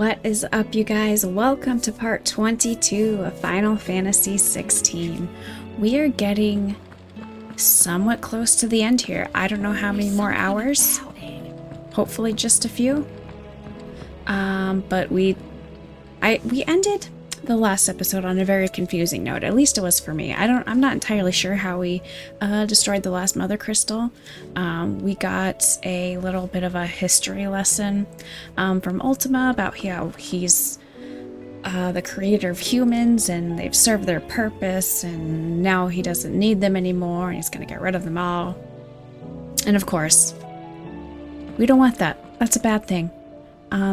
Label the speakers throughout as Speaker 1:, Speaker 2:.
Speaker 1: What is up, you guys? Welcome to part 22 of Final Fantasy XVI. We are getting somewhat close to the end here. I don't know how many more hours. Hopefully just a few. But we ended the last episode on a very confusing note. At least it was for me. I'm not entirely sure how we destroyed the last Mother Crystal. We got a little bit of a history lesson from Ultima about how he's the creator of humans and they've served their purpose and now he doesn't need them anymore and he's gonna get rid of them all. And of course, we don't want that. That's a bad thing.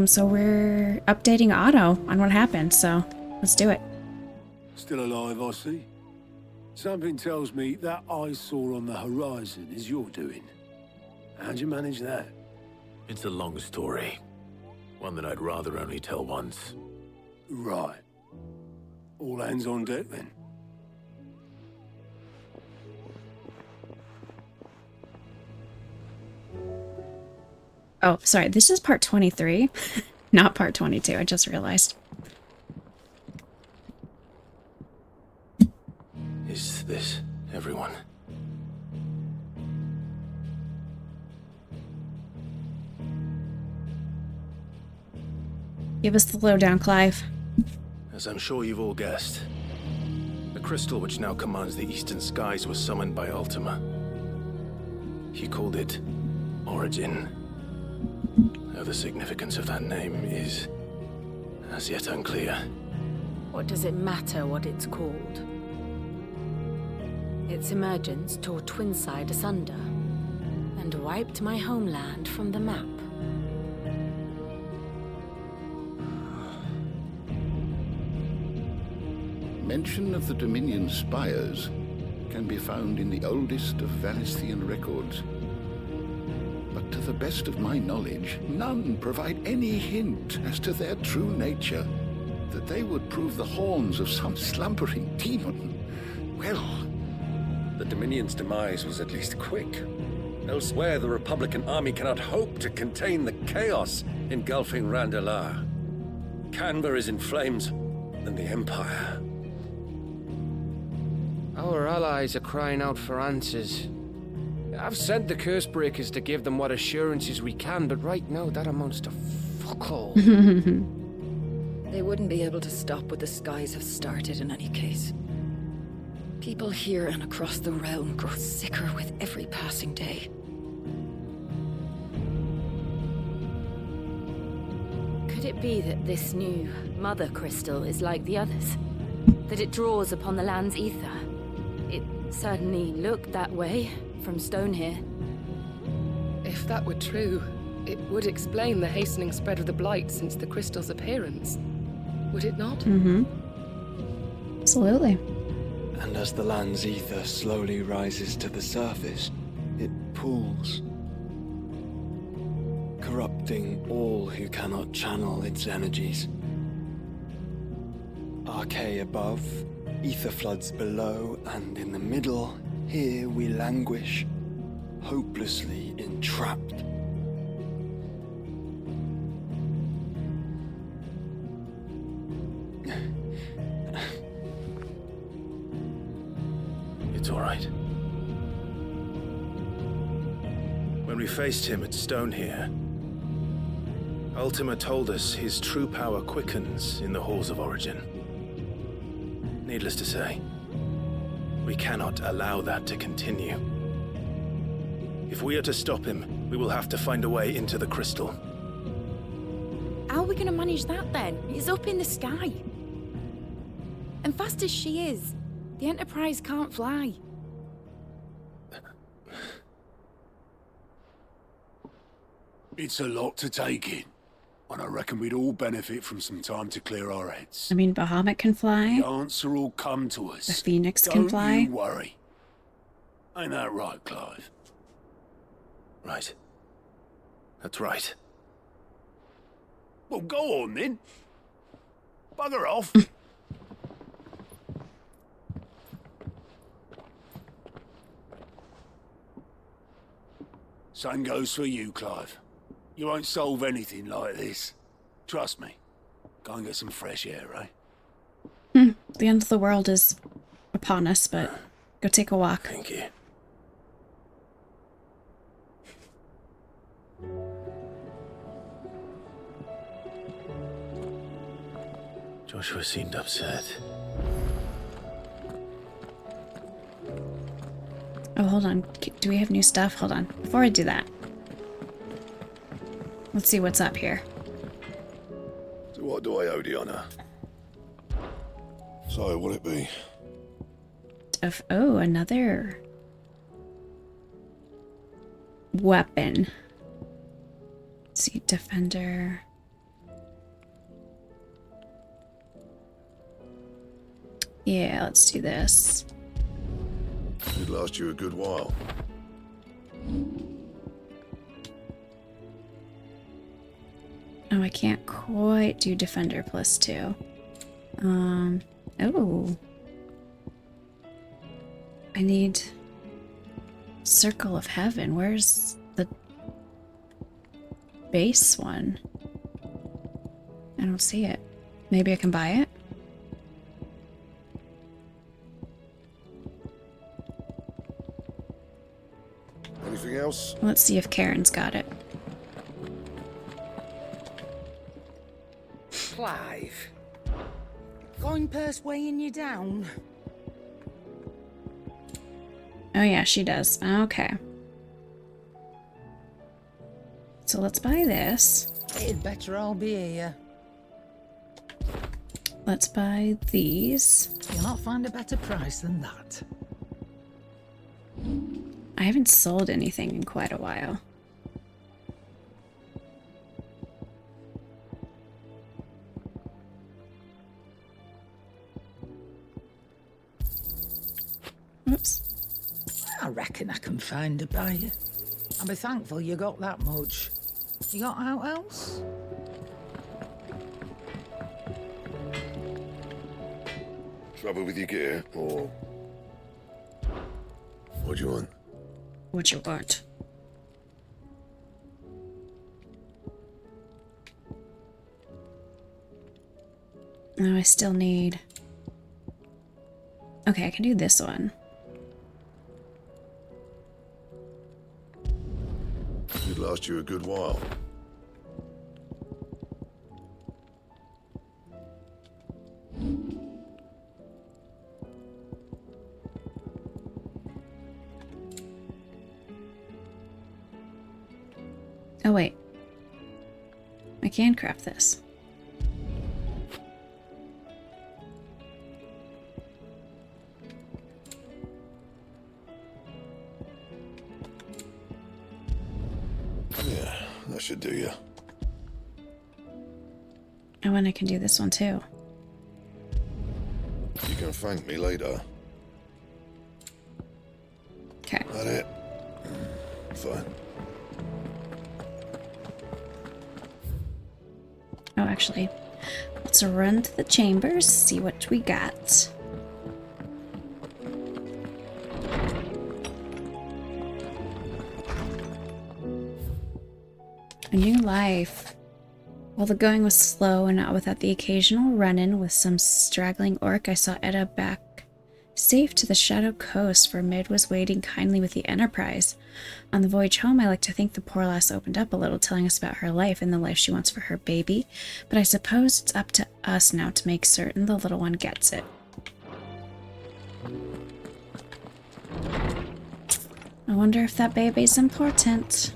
Speaker 1: So we're updating Otto on what happened, so let's do it.
Speaker 2: Still alive, I see. Something tells me that eyesore on the horizon is your doing. How'd you manage that?
Speaker 3: It's a long story. One that I'd rather only tell once.
Speaker 2: Right. All hands on deck, then.
Speaker 1: Oh, sorry, this is part 23, not part 22, I just realized.
Speaker 3: Is this everyone?
Speaker 1: Give us the lowdown, Clive.
Speaker 3: As I'm sure you've all guessed, the crystal which now commands the eastern skies was summoned by Ultima. He called it Origin. Though the significance of that name is as yet unclear.
Speaker 4: What does it matter what it's called? Its emergence tore Twinside asunder and wiped my homeland from the map.
Speaker 5: Mention of the Dominion spires can be found in the oldest of Valisthian records. But to the best of my knowledge, none provide any hint as to their true nature. That they would prove the horns of some slumbering demon. Well,
Speaker 6: the Dominion's demise was at least quick. Elsewhere, the Republican army cannot hope to contain the chaos engulfing Randalar. Canva is in flames, and the Empire.
Speaker 7: Our allies are crying out for answers. I've sent the Cursebreakers to give them what assurances we can, but right now that amounts to fuck all.
Speaker 8: They wouldn't be able to stop what the skies have started in any case. People here and across the realm grow sicker with every passing day.
Speaker 4: Could it be that this new Mother Crystal is like the others? That it draws upon the land's ether? It certainly looked that way from stone here.
Speaker 9: If that were true, it would explain the hastening spread of the blight since the crystal's appearance. Would it not?
Speaker 1: Mm-hmm. Absolutely.
Speaker 10: And as the land's ether slowly rises to the surface, it pools, corrupting all who cannot channel its energies. Archay above, ether floods below, and in the middle, here we languish, hopelessly entrapped.
Speaker 3: It's all right. When we faced him at Stone here, Ultima told us his true power quickens in the halls of Origin. Needless to say, we cannot allow that to continue. If we are to stop him, we will have to find a way into the crystal.
Speaker 4: How are we going to manage that then? It's up in the sky. And fast as she is, the Enterprise can't fly.
Speaker 2: It's a lot to take in. And I reckon we'd all benefit from some time to clear our heads.
Speaker 1: I mean, Bahamut can fly.
Speaker 2: The answer will come to us.
Speaker 1: The Phoenix can fly.
Speaker 2: Don't you worry. Ain't that right, Clive?
Speaker 3: Right. That's right.
Speaker 2: Well, go on then. Bugger off. Same goes for you, Clive. You won't solve anything like this. Trust me. Go and get some fresh air, eh?
Speaker 1: The end of the world is upon us, but go take a walk.
Speaker 3: Thank you. Joshua seemed upset.
Speaker 1: Oh, hold on. Do we have new stuff? Hold on. Before I do that, let's see what's up here.
Speaker 2: So what do I owe the honour? So, what'll it be?
Speaker 1: Oh, another weapon. Let's see, defender. Yeah, let's do this.
Speaker 2: It'd last you a good while.
Speaker 1: Oh, I can't quite do defender +2. Oh. I need Circle of Heaven. Where's the base one? I don't see it. Maybe I can buy it?
Speaker 2: Anything else?
Speaker 1: Let's see if Karen's got it.
Speaker 11: Clive. Going purse weighing you down?
Speaker 1: Oh yeah, she does. Okay. So let's buy this.
Speaker 11: It'd better all be here.
Speaker 1: Let's buy these.
Speaker 11: You'll not find a better price than that.
Speaker 1: I haven't sold anything in quite a while. Oops.
Speaker 11: I reckon I can find a buyer. I'll be thankful you got that much. You got out else?
Speaker 2: Trouble with your gear, or... What do you want?
Speaker 1: What you want? No, I still need... Okay, I can do this one.
Speaker 2: It'd last you a good while.
Speaker 1: Oh, wait. I can craft this.
Speaker 2: Yeah, that should do you.
Speaker 1: Oh, and I can do this one too.
Speaker 2: You can thank me later.
Speaker 1: Okay.
Speaker 2: That it? Fine.
Speaker 1: Oh, actually, let's run to the chambers, see what we got. A new life. While the going was slow and not without the occasional run-in with some straggling orc, I saw Edda back safe to the Shadow Coast, for Mid was waiting kindly with the Enterprise. On the voyage home, I like to think the poor lass opened up a little, telling us about her life and the life she wants for her baby, but I suppose it's up to us now to make certain the little one gets it. I wonder if that baby's important.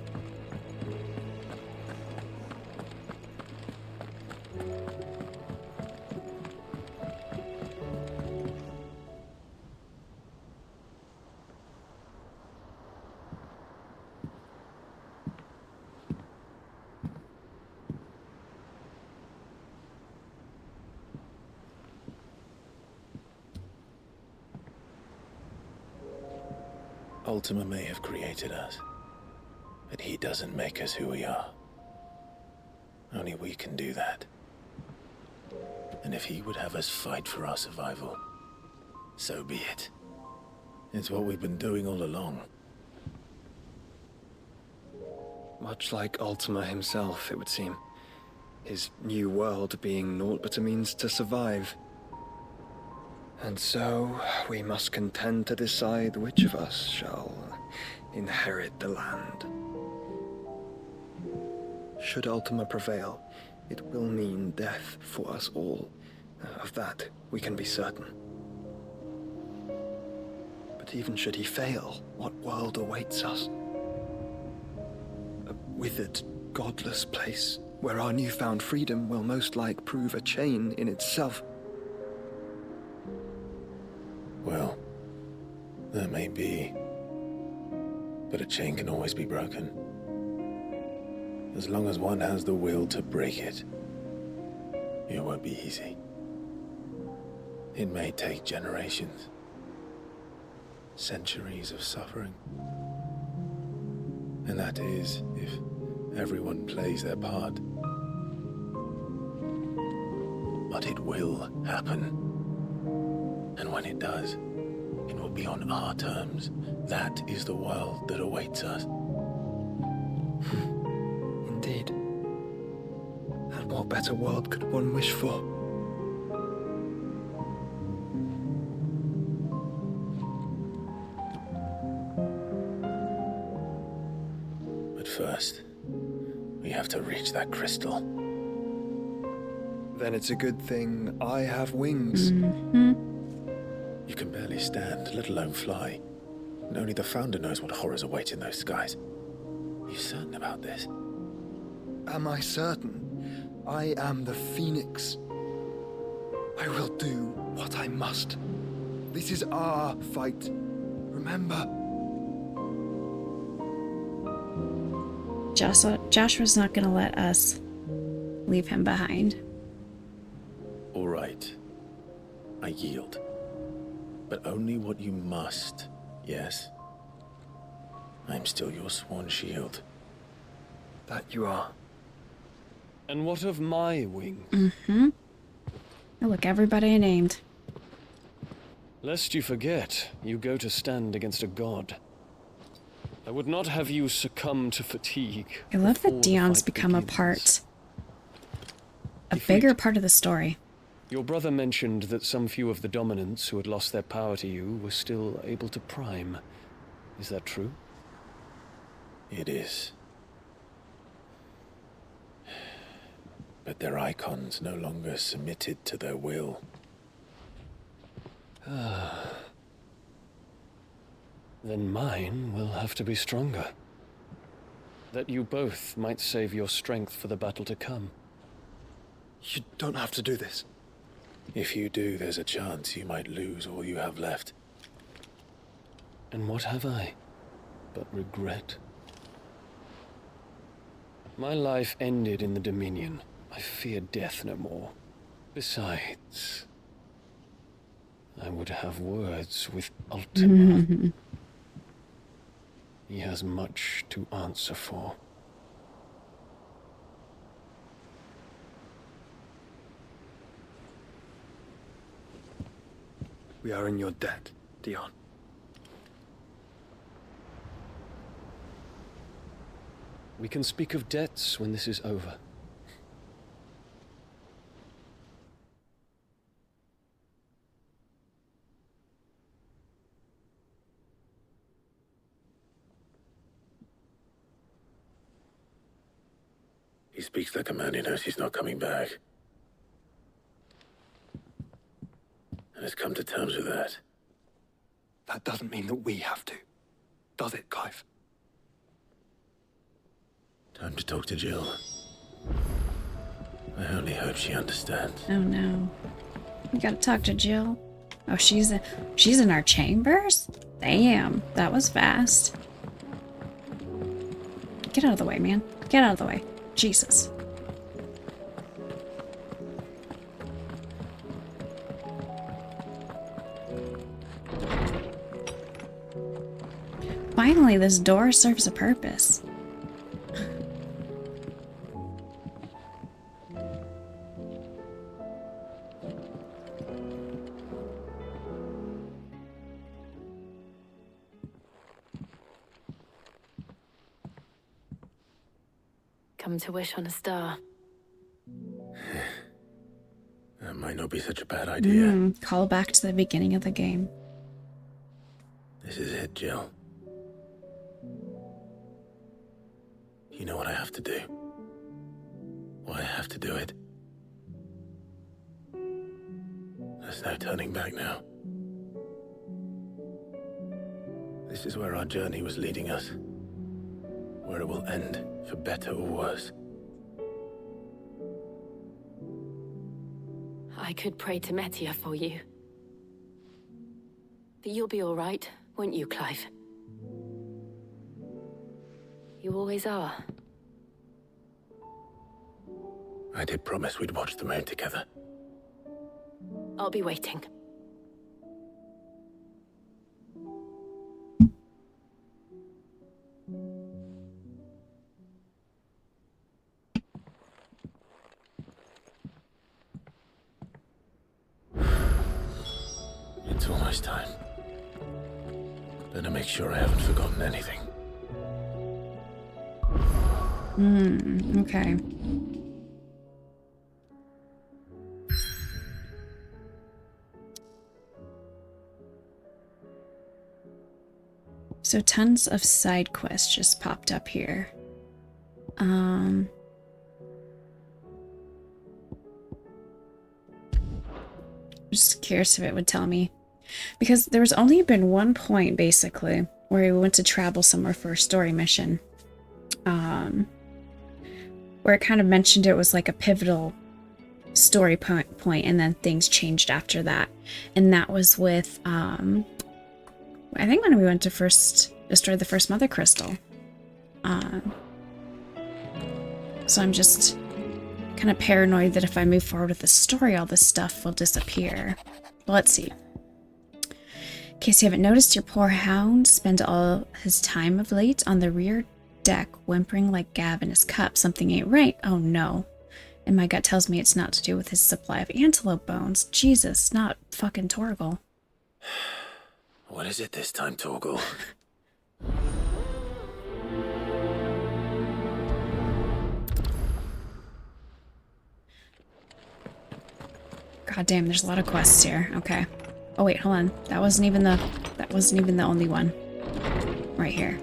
Speaker 3: Ultima may have created us, but he doesn't make us who we are. Only we can do that. And if he would have us fight for our survival, so be it. It's what we've been doing all along.
Speaker 10: Much like Ultima himself, it would seem. his new world being naught but a means to survive. And so, we must contend to decide which of us shall inherit the land. Should Ultima prevail, it will mean death for us all. Of that, we can be certain. But even should he fail, what world awaits us? A withered, godless place, where our newfound freedom will most like prove a chain in itself.
Speaker 3: Well, that may be. But a chain can always be broken. As long as one has the will to break it. It won't be easy. It may take generations. Centuries of suffering. And that is, if everyone plays their part. But it will happen. And when it does, it will be on our terms. That is the world that awaits us.
Speaker 10: Indeed. And what better world could one wish for?
Speaker 3: But first, we have to reach that crystal.
Speaker 10: Then it's a good thing I have wings.
Speaker 3: You can barely stand, let alone fly. And only the Founder knows what horrors await in those skies. Are you certain about this?
Speaker 10: Am I certain? I am the Phoenix. I will do what I must. This is our fight. Remember?
Speaker 1: Joshua's not going to let us leave him behind.
Speaker 3: All right. I yield. But only what you must, yes? I'm still your sworn shield.
Speaker 10: That you are.
Speaker 7: And what of my wings?
Speaker 1: Oh, look, everybody named.
Speaker 7: Lest you forget, you go to stand against a god. I would not have you succumb to fatigue.
Speaker 1: I love
Speaker 7: before
Speaker 1: that
Speaker 7: the
Speaker 1: Dion's
Speaker 7: fight
Speaker 1: become
Speaker 7: begins.
Speaker 1: a bigger part of the story.
Speaker 7: Your brother mentioned that some few of the dominants who had lost their power to you were still able to prime. Is that true?
Speaker 3: It is. But their icons no longer submitted to their will.
Speaker 7: Then mine will have to be stronger. That you both might save your strength for the battle to come.
Speaker 10: You don't have to do this.
Speaker 3: If you do, there's a chance you might lose all you have left.
Speaker 7: And what have I but regret? My life ended in the Dominion. I fear death no more. Besides, I would have words with Ultima. He has much to answer for.
Speaker 10: We are in your debt, Dion.
Speaker 7: We can speak of debts when this is over.
Speaker 3: He speaks like a man who knows he's not coming back. And has come to terms with that.
Speaker 10: That doesn't mean that we have to. Does it, Clive?
Speaker 3: Time to talk to Jill. I only hope she understands.
Speaker 1: Oh no. We gotta talk to Jill. Oh, she's in our chambers? Damn, that was fast. Get out of the way, man. Get out of the way. Jesus. Finally, this door serves a purpose.
Speaker 4: Come to wish on a star.
Speaker 3: might not be such a bad idea.
Speaker 1: Call back to the beginning of the game.
Speaker 3: This is it, Jill. You know what I have to do. Why I have to do it. There's no turning back now. This is where our journey was leading us. Where it will end, for better or worse.
Speaker 4: I could pray to Metia for you. But you'll be all right, won't you, Clive? You always are.
Speaker 3: I did promise we'd watch the moon together.
Speaker 4: I'll be waiting.
Speaker 3: It's almost time. Better make sure I haven't forgotten anything.
Speaker 1: Okay. So tons of side quests just popped up here. Just curious if it would tell me. Because there was only been one point, basically, where we went to travel somewhere for a story mission. Where it kind of mentioned it was like a pivotal story point, and then things changed after that. And that was with, I think when we went to first destroy the first Mother Crystal. So I'm just kind of paranoid that if I move forward with the story, all this stuff will disappear. But let's see. In case you haven't noticed, your poor hound spent all his time of late on the rear deck, whimpering like Gav in his cup. Something ain't right. Oh no. And my gut tells me it's not to do with his supply of antelope bones. Jesus, not fucking Torgal.
Speaker 3: What is it this time, Torgal?
Speaker 1: God damn, there's a lot of quests here. Okay. Oh wait, hold on. That wasn't even the only one. Right here.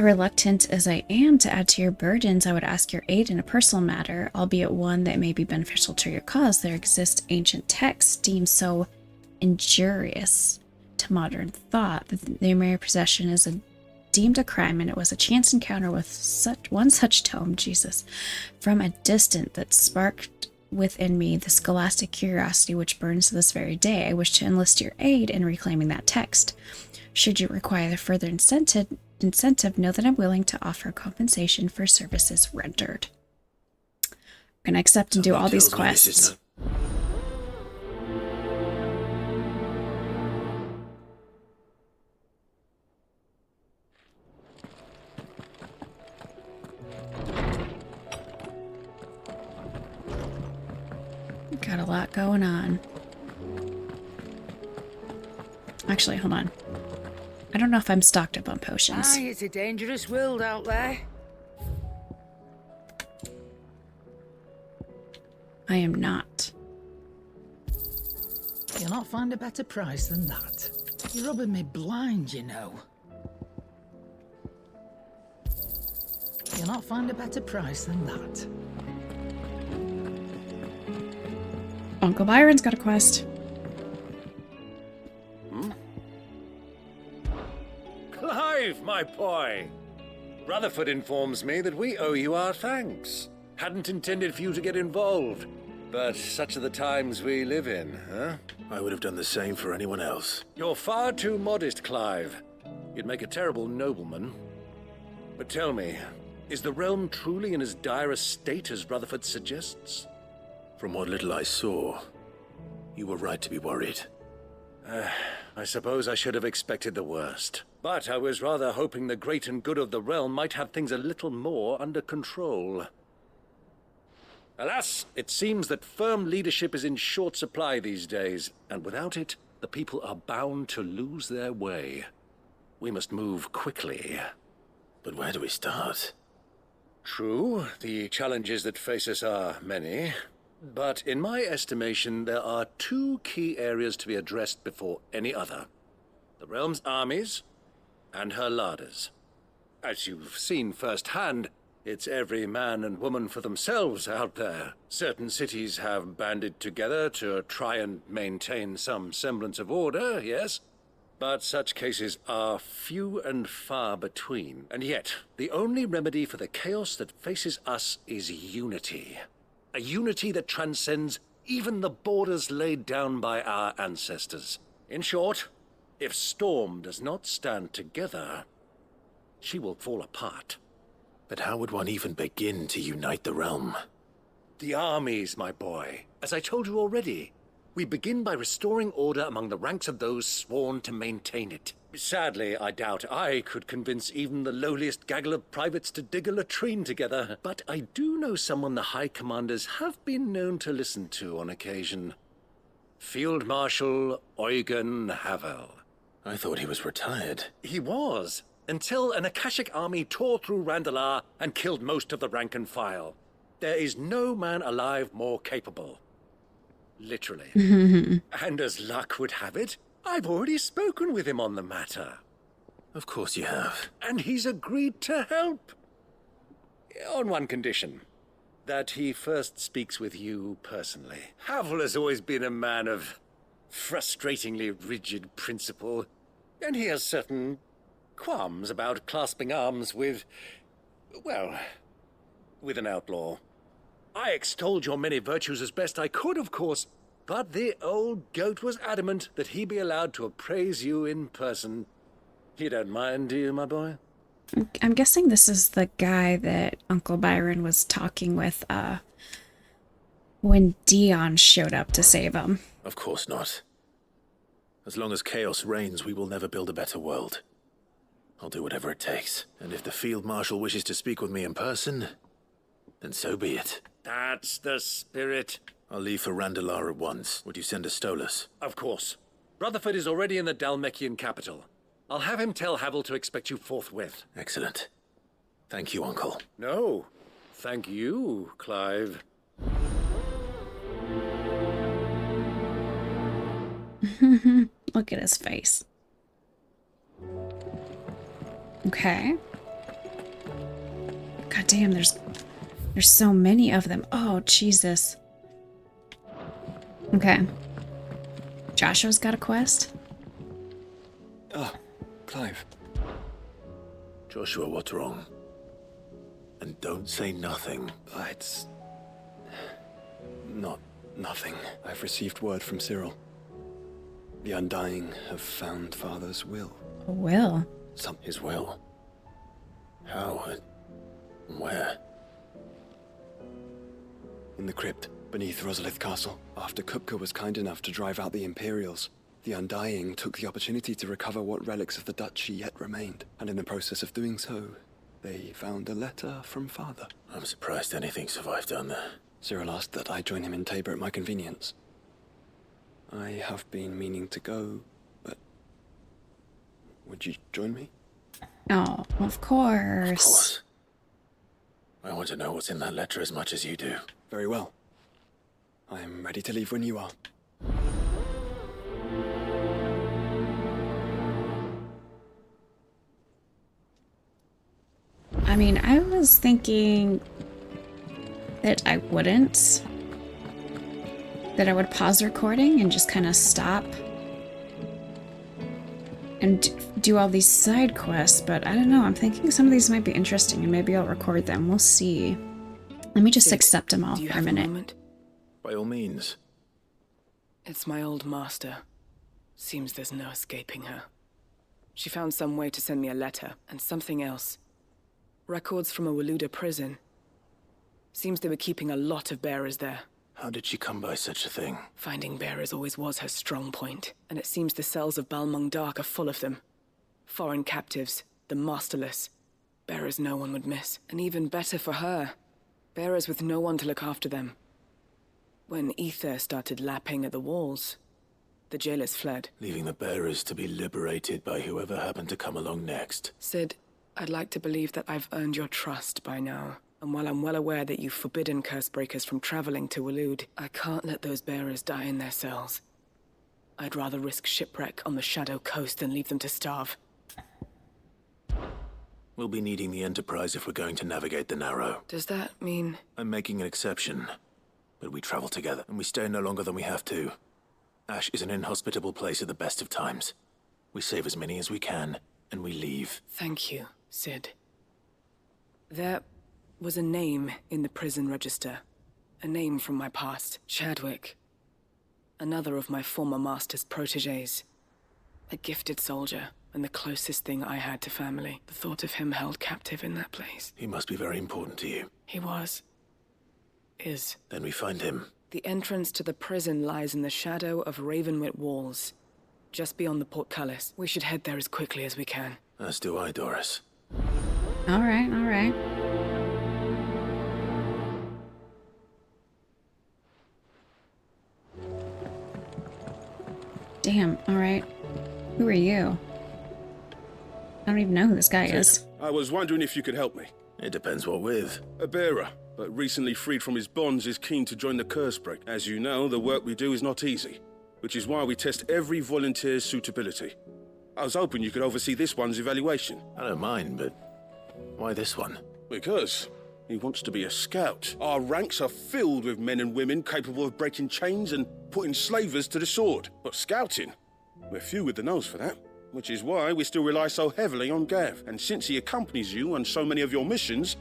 Speaker 1: Reluctant as I am to add to your burdens, I would ask your aid in a personal matter, albeit one that may be beneficial to your cause. There exist ancient texts deemed so injurious to modern thought that their mere possession is deemed a crime, and it was a chance encounter with such tome, Jesus, from a distance that sparked within me the scholastic curiosity which burns to this very day. I wish to enlist your aid in reclaiming that text. Should you require further incentive, know that I'm willing to offer compensation for services rendered. I'm gonna accept and do all these quests. Got a lot going on. Actually, hold on. I don't know if I'm stocked up on potions.
Speaker 11: Aye, it's a dangerous world out there.
Speaker 1: I am not.
Speaker 11: You'll not find a better price than that. You're rubbing me blind, you know. You'll not find a better price than that.
Speaker 1: Uncle Byron's got a quest.
Speaker 6: Clive, my boy! Rutherford informs me that we owe you our thanks. Hadn't intended for you to get involved, but such are the times we live in, huh?
Speaker 3: I would have done the same for anyone else.
Speaker 6: You're far too modest, Clive. You'd make a terrible nobleman. But tell me, is the realm truly in as dire a state as Rutherford suggests?
Speaker 3: From what little I saw, you were right to be worried.
Speaker 6: I suppose I should have expected the worst. But I was rather hoping the great and good of the realm might have things a little more under control. Alas, it seems that firm leadership is in short supply these days, and without it, the people are bound to lose their way. We must move quickly.
Speaker 3: But where do we start?
Speaker 6: True, the challenges that face us are many, but in my estimation, there are two key areas to be addressed before any other. The realm's armies and her larders. As you've seen firsthand, it's every man and woman for themselves out there. Certain cities have banded together to try and maintain some semblance of order, yes? But such cases are few and far between. And yet, the only remedy for the chaos that faces us is unity. A unity that transcends even the borders laid down by our ancestors. In short, if Storm does not stand together, she will fall apart.
Speaker 3: But how would one even begin to unite the realm?
Speaker 6: The armies, my boy. As I told you already, we begin by restoring order among the ranks of those sworn to maintain it. Sadly, I doubt I could convince even the lowliest gaggle of privates to dig a latrine together. But I do know someone the High Commanders have been known to listen to on occasion. Field Marshal Eugen Havel.
Speaker 3: I thought he was retired.
Speaker 6: He was, until an Akashic army tore through Randalar and killed most of the rank and file. There is no man alive more capable. Literally. And as luck would have it, I've already spoken with him on the matter.
Speaker 3: Of course you have.
Speaker 6: And he's agreed to help. On one condition. That he first speaks with you personally. Havel has always been a man of frustratingly rigid principle, and he has certain qualms about clasping arms with, well, with an outlaw. I extolled your many virtues as best I could, of course, but the old goat was adamant that he be allowed to appraise you in person. You don't mind, do you, my boy?
Speaker 1: I'm guessing this is the guy that Uncle Byron was talking with when Dion showed up to save him.
Speaker 3: Of course not. As long as chaos reigns, we will never build a better world. I'll do whatever it takes. And if the Field Marshal wishes to speak with me in person, then so be it.
Speaker 6: That's the spirit.
Speaker 3: I'll leave for Randalar at once. Would you send a Stolas?
Speaker 6: Of course. Rutherford is already in the Dalmekian capital. I'll have him tell Havel to expect you forthwith.
Speaker 3: Excellent. Thank you, Uncle.
Speaker 6: No, thank you, Clive.
Speaker 1: Look at his face. Okay. God damn, there's so many of them. Oh, Jesus. Okay. Joshua's got a quest?
Speaker 10: Oh, Clive.
Speaker 3: Joshua, what's wrong? And don't say nothing.
Speaker 10: It's not nothing. I've received word from Cyril. The Undying have found Father's will.
Speaker 1: A will?
Speaker 3: His will? How? And where?
Speaker 10: In the crypt, beneath Rosalith Castle. After Kupka was kind enough to drive out the Imperials, the Undying took the opportunity to recover what relics of the Duchy yet remained. And in the process of doing so, they found a letter from Father.
Speaker 3: I'm surprised anything survived down there.
Speaker 10: Cyril asked that I join him in Tabor at my convenience. I have been meaning to go, but would you join me?
Speaker 1: Oh, of course.
Speaker 3: Of course. I want to know what's in that letter as much as you do.
Speaker 10: Very well. I am ready to leave when you are.
Speaker 1: I mean, I was thinking that I wouldn't. That I would pause recording and just kind of stop and do all these side quests, but I don't know. I'm thinking some of these might be interesting and maybe I'll record them. We'll see. Let me just accept them all for a minute.
Speaker 3: By all means.
Speaker 9: It's my old master. Seems there's no escaping her. She found some way to send me a letter, and something else. Records from a Waluda prison. Seems they were keeping a lot of bearers there.
Speaker 3: How did she come by such a thing?
Speaker 9: Finding bearers always was her strong point, and it seems the cells of Balmung Dark are full of them. Foreign captives, the masterless. Bearers no one would miss, and even better for her. Bearers with no one to look after them. When ether started lapping at the walls, the jailers fled.
Speaker 3: Leaving the bearers to be liberated by whoever happened to come along next.
Speaker 9: Sid, I'd like to believe that I've earned your trust by now. And while I'm well aware that you've forbidden Cursebreakers from traveling to Waloed, I can't let those bearers die in their cells. I'd rather risk shipwreck on the Shadow Coast than leave them to starve.
Speaker 3: We'll be needing the Enterprise if we're going to navigate the Narrow.
Speaker 9: Does that mean...
Speaker 3: I'm making an exception, but we travel together, and we stay no longer than we have to. Ash is an inhospitable place at the best of times. We save as many as we can, and we leave.
Speaker 9: Thank you, Sid. There was a name in the prison register. A name from my past. Chadwick. Another of my former master's protégés. A gifted soldier, and the closest thing I had to family. The thought of him held captive in that place.
Speaker 3: He must be very important to you.
Speaker 9: He was. Is.
Speaker 3: Then we find him.
Speaker 9: The entrance to the prison lies in the shadow of Ravenwit Walls, just beyond the portcullis. We should head there as quickly as we can.
Speaker 3: As do I, Doris.
Speaker 1: All right, all right. Damn, all right. Who are you? I don't even know who this guy is.
Speaker 12: I was wondering if you could help me.
Speaker 3: It depends what with.
Speaker 12: A bearer, but recently freed from his bonds, is keen to join the Cursebreak. As you know, the work we do is not easy, which is why we test every volunteer's suitability. I was hoping you could oversee this one's evaluation.
Speaker 3: I don't mind, but why this one?
Speaker 12: Because he wants to be a scout. Our ranks are filled with men and women capable of breaking chains and putting slavers to the sword. But scouting? We're few with the nose for that. Which is why we still rely so heavily on Gav. And since he accompanies you on so many of your missions,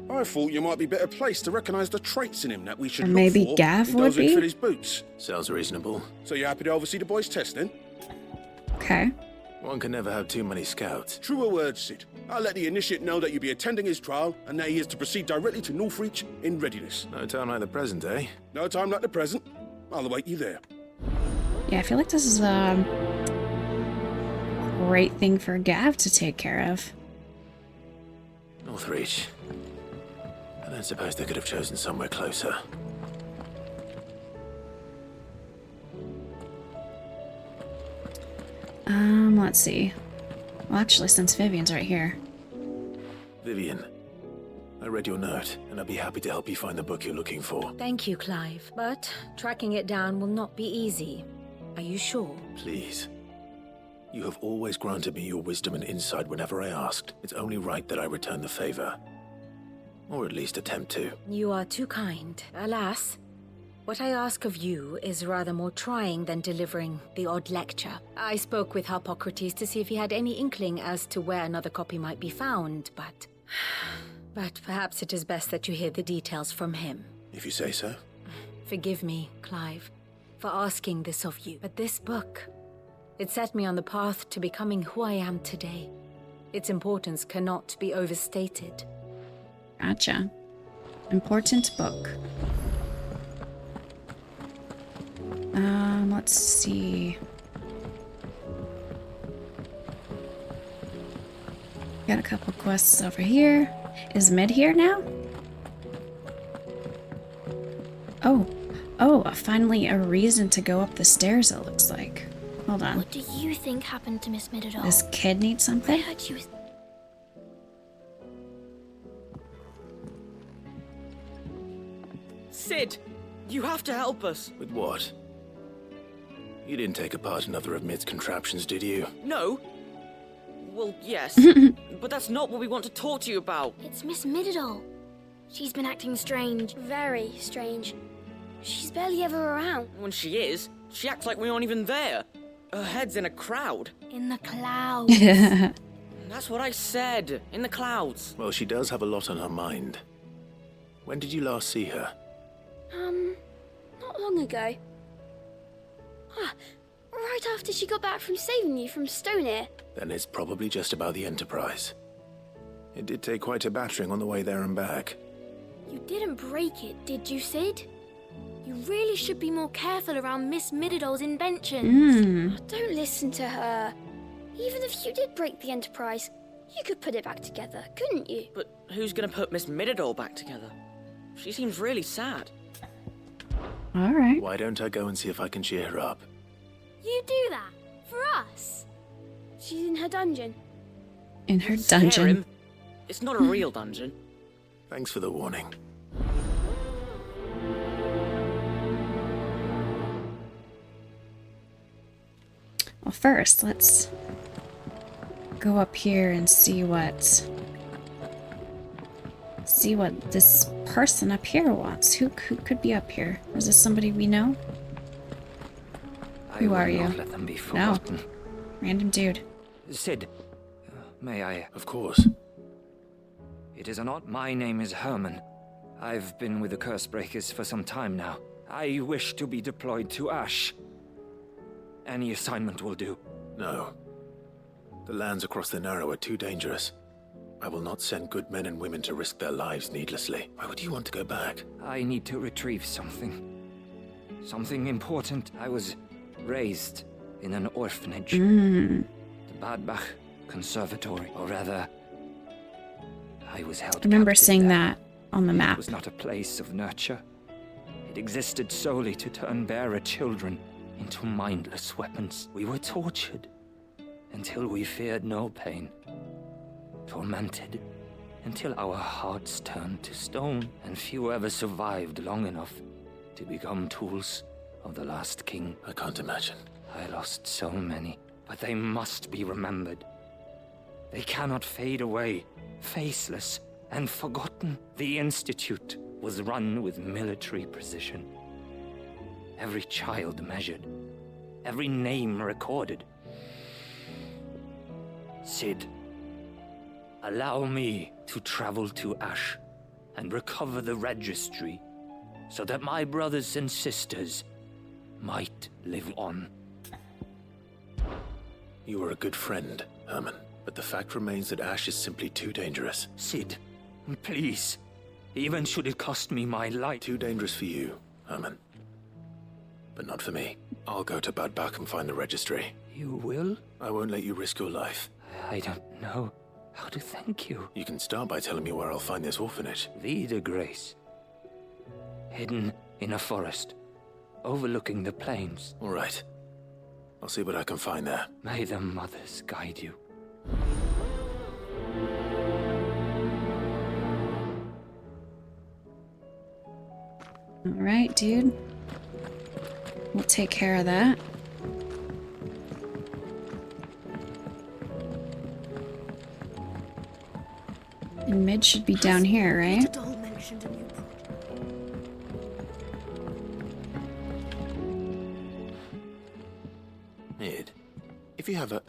Speaker 12: I thought you might be better placed to recognize the traits in him that we should look
Speaker 1: maybe
Speaker 12: for.
Speaker 1: Gav would be?
Speaker 12: Fill his boots.
Speaker 3: Sounds reasonable.
Speaker 12: So you're happy to oversee the boys' test then?
Speaker 1: Okay.
Speaker 3: One can never have too many scouts.
Speaker 12: Truer words, Sid. I'll let the initiate know that you'll be attending his trial, and that he is to proceed directly to Northreach in readiness.
Speaker 3: No time like the present, eh?
Speaker 12: No time like the present. I'll await you there.
Speaker 1: Yeah, I feel like this is a great thing for Gav to take care of.
Speaker 3: Northreach. I don't suppose they could have chosen somewhere closer.
Speaker 1: Let's see. Well, actually, since Vivian's right here.
Speaker 3: Vivian, I read your note, and I'd be happy to help you find the book you're looking for.
Speaker 4: Thank you, Clive. But tracking it down will not be easy. Are you sure?
Speaker 3: Please. You have always granted me your wisdom and insight whenever I asked. It's only right that I return the favor. Or at least attempt to.
Speaker 4: You are too kind. Alas, what I ask of you is rather more trying than delivering the odd lecture. I spoke with Harpocrates to see if he had any inkling as to where another copy might be found, but perhaps it is best that you hear the details from him.
Speaker 3: If you say so.
Speaker 4: Forgive me, Clive, for asking this of you, but this book, it set me on the path to becoming who I am today. Its importance cannot be overstated.
Speaker 1: Gotcha. Important book. Let's see. Got a couple quests over here. Is Mid here now? Oh, finally a reason to go up the stairs, it looks like. Hold on.
Speaker 13: What do you think happened to Miss Midadol?
Speaker 1: This kid needs
Speaker 13: I
Speaker 1: something?
Speaker 13: heard she was...
Speaker 14: Sid, you have to help us.
Speaker 3: With what? You didn't take apart another of Mid's contraptions, did you?
Speaker 14: No. Well, yes. But that's not what we want to talk to you about.
Speaker 13: It's Miss Midadol. She's been acting strange. Very strange. She's barely ever around.
Speaker 14: When she is, she acts like we aren't even there. Her head's in a crowd.
Speaker 13: In the clouds.
Speaker 14: That's what I said. In the clouds.
Speaker 3: Well, she does have a lot on her mind. When did you last see her?
Speaker 13: Not long ago. Right after she got back from saving you from Stoneir.
Speaker 3: Then it's probably just about the Enterprise. It did take quite a battering on the way there and back.
Speaker 13: You didn't break it, did you, Sid? You really should be more careful around Miss Midadol's inventions. Don't listen to her. Even if you did break the Enterprise, you could put it back together, couldn't you?
Speaker 14: But who's gonna put Miss Midadol back together? She seems really sad.
Speaker 1: All right.
Speaker 3: Why don't I go and see if I can cheer her up?
Speaker 13: You do that? For us? She's in her dungeon.
Speaker 1: In her
Speaker 14: Scare
Speaker 1: dungeon.
Speaker 14: him? It's not a real dungeon.
Speaker 3: Thanks for the warning.
Speaker 1: Well, first, let's go up here and see what this person up here wants. Who could be up here? Is this somebody we know? Who are you?
Speaker 15: Let them be forgotten.
Speaker 1: No. Random dude.
Speaker 15: Sid, may I?
Speaker 3: Of course.
Speaker 15: It is not. My name is Herman. I've been with the Cursebreakers for some time now. I wish to be deployed to Ash. Any assignment will do.
Speaker 3: No. The lands across the Narrow are too dangerous. I will not send good men and women to risk their lives needlessly. Why would you want to go back?
Speaker 15: I need to retrieve something. Something important. I was raised in an orphanage. The Badbach Conservatory. Or rather, I was held
Speaker 1: I remember
Speaker 15: captive
Speaker 1: seeing
Speaker 15: there.
Speaker 1: that on the map.
Speaker 15: It was not a place of nurture. It existed solely to turn bearer children into mindless weapons. We were tortured until we feared no pain. Tormented until our hearts turned to stone, and few ever survived long enough to become tools of the last king.
Speaker 3: I can't imagine.
Speaker 15: I lost so many, but they must be remembered. They cannot fade away, faceless and forgotten. The Institute was run with military precision. Every child measured, every name recorded. Sid, allow me to travel to Ash and recover the registry so that my brothers and sisters might live on.
Speaker 3: You were a good friend, Herman, but the fact remains that Ash is simply too dangerous.
Speaker 15: Sid, please, even should it cost me my life.
Speaker 3: Too dangerous for you, Herman. But not for me. I'll go to Badbach and find the registry.
Speaker 15: You will?
Speaker 3: I won't let you risk your life.
Speaker 15: I don't know how to thank you.
Speaker 3: You can start by telling me where I'll find this orphanage.
Speaker 15: Vida Grace. Hidden in a forest, overlooking the plains.
Speaker 3: All right. I'll see what I can find there.
Speaker 15: May the mothers guide you.
Speaker 1: All right, dude. We'll take care of that. And mid should be down here, right?
Speaker 3: Mid, if you have a...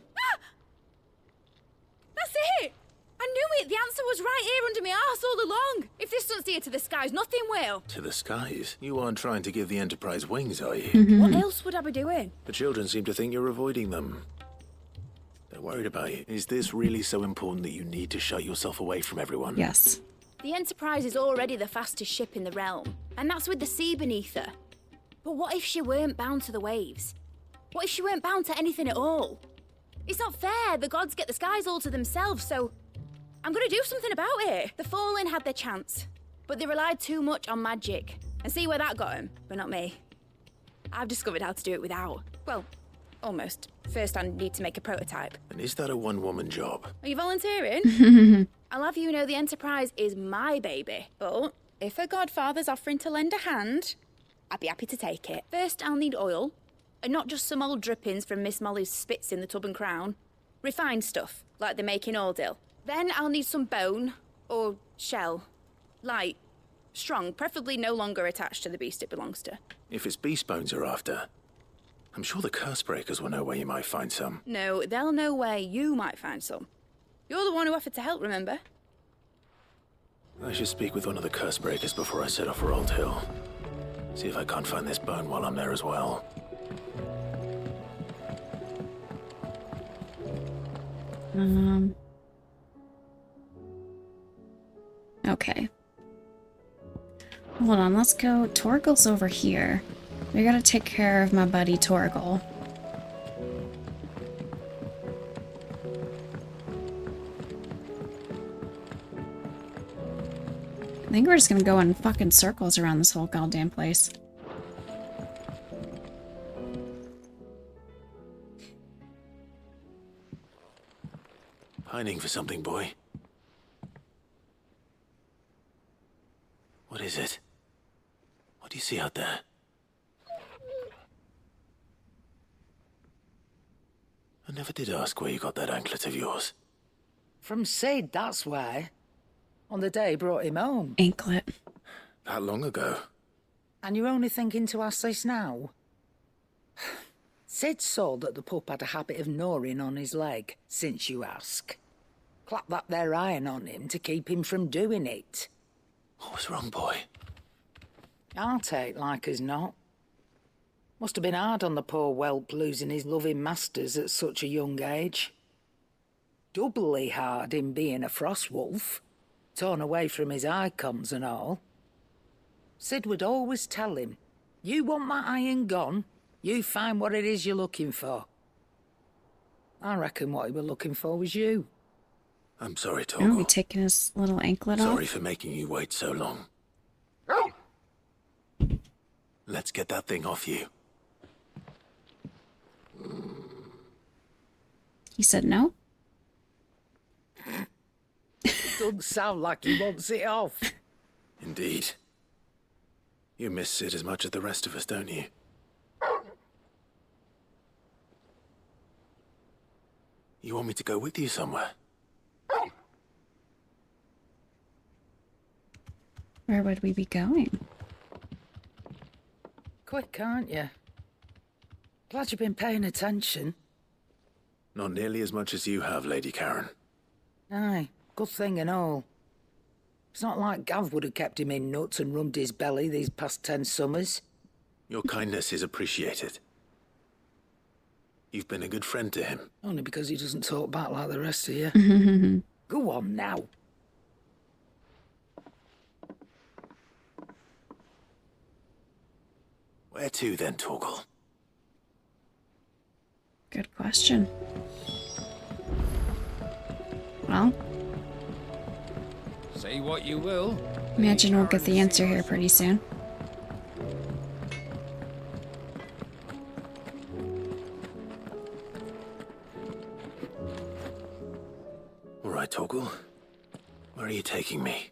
Speaker 16: That's it! I knew it! The answer was right here under my arse all along! If this doesn't steer to the skies, nothing will!
Speaker 3: To the skies? You aren't trying to give the Enterprise wings, are you?
Speaker 16: What else would I be doing?
Speaker 3: The children seem to think you're avoiding them. They're worried about you. Is this really so important that you need to shut yourself away from everyone?
Speaker 1: Yes.
Speaker 16: The Enterprise is already the fastest ship in the realm, and that's with the sea beneath her. But what if she weren't bound to the waves? What if she weren't bound to anything at all? It's not fair. The gods get the skies all to themselves, so I'm gonna do something about it. The Fallen had their chance, but they relied too much on magic. And see where that got them, but not me. I've discovered how to do it without. Well, almost. First, I need to make a prototype.
Speaker 3: And is that a one-woman job?
Speaker 16: Are you volunteering? I'll have you know the Enterprise is my baby, but if her godfather's offering to lend a hand, I'd be happy to take it. First, I'll need oil, and not just some old drippings from Miss Molly's spits in the tub and crown. Refined stuff, like they make in Ordil. Then I'll need some bone, or shell. Light, strong, preferably no longer attached to the beast it belongs to.
Speaker 3: If it's beast bones you're after, I'm sure the Cursebreakers will know where you might find some.
Speaker 16: No, they'll know where you might find some. You're the one who offered to help, remember?
Speaker 3: I should speak with one of the Cursebreakers before I set off for Old Hill. See if I can't find this bone while I'm there as well.
Speaker 1: Okay. Hold on, let's go. Torgal's over here. We gotta take care of my buddy Torgal. I think we're just gonna go in fucking circles around this whole goddamn place.
Speaker 3: Pining for something, boy. see out there? I never did ask where you got that anklet of yours.
Speaker 11: From Sid, that's why. On the day he brought him home.
Speaker 1: Anklet.
Speaker 3: That long ago?
Speaker 11: And you're only thinking to ask this now? Sid saw that the pup had a habit of gnawing on his leg, since you ask. Clap that there iron on him to keep him from doing it.
Speaker 3: What was wrong, boy?
Speaker 11: I'll take like as not. Must have been hard on the poor whelp losing his loving masters at such a young age. Doubly hard in being a frost wolf, torn away from his icons and all. Sid would always tell him, you want that iron gone, you find what it is you're looking for. I reckon what he was looking for was you.
Speaker 3: I'm sorry,
Speaker 1: Oh,
Speaker 3: Torgal.
Speaker 1: we taking his little anklet off?
Speaker 3: Sorry for making you wait so long. Let's get that thing off you.
Speaker 1: He said no?
Speaker 11: Doesn't sound like he wants it off.
Speaker 3: Indeed. You miss Sid as much as the rest of us, don't you? You want me to go with you somewhere?
Speaker 1: Where would we be going?
Speaker 11: Quick, aren't you? Glad you've been paying attention.
Speaker 3: Not nearly as much as you have, Lady Karen.
Speaker 11: Aye, good thing and all. It's not like Gav would have kept him in nuts and rubbed his belly these past 10 summers.
Speaker 3: Your kindness is appreciated. You've been a good friend to him.
Speaker 11: Only because he doesn't talk back like the rest of you. Go on now.
Speaker 3: Where to then, Torgal?
Speaker 1: Good question. Well,
Speaker 17: say what you will.
Speaker 1: Imagine we'll get the answer here pretty soon.
Speaker 3: All right, Torgal. Where are you taking me?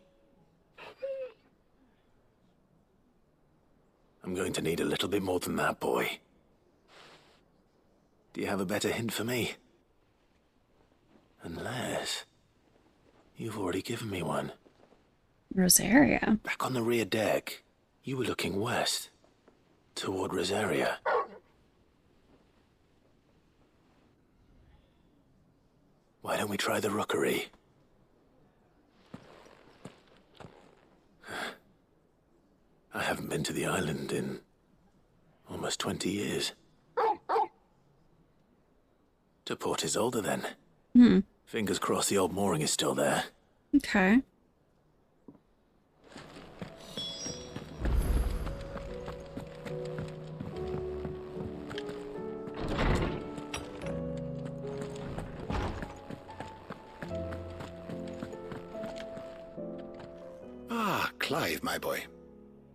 Speaker 3: I'm going to need a little bit more than that, boy. Do you have a better hint for me? Unless you've already given me one.
Speaker 1: Rosaria.
Speaker 3: Back on the rear deck, you were looking west, toward Rosaria. Why don't we try the rookery? I haven't been to the island in almost 20 years. To Port Isolde, then. Fingers crossed the old mooring is still there.
Speaker 1: Okay.
Speaker 5: Ah, Clive, my boy.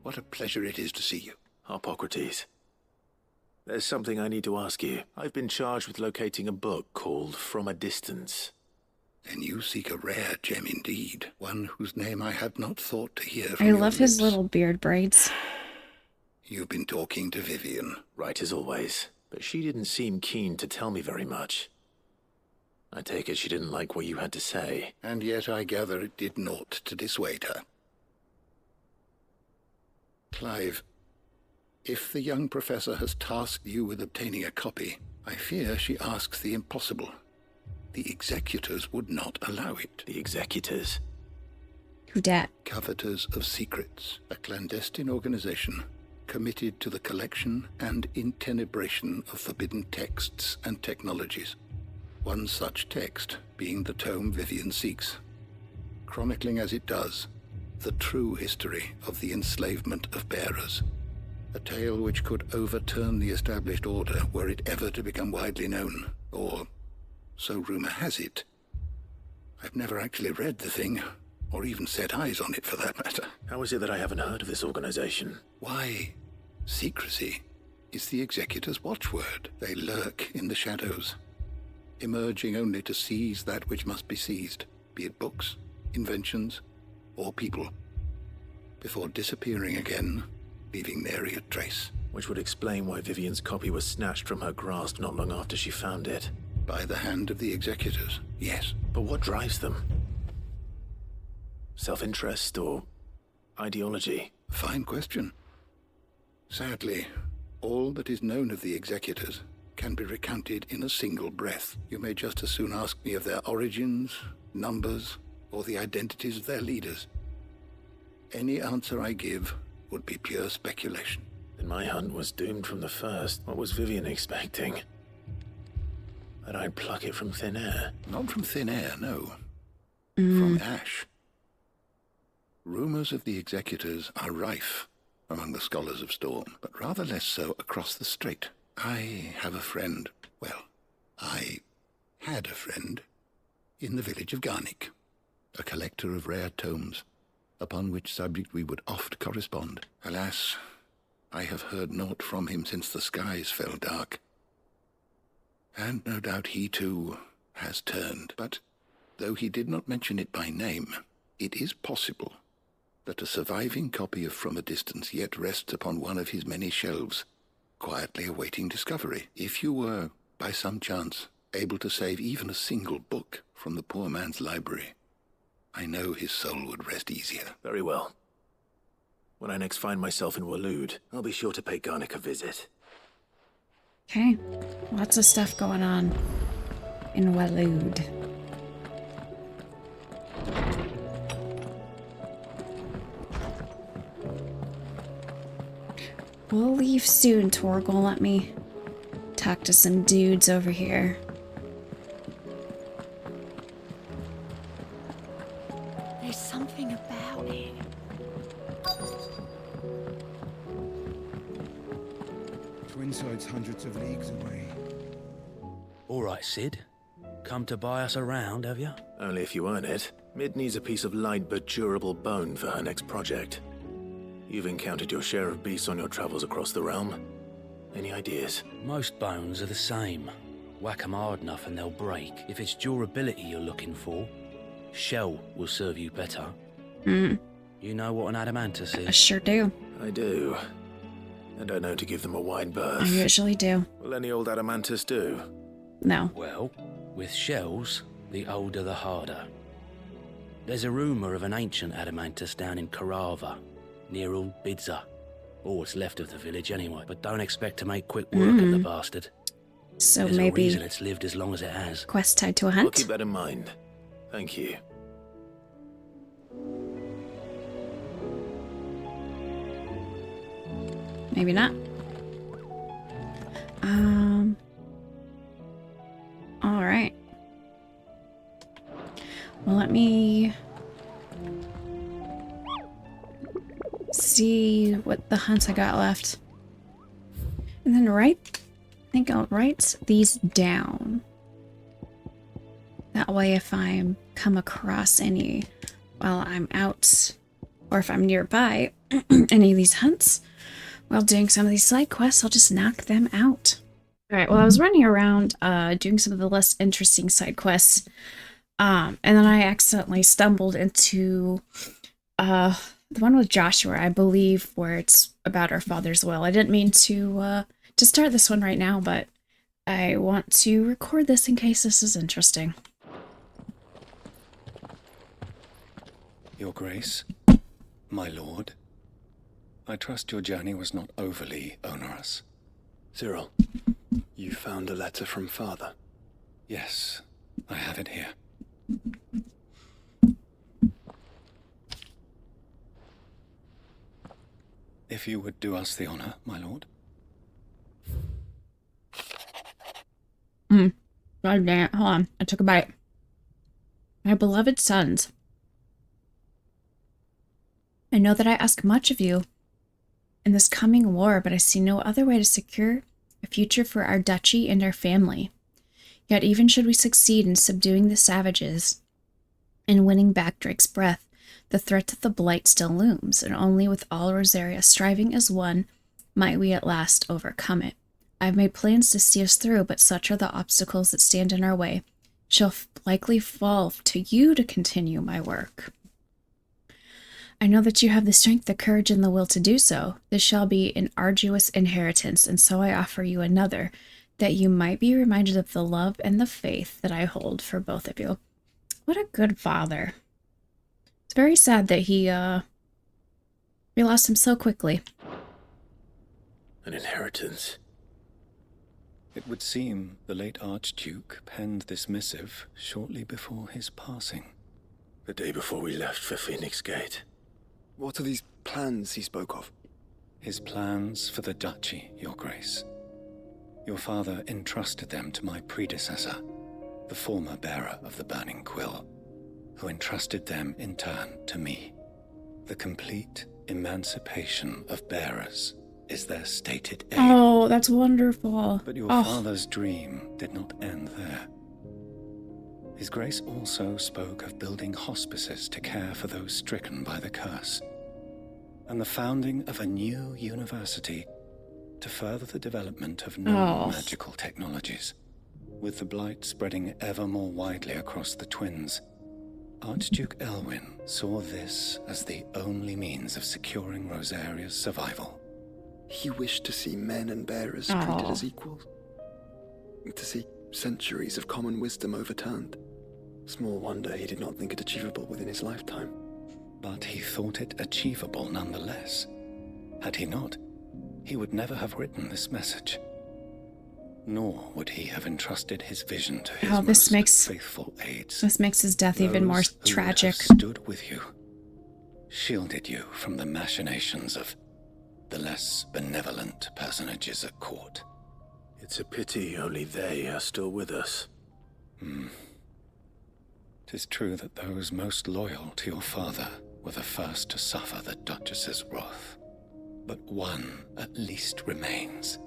Speaker 5: What a pleasure it is to see you.
Speaker 3: Hippocrates. There's something I need to ask you. I've been charged with locating a book called From a Distance.
Speaker 5: Then you seek a rare gem indeed. One whose name I had not thought to hear from
Speaker 1: I
Speaker 5: your
Speaker 1: love his
Speaker 5: lips.
Speaker 1: little beard braids.
Speaker 5: You've been talking to Vivian.
Speaker 3: Right as always. But she didn't seem keen to tell me very much. I take it she didn't like what you had to say.
Speaker 5: And yet I gather it did naught to dissuade her. Clive, if the young professor has tasked you with obtaining a copy, I fear she asks the impossible. The executors would not allow it.
Speaker 3: The executors?
Speaker 1: Who dat?
Speaker 5: Coveters of Secrets, a clandestine organization committed to the collection and intenebration of forbidden texts and technologies. One such text being the tome Vivian seeks, chronicling as it does the true history of the enslavement of bearers. A tale which could overturn the established order were it ever to become widely known, or so rumor has it. I've never actually read the thing, or even set eyes on it for that matter.
Speaker 3: How is it that I haven't heard of this organization?
Speaker 5: Why, secrecy is the executor's watchword. They lurk in the shadows, emerging only to seize that which must be seized, be it books, inventions, or people, before disappearing again leaving nary a trace.
Speaker 3: Which would explain why Vivian's copy was snatched from her grasp not long after she found it.
Speaker 5: By the hand of the executors, yes.
Speaker 3: But what drives them? Self-interest or ideology?
Speaker 5: Fine question. Sadly, all that is known of the executors can be recounted in a single breath. You may just as soon ask me of their origins, numbers, or the identities of their leaders. Any answer I give would be pure speculation.
Speaker 3: Then my hunt was doomed from the first. What was Vivian expecting? That I'd pluck it from thin air?
Speaker 5: Not from thin air, no. From ash. Rumors of the executors are rife among the scholars of Storm, but rather less so across the strait. I have a friend, well, I had a friend in the village of Garnick, a collector of rare tomes, upon which subject we would oft correspond. Alas, I have heard naught from him since the skies fell dark. And no doubt he too has turned, but though he did not mention it by name, it is possible that a surviving copy of From a Distance yet rests upon one of his many shelves, quietly awaiting discovery. If you were, by some chance, able to save even a single book from the poor man's library, I know his soul would rest easier.
Speaker 3: Very well. When I next find myself in Waloed, I'll be sure to pay Garnick a visit.
Speaker 1: Okay. Lots of stuff going on in Waloed. We'll leave soon, Torgal. Let me talk to some dudes over here.
Speaker 16: There's something about it.
Speaker 17: Twinside's hundreds of leagues away.
Speaker 18: All right, Sid. Come to buy us around, have you?
Speaker 3: Only if you earn it. Mid needs a piece of light but durable bone for her next project. You've encountered your share of beasts on your travels across the realm. Any ideas?
Speaker 18: Most bones are the same. Whack 'em hard enough and they'll break. If it's durability you're looking for, shell will serve you better. You know what an adamantus is?
Speaker 1: I sure do.
Speaker 3: I do. And I know to give them a wide berth.
Speaker 1: I usually do.
Speaker 3: Will any old adamantus do?
Speaker 1: No.
Speaker 18: Well, with shells, the older the harder. There's a rumour of an ancient adamantus down in Karava, near Old Bidza. Or what's left of the village anyway. But don't expect to make quick work of the bastard.
Speaker 1: So
Speaker 18: There's
Speaker 1: maybe
Speaker 18: a reason it's lived as long as it has.
Speaker 1: Quest tied to a
Speaker 3: I'll
Speaker 1: hunt?
Speaker 3: keep that in mind. Thank you.
Speaker 1: Maybe not. Alright. Well, let me see what the hunts I got left. And then I think I'll write these down. That way if I come across any while I'm out, or if I'm nearby any of these hunts, while doing some of these side quests, I'll just knock them out. Alright, well I was running around doing some of the less interesting side quests, and then I accidentally stumbled into the one with Joshua, I believe, where it's about our father's will. I didn't mean to start this one right now, but I want to record this in case this is interesting.
Speaker 7: Your Grace, my lord, I trust your journey was not overly onerous.
Speaker 10: Cyril, you found a letter from Father?
Speaker 7: Yes, I have it here. If you would do us the honor, my lord.
Speaker 1: God damn it. Hold on. I took a bite. My beloved sons, I know that I ask much of you in this coming war, but I see no other way to secure a future for our duchy and our family. Yet even should we succeed in subduing the savages and winning back Drake's breath, the threat of the Blight still looms, and only with all Rosaria striving as one might we at last overcome it. I have made plans to see us through, but such are the obstacles that stand in our way. Shall likely fall to you to continue my work. I know that you have the strength, the courage, and the will to do so. This shall be an arduous inheritance, and so I offer you another, that you might be reminded of the love and the faith that I hold for both of you. What a good father. It's very sad that we lost him so quickly.
Speaker 6: An inheritance.
Speaker 19: It would seem the late Archduke penned this missive shortly before his passing.
Speaker 6: The day before we left for Phoenix Gate.
Speaker 10: What are these plans he spoke of?
Speaker 19: His plans for the duchy, Your Grace. Your father entrusted them to my predecessor, the former bearer of the Burning Quill, who entrusted them in turn to me. The complete emancipation of bearers is their stated aim.
Speaker 1: Oh, that's wonderful.
Speaker 19: But your father's dream did not end there. His Grace also spoke of building hospices to care for those stricken by the curse, and the founding of a new university to further the development of non-magical technologies. With the blight spreading ever more widely across the twins, Archduke Elwyn saw this as the only means of securing Rosaria's survival.
Speaker 10: He wished to see men and bearers treated as equals. To see centuries of common wisdom overturned. Small wonder he did not think it achievable within his lifetime.
Speaker 19: But he thought it achievable nonetheless. Had he not, he would never have written this message. Nor would he have entrusted his vision to his faithful aides.
Speaker 1: This makes his death even more tragic.
Speaker 19: Who stood with you, shielded you from the machinations of the less benevolent personages at court.
Speaker 6: It's a pity only they are still with us.
Speaker 19: 'Tis true that those most loyal to your father were the first to suffer the Duchess's wrath. But one at least remains.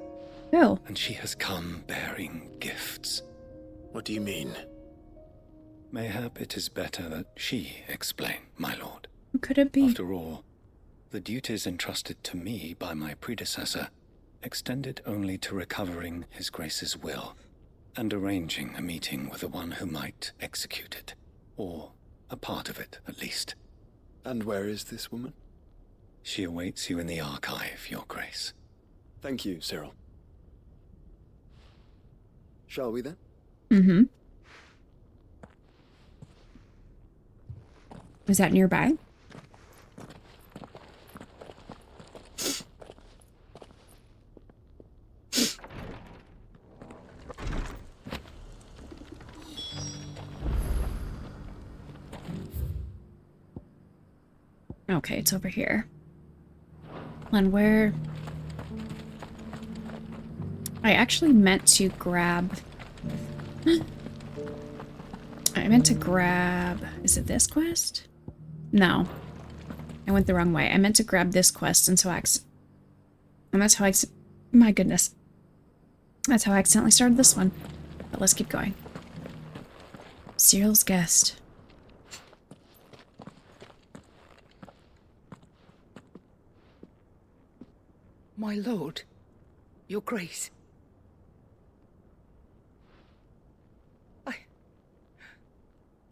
Speaker 1: Who?
Speaker 19: And she has come bearing gifts.
Speaker 6: What do you mean?
Speaker 19: Mayhap it is better that she explain, my lord.
Speaker 1: Who could it be?
Speaker 19: After all, the duties entrusted to me by my predecessor extended only to recovering His Grace's will and arranging a meeting with the one who might execute it, or a part of it at least.
Speaker 10: And where is this woman?
Speaker 19: She awaits you in the archive, Your Grace.
Speaker 10: Thank you, Cyril. Shall we then?
Speaker 1: Mm-hmm. Was that nearby? Okay, it's over here. And where... I actually meant to grab... Is it this quest? No. I went the wrong way. I meant to grab this quest, and so and that's how I... My goodness. That's how I accidentally started this one. But let's keep going. Cyril's guest.
Speaker 11: My lord, your grace.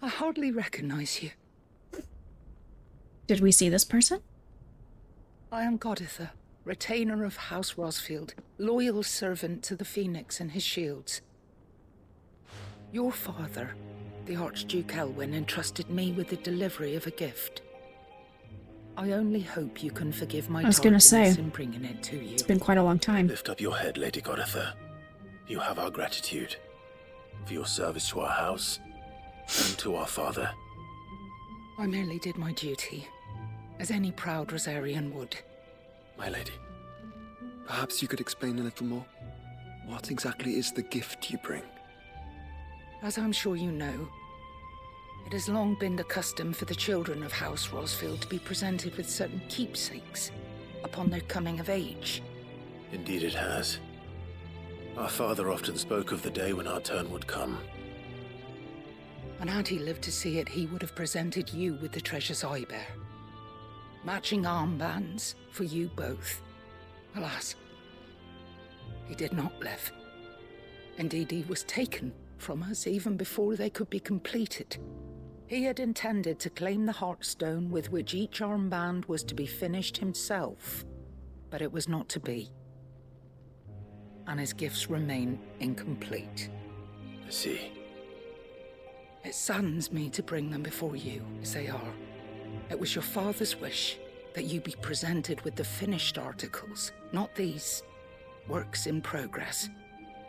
Speaker 11: I hardly recognize you.
Speaker 1: Did we see this person?
Speaker 11: I am Goditha, retainer of House Rosfield, loyal servant to the Phoenix and his shields. Your father, the Archduke Elwyn, entrusted me with the delivery of a gift. I only hope you can forgive my tardiness in bringing it to you.
Speaker 1: It's been quite a long time.
Speaker 6: Lift up your head, Lady Goditha. You have our gratitude for your service to our house and to our father.
Speaker 11: I merely did my duty, as any proud Rosarian would.
Speaker 10: My lady, perhaps you could explain a little more. What exactly is the gift you bring?
Speaker 11: As I'm sure you know, it has long been the custom for the children of House Rosfield to be presented with certain keepsakes upon their coming of age.
Speaker 6: Indeed it has. Our father often spoke of the day when our turn would come.
Speaker 11: And had he lived to see it, he would have presented you with the treasures I bear. Matching armbands for you both. Alas, he did not live. Indeed, he was taken from us even before they could be completed. He had intended to claim the Heartstone with which each armband was to be finished himself, but it was not to be. And his gifts remain incomplete.
Speaker 3: I see.
Speaker 11: It saddens me to bring them before you, as they are. It was your father's wish that you be presented with the finished articles, not these works in progress.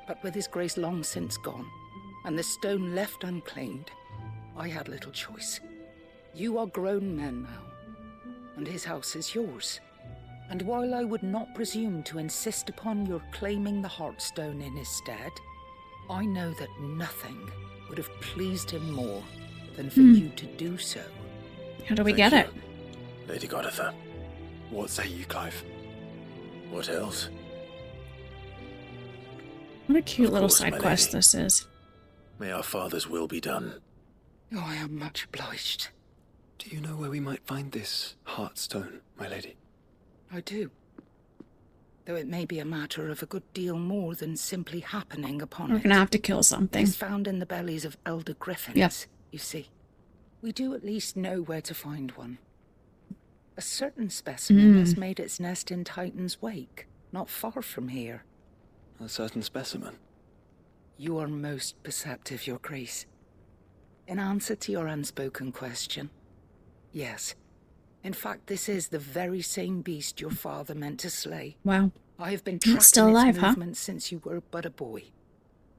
Speaker 11: But with his grace long since gone, and the stone left unclaimed, I had little choice. You are grown men now, and his house is yours. And while I would not presume to insist upon your claiming the Heartstone in his stead, I know that nothing would have pleased him more than for you to do so.
Speaker 1: How do we get it?
Speaker 3: Lady Goditha.
Speaker 10: What say you, Clive?
Speaker 3: What else?
Speaker 1: What a cute little side quest this is.
Speaker 3: May our father's will be done.
Speaker 11: Oh, I am much obliged.
Speaker 10: Do you know where we might find this Heartstone, my lady?
Speaker 11: I do. Though it may be a matter of a good deal more than simply happening upon
Speaker 1: We're
Speaker 11: it.
Speaker 1: gonna have to kill something.
Speaker 11: It's found in the bellies of elder griffins,
Speaker 1: Yep.
Speaker 11: you see. We do at least know where to find one. A certain specimen has made its nest in Titan's Wake, not far from here.
Speaker 10: A certain specimen?
Speaker 11: You are most perceptive, Your Grace. In answer to your unspoken question, yes. In fact, this is the very same beast your father meant to slay.
Speaker 1: Wow.
Speaker 11: I have been
Speaker 1: It's
Speaker 11: tracking
Speaker 1: still alive,
Speaker 11: its
Speaker 1: huh?
Speaker 11: movements since you were but a boy.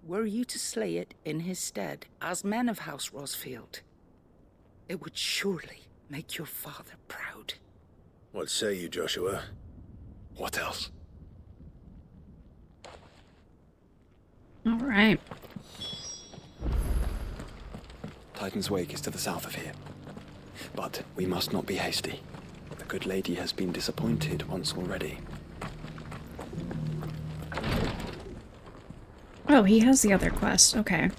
Speaker 11: Were you to slay it in his stead, as men of House Rosfield, it would surely make your father proud.
Speaker 3: What say you, Joshua?
Speaker 10: What else?
Speaker 1: All right.
Speaker 10: Titan's Wake is to the south of here. But we must not be hasty. The good lady has been disappointed once already.
Speaker 1: Oh, he has the other quest. Okay.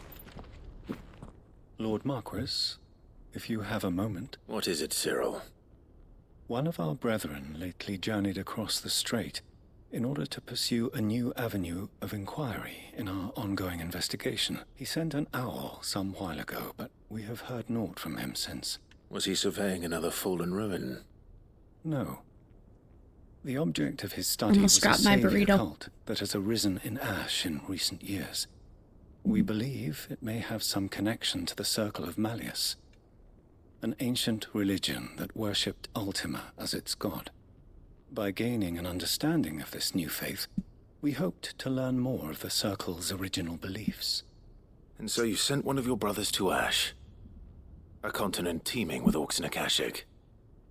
Speaker 19: Lord Marquis, if you have a moment.
Speaker 3: What is it, Cyril?
Speaker 19: One of our brethren lately journeyed across the strait in order to pursue a new avenue of inquiry in our ongoing investigation. He sent an owl some while ago, but we have heard naught from him since.
Speaker 3: Was he surveying another fallen ruin?
Speaker 19: No. The object of his study
Speaker 1: Almost
Speaker 19: was a
Speaker 1: got my
Speaker 19: savior
Speaker 1: burrito.
Speaker 19: cult that has arisen in Ash in recent years. We believe it may have some connection to the Circle of Malleus, an ancient religion that worshipped Ultima as its god. By gaining an understanding of this new faith, we hoped to learn more of the Circle's original beliefs.
Speaker 3: And so you sent one of your brothers to Ash, a continent teeming with orcs and Akashic.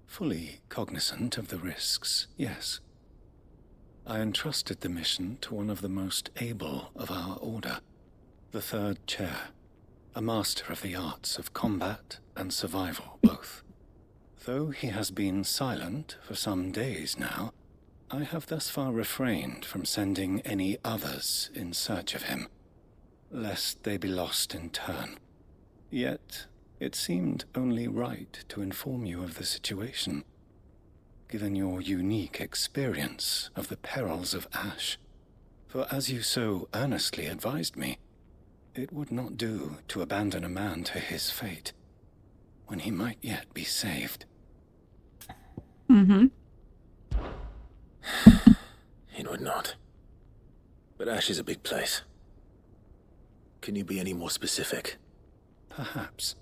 Speaker 19: Fully cognizant of the risks, yes. I entrusted the mission to one of the most able of our order, the Third Chair, a master of the arts of combat and survival both. Though he has been silent for some days now, I have thus far refrained from sending any others in search of him, lest they be lost in turn. Yet, it seemed only right to inform you of the situation, given your unique experience of the perils of Ash. For as you so earnestly advised me, it would not do to abandon a man to his fate, when he might yet be saved.
Speaker 3: It would not. But Ash is a big place. Can you be any more specific?
Speaker 19: Perhaps.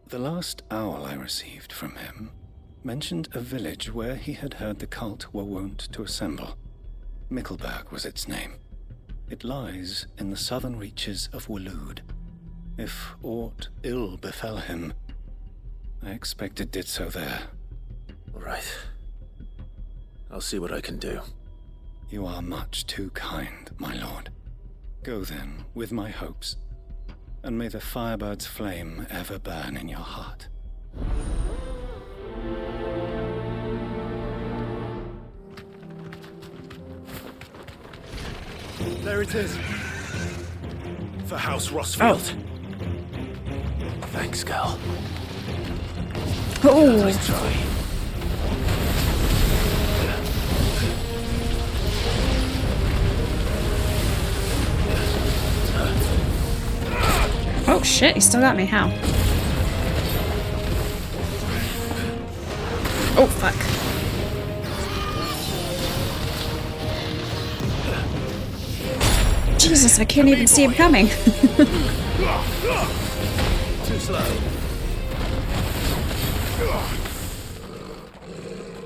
Speaker 19: The last owl I received from him mentioned a village where he had heard the cult were wont to assemble. Mickleburg was its name. It lies in the southern reaches of Waloed. If aught ill befell him, I expect it did so there.
Speaker 3: All right. I'll see what I can do.
Speaker 19: You are much too kind, my lord. Go then, with my hopes, and may the Firebird's flame ever burn in your heart.
Speaker 3: There it is. For House Rosfield. Thanks, girl.
Speaker 1: Oh.
Speaker 3: Nice try.
Speaker 1: Oh shit, he still got me. How? Oh, fuck. Jesus, I can't even see him coming.
Speaker 6: Too slow.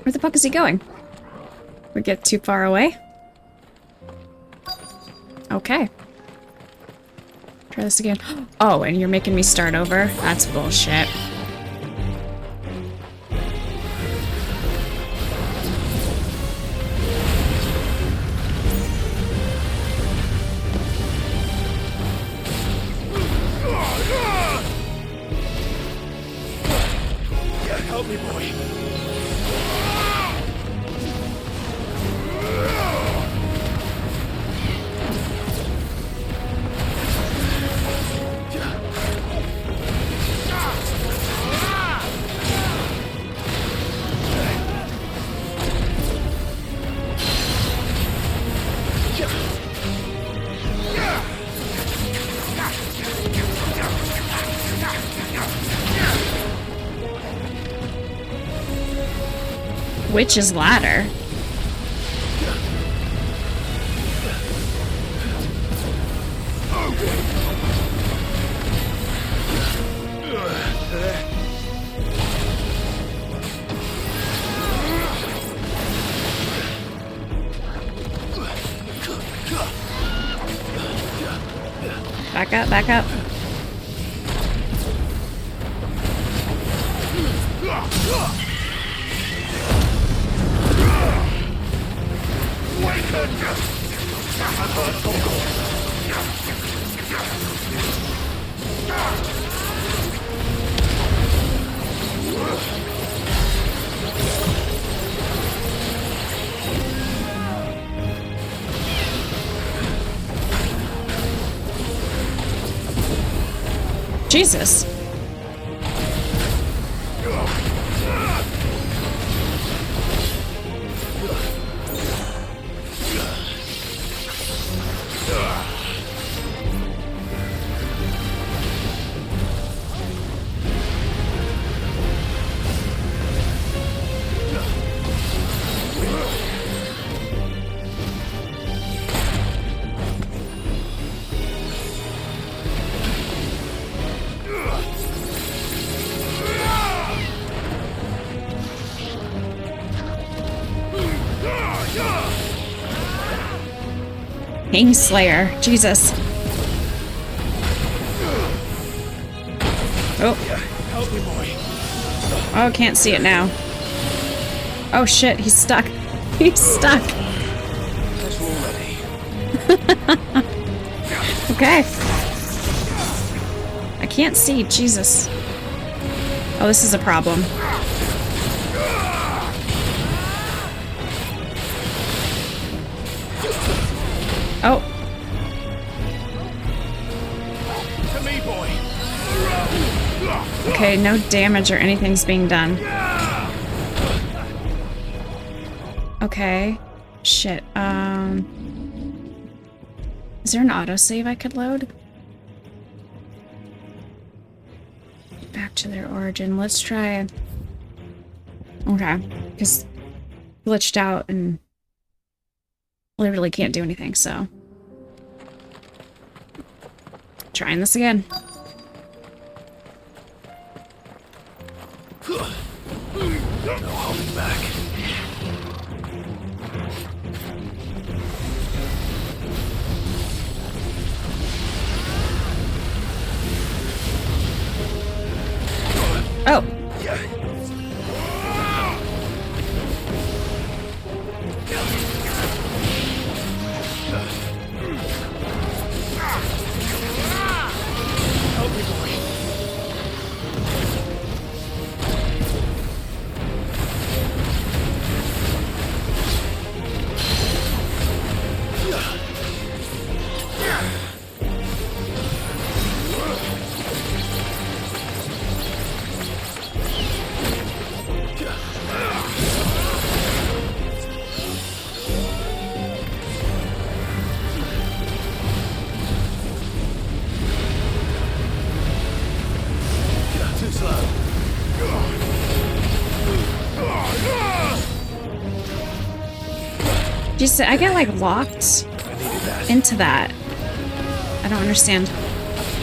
Speaker 1: Where the fuck is he going? We get too far away? Okay. Try this again. Oh, and you're making me start over? That's bullshit.
Speaker 12: Help me, boy.
Speaker 1: Witch's ladder. Back up, back up. Jesus. Kingslayer. Jesus. Oh.
Speaker 12: Help me, boy.
Speaker 1: Oh, can't see it now. Oh shit, he's stuck. He's stuck.
Speaker 12: That's all ready.
Speaker 1: Okay. I can't see. Jesus. Oh, this is a problem. Oh.
Speaker 12: To me, boy.
Speaker 1: Okay, no damage or anything's being done. Okay. Shit. Is there an autosave I could load? Back to their origin. Let's try. Okay. Because glitched out and literally can't do anything, so. Trying this again.
Speaker 6: No holding back.
Speaker 1: Oh.
Speaker 12: Help me, boy.
Speaker 1: Just, I get like locked into that. I don't understand.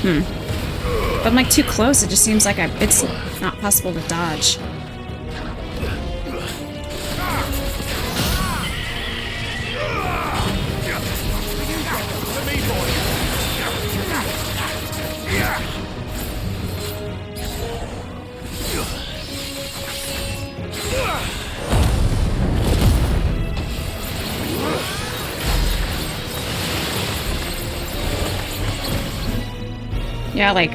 Speaker 1: But I'm like too close, it just seems like it's not possible to dodge. Yeah, like...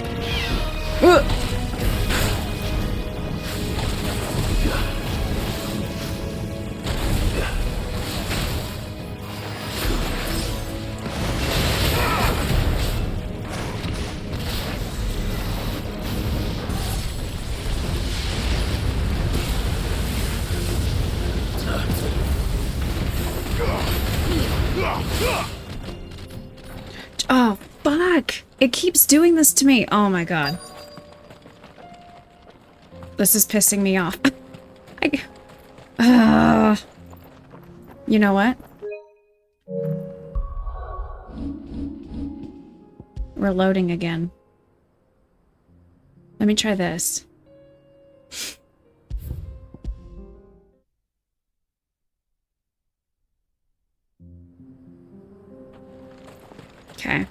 Speaker 1: Oh, fuck! It keeps doing this to me. Oh my god. This is pissing me off. You know what? We're loading again. Let me try this. Okay.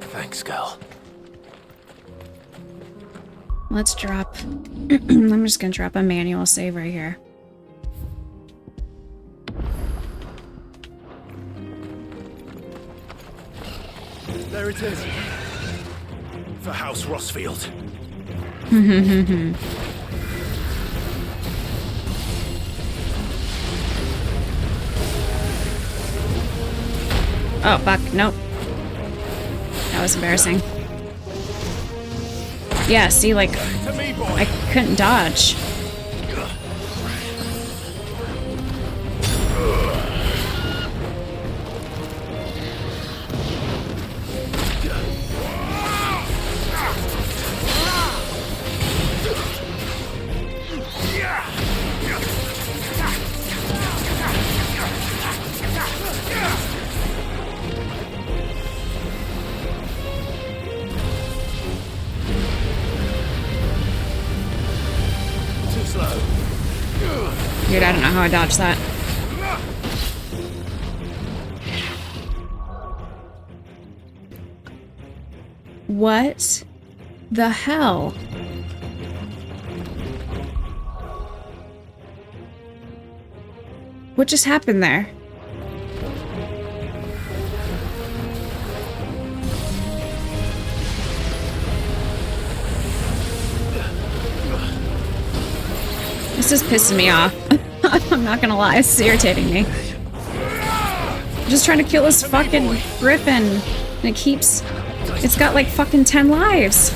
Speaker 3: Thanks, girl.
Speaker 1: Let's drop... I'm just gonna drop a manual save right here.
Speaker 12: There it is. For House Rossfield.
Speaker 1: Oh, fuck. Nope. That was embarrassing. Yeah, see, like, I couldn't dodge. Dude, I don't know how I dodged that. What the hell? What just happened there? This is pissing me off. I'm not gonna lie, it's irritating me. I'm just trying to kill this fucking griffin. And it keeps... It's got like fucking 10 lives.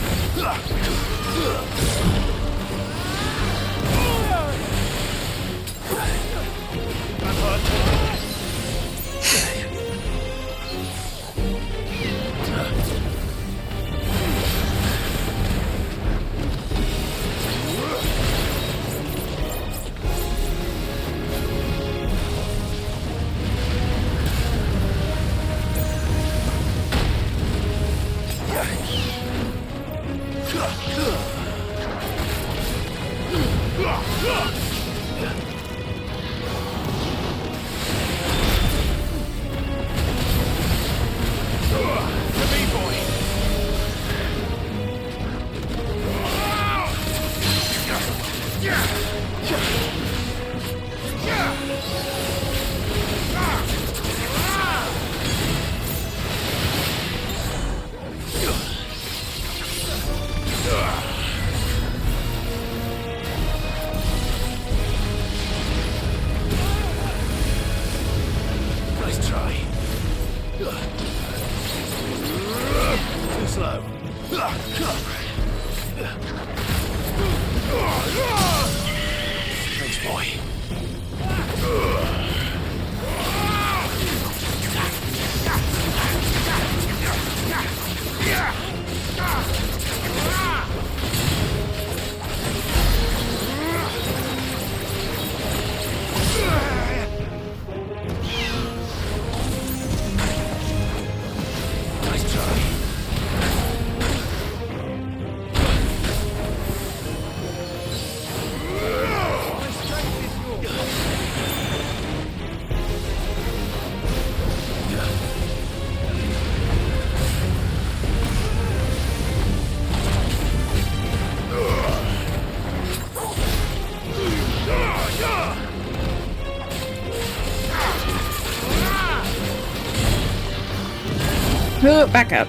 Speaker 1: Oh, back up.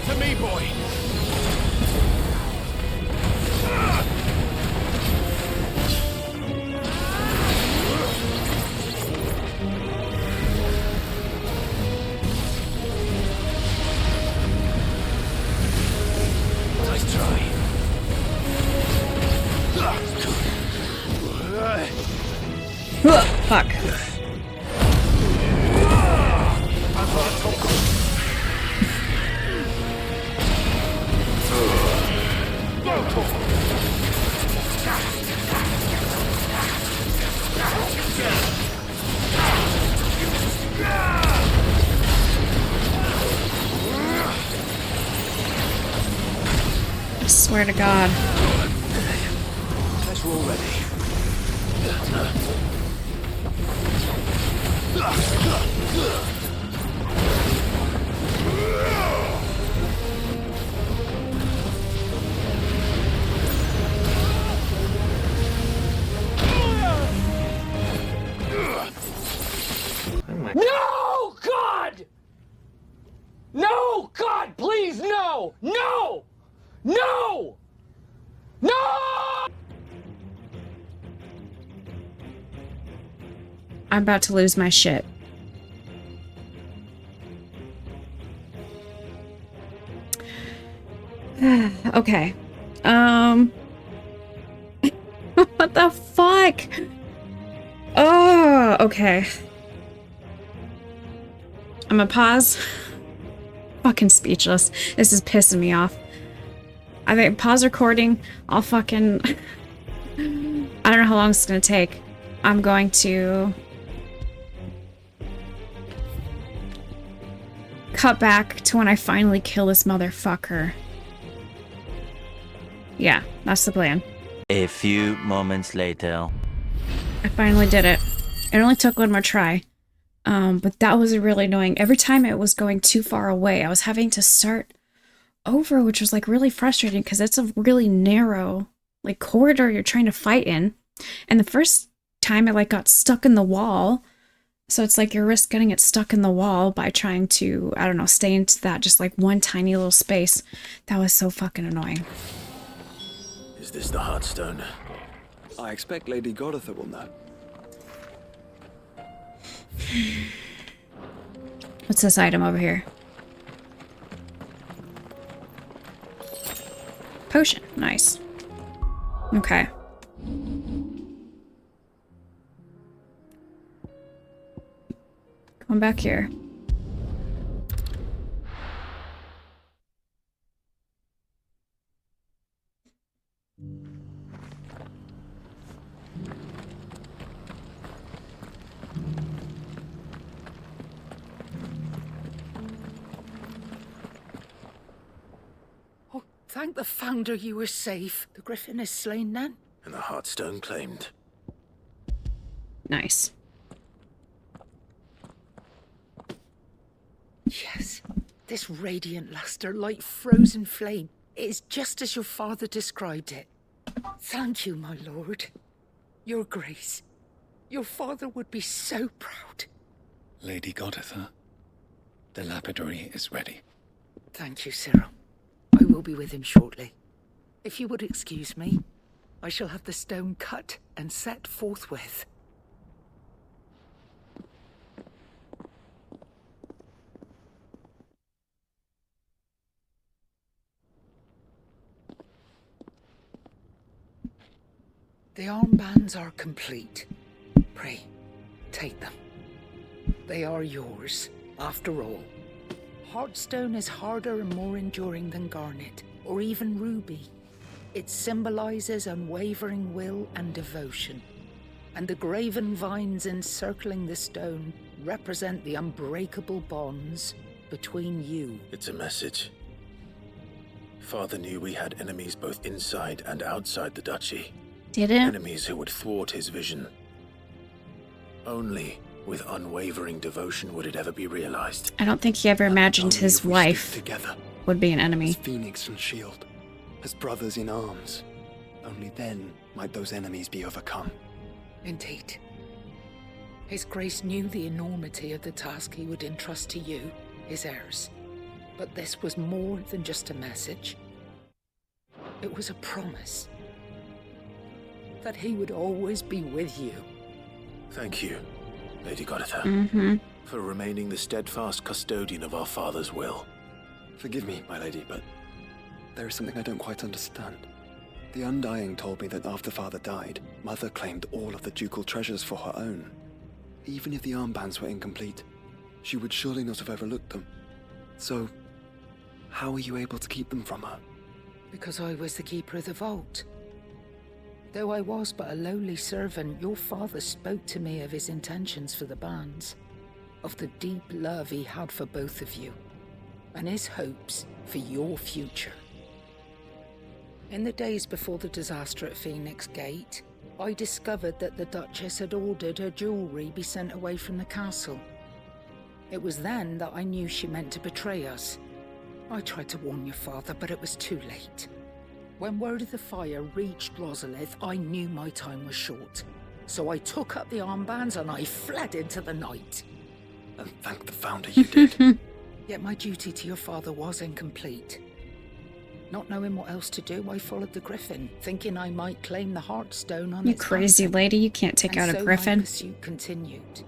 Speaker 12: To me, boy.
Speaker 6: Nice try.
Speaker 1: Fuck. I swear to God.
Speaker 6: Guess we're all ready.
Speaker 15: No, God! No, God, please, no! No! No! No!
Speaker 1: I'm about to lose my shit. Okay. What the fuck? Oh, okay. I'm gonna pause. Fucking speechless. This is pissing me off. I think pause recording. I'll fucking... I don't know how long it's gonna take. I'm going to... cut back to when I finally kill this motherfucker. Yeah, that's the plan.
Speaker 20: A few moments later.
Speaker 1: I finally did it. It only took one more try. But that was really annoying. Every time it was going too far away, I was having to start over, which was like really frustrating because it's a really narrow like corridor you're trying to fight in. And the first time it like got stuck in the wall. So it's like you risk getting it stuck in the wall by trying to, I don't know, stay into that just like one tiny little space. That was so fucking annoying.
Speaker 3: Is this the Heartstone? I expect Lady Goditha will know.
Speaker 1: What's this item over here? Potion. Nice. Okay. Come back here.
Speaker 11: Thank the Founder you were safe. The Griffin is slain then.
Speaker 3: And the Heartstone claimed.
Speaker 1: Nice.
Speaker 11: Yes. This radiant luster, like frozen flame, it is just as your father described it. Thank you, my lord. Your grace. Your father would be so proud.
Speaker 19: Lady Goditha, the lapidary is ready.
Speaker 11: Thank you, Cyril. I will be with him shortly. If you would excuse me, I shall have the stone cut and set forthwith. The armbands are complete. Pray, take them. They are yours, after all. Heartstone is harder and more enduring than garnet, or even ruby. It symbolizes unwavering will and devotion. And the graven vines encircling the stone represent the unbreakable bonds between you.
Speaker 3: It's a message. Father knew we had enemies both inside and outside the duchy.
Speaker 1: Did it?
Speaker 3: Enemies who would thwart his vision. Only With unwavering devotion, would it ever be realized?
Speaker 1: I don't think he ever imagined his wife would be an enemy.
Speaker 10: As Phoenix and Shield, as brothers in arms. Only then might those enemies be overcome.
Speaker 11: Indeed. His Grace knew the enormity of the task he would entrust to you, his heirs. But this was more than just a message. It was a promise. That he would always be with you.
Speaker 3: Thank you, Lady Goditha,
Speaker 1: Mm-hmm.
Speaker 3: for remaining the steadfast custodian of our father's will.
Speaker 10: Forgive me, my lady, but there is something I don't quite understand. The Undying told me that after Father died, Mother claimed all of the ducal treasures for her own. Even if the armbands were incomplete, she would surely not have overlooked them. So, how were you able to keep them from her?
Speaker 11: Because I was the keeper of the vault. Though I was but a lowly servant, your father spoke to me of his intentions for the bands, of the deep love he had for both of you, and his hopes for your future. In the days before the disaster at Phoenix Gate, I discovered that the Duchess had ordered her jewelry be sent away from the castle. It was then that I knew she meant to betray us. I tried to warn your father, but it was too late. When word of the fire reached Rosalith, I knew my time was short. So I took up the armbands and I fled into the night.
Speaker 10: And thank the Founder you did.
Speaker 11: Yet my duty to your father was incomplete. Not knowing what else to do, I followed the Griffin, thinking I might claim the Heartstone on
Speaker 1: You
Speaker 11: its
Speaker 1: crazy
Speaker 11: back.
Speaker 1: lady, you can't take out a
Speaker 11: So
Speaker 1: Griffin.
Speaker 11: my pursuit continued,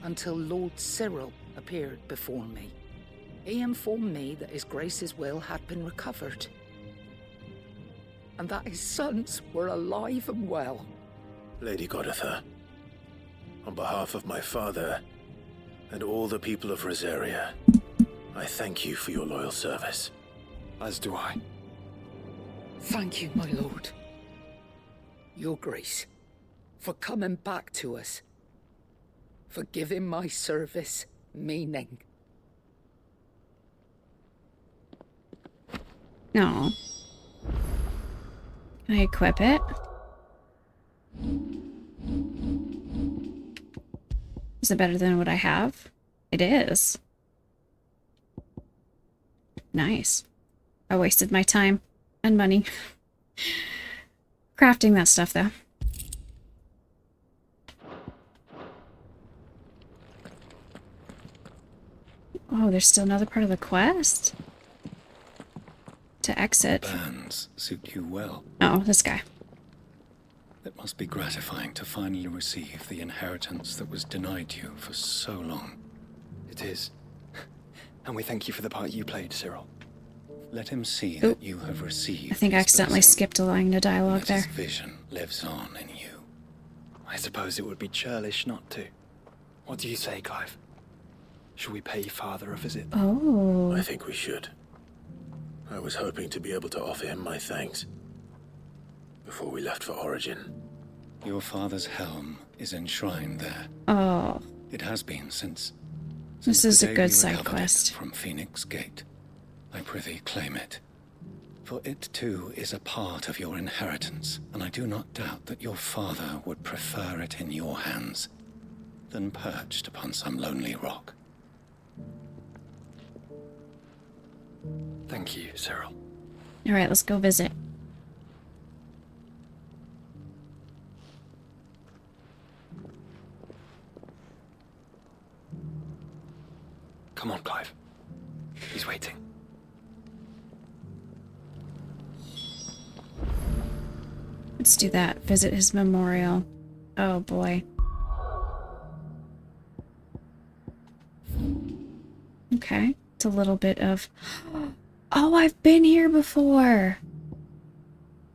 Speaker 11: until Lord Cyril appeared before me. He informed me that his Grace's will had been recovered, and that his sons were alive and well.
Speaker 3: Lady Goditha, on behalf of my father and all the people of Rosaria, I thank you for your loyal service.
Speaker 10: As do I.
Speaker 11: Thank you, my lord. Your Grace, for coming back to us, for giving my service meaning.
Speaker 1: No. Can I equip it? Is it better than what I have? It is. Nice. I wasted my time and money crafting that stuff, though. Oh, there's still another part of the quest? To exit.
Speaker 19: Bands suit you well.
Speaker 1: Oh, this guy.
Speaker 19: It must be gratifying to finally receive the inheritance that was denied you for so long.
Speaker 10: It is. And we thank you for the part you played, Cyril.
Speaker 19: Let him see that you have received.
Speaker 1: I think I accidentally skipped a line of dialogue there.
Speaker 19: His vision lives on in you.
Speaker 10: I suppose it would be churlish not to. What do you say, Clive? Shall we pay Father a visit?
Speaker 1: Oh.
Speaker 3: I think we should. I was hoping to be able to offer him my thanks before we left for Origin.
Speaker 19: Your father's helm is enshrined there.
Speaker 1: Oh.
Speaker 19: It has been since
Speaker 1: This is
Speaker 19: the
Speaker 1: a
Speaker 19: day
Speaker 1: good
Speaker 19: we
Speaker 1: side
Speaker 19: recovered it
Speaker 1: quest.
Speaker 19: from Phoenix Gate. I prithee claim it. For it too is a part of your inheritance, and I do not doubt that your father would prefer it in your hands than perched upon some lonely rock.
Speaker 10: Thank you, Cyril.
Speaker 1: Alright, let's go visit.
Speaker 10: Come on, Clive. He's waiting.
Speaker 1: Let's do that. Visit his memorial. Oh boy. Okay. It's a little bit of... Oh, I've been here before!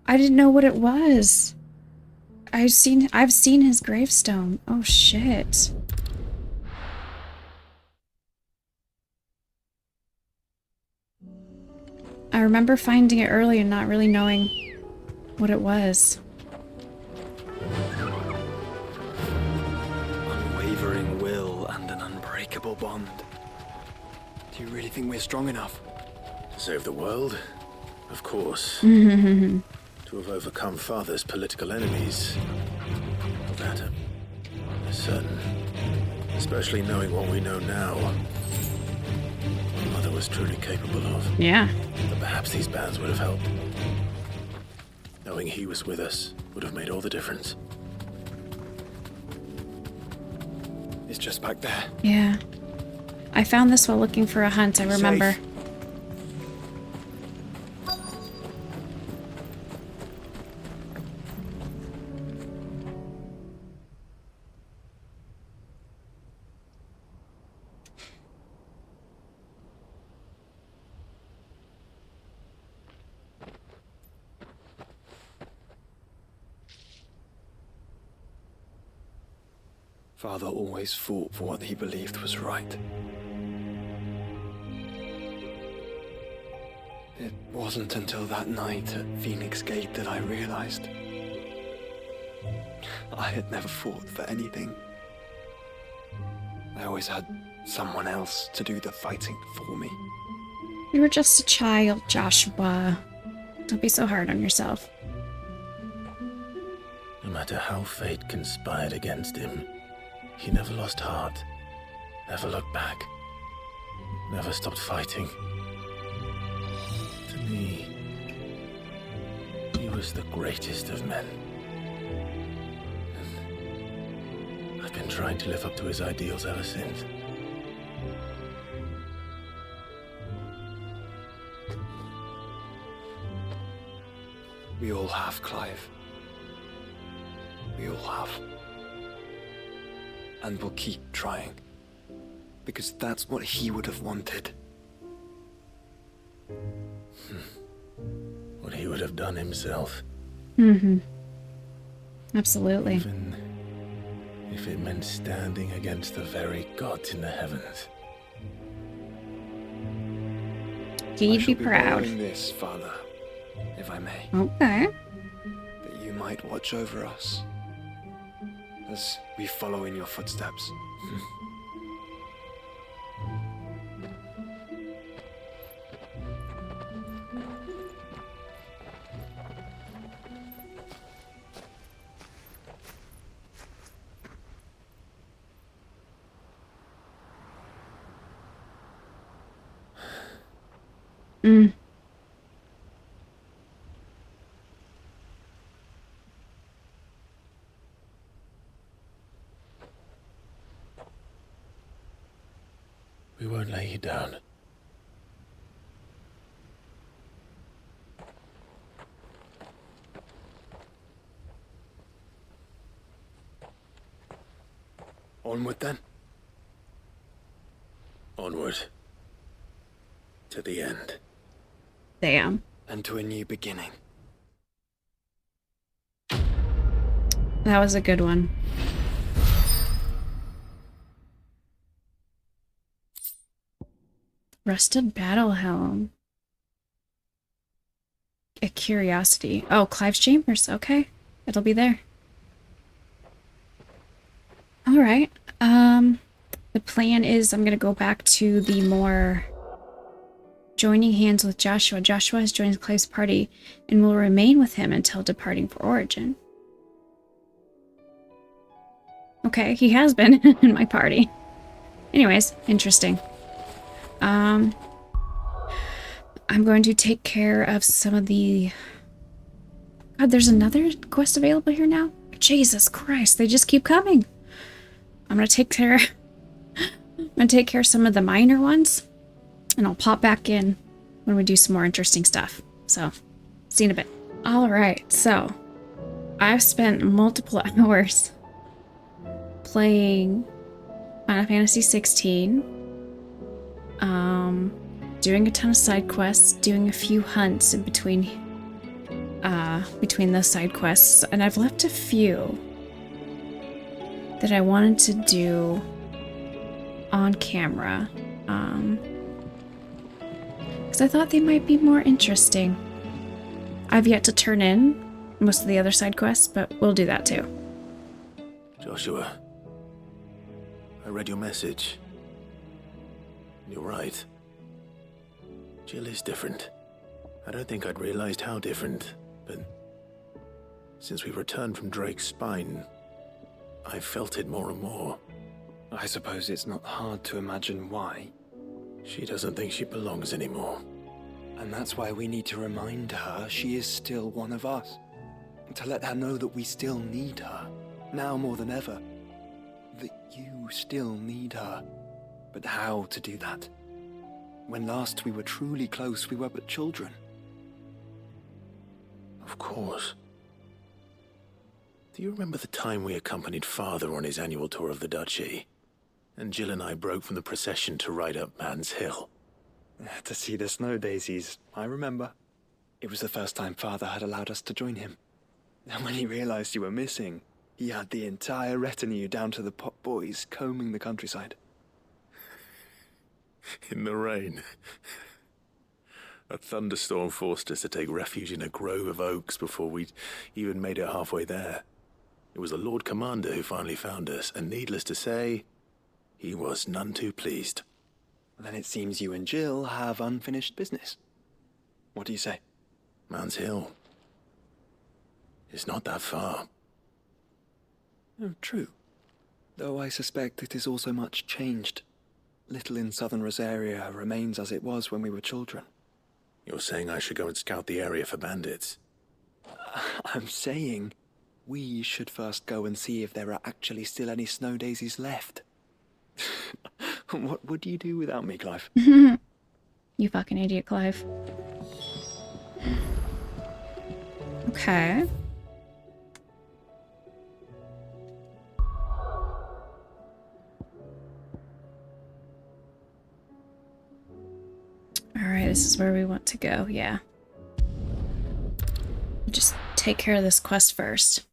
Speaker 1: I didn't know what it was. I've seen his gravestone. Oh shit. I remember finding it early and not really knowing what it was.
Speaker 10: Unwavering will and an unbreakable bond. Do you really think we're strong enough?
Speaker 3: To save the world? Of course.
Speaker 1: Mm-hmm.
Speaker 3: To have overcome Father's political enemies. That is certain. Especially knowing what we know now. What Mother was truly capable of.
Speaker 1: Yeah.
Speaker 3: But perhaps these bands would have helped. Knowing he was with us would have made all the difference.
Speaker 10: It's just back there.
Speaker 1: Yeah. I found this while looking for a hunt, I remember.
Speaker 10: Safe. Father always fought for what he believed was right. It wasn't until that night at Phoenix Gate that I realized I had never fought for anything. I always had someone else to do the fighting for me.
Speaker 1: You were just a child, Joshua. Don't be so hard on yourself.
Speaker 3: No matter how fate conspired against him, he never lost heart, never looked back, never stopped fighting. To me, he was the greatest of men. And I've been trying to live up to his ideals ever since.
Speaker 10: We all have, Clive. We all have. And we'll keep trying. Because that's what he would have wanted.
Speaker 3: What he would have done himself.
Speaker 1: Mm-hmm. Absolutely.
Speaker 3: Even if it meant standing against the very gods in the heavens.
Speaker 1: He'd be proud.
Speaker 10: Borrowing this, Father, if I may.
Speaker 1: Okay.
Speaker 10: That you might watch over us as we follow in your footsteps.
Speaker 1: Mm.
Speaker 3: We won't lay you down.
Speaker 10: Onward then.
Speaker 3: Onward. To the end.
Speaker 1: Damn.
Speaker 10: And to a new beginning.
Speaker 1: That was a good one. Rusted battle helm. A curiosity. Oh, Clive's chambers. Okay. It'll be there. Alright. The plan is I'm gonna go back to the more joining hands with Joshua. Joshua has joined Clive's party and will remain with him until departing for Origin. Okay, he has been in my party. Anyways, interesting. I'm going to take care of some of the... God, there's another quest available here now? Jesus Christ, they just keep coming. I'm gonna take care of some of the minor ones, and I'll pop back in when we do some more interesting stuff. So, see you in a bit. Alright, so I've spent multiple hours playing Final Fantasy XVI, doing a ton of side quests, doing a few hunts in between those side quests, and I've left a few that I wanted to do on camera, because I thought they might be more interesting. I've yet to turn in most of the other side quests, but we'll do that too.
Speaker 3: Joshua, I read your message. You're right. Jill is different. I don't think I'd realized how different, but since we returned from Drake's spine, I've felt it more and more.
Speaker 10: I suppose it's not hard to imagine why.
Speaker 3: She doesn't think she belongs anymore.
Speaker 10: And that's why we need to remind her she is still one of us. To let her know that we still need her, now more than ever. That you still need her. But how to do that? When last we were truly close, we were but children.
Speaker 3: Of course. Do you remember the time we accompanied Father on his annual tour of the Duchy? And Jill and I broke from the procession to ride up Man's Hill.
Speaker 10: To see the snow daisies, I remember. It was the first time Father had allowed us to join him. And when he realized you were missing, he had the entire retinue down to the pot boys combing the countryside.
Speaker 3: In the rain. A thunderstorm forced us to take refuge in a grove of oaks before we'd even made it halfway there. It was the Lord Commander who finally found us, and needless to say, he was none too pleased.
Speaker 10: Then it seems you and Jill have unfinished business. What do you say?
Speaker 3: Man's Hill. It's not that far.
Speaker 10: Oh, true. Though I suspect it is also much changed. Little in southern Rosaria remains as it was when we were children.
Speaker 3: You're saying I should go and scout the area for bandits?
Speaker 10: I'm saying we should first go and see if there are actually still any snow daisies left. What would you do without me, Clive?
Speaker 1: You fucking idiot, Clive. Okay. Alright, this is where we want to go, yeah. Just take care of this quest first.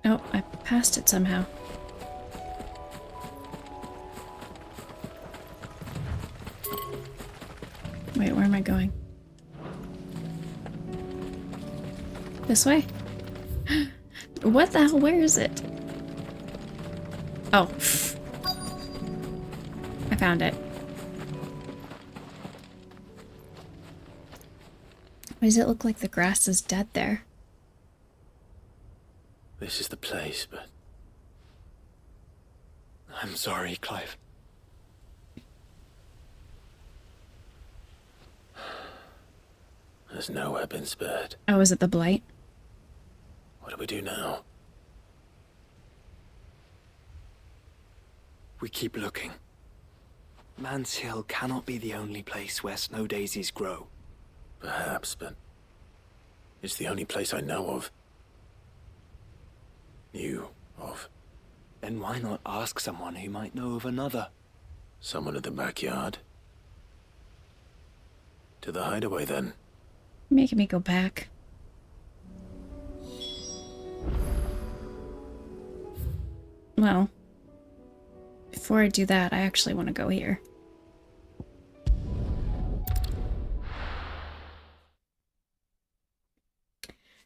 Speaker 1: Oh, I passed it somehow. Wait, where am I going? This way? What the hell? Where is it? Oh. I found it. Why does it look like the grass is dead there?
Speaker 3: This is the place, but...
Speaker 10: I'm sorry, Clive.
Speaker 3: There's nowhere been spared.
Speaker 1: Oh, is it the blight?
Speaker 3: What do we do now?
Speaker 10: We keep looking. Man's Hill cannot be the only place where snow daisies grow.
Speaker 3: Perhaps, but... it's the only place I know of. Knew of.
Speaker 10: Then why not ask someone who might know of another?
Speaker 3: Someone at the backyard? To the hideaway, then.
Speaker 1: Making me go back. Well, before I do that, I actually want to go here.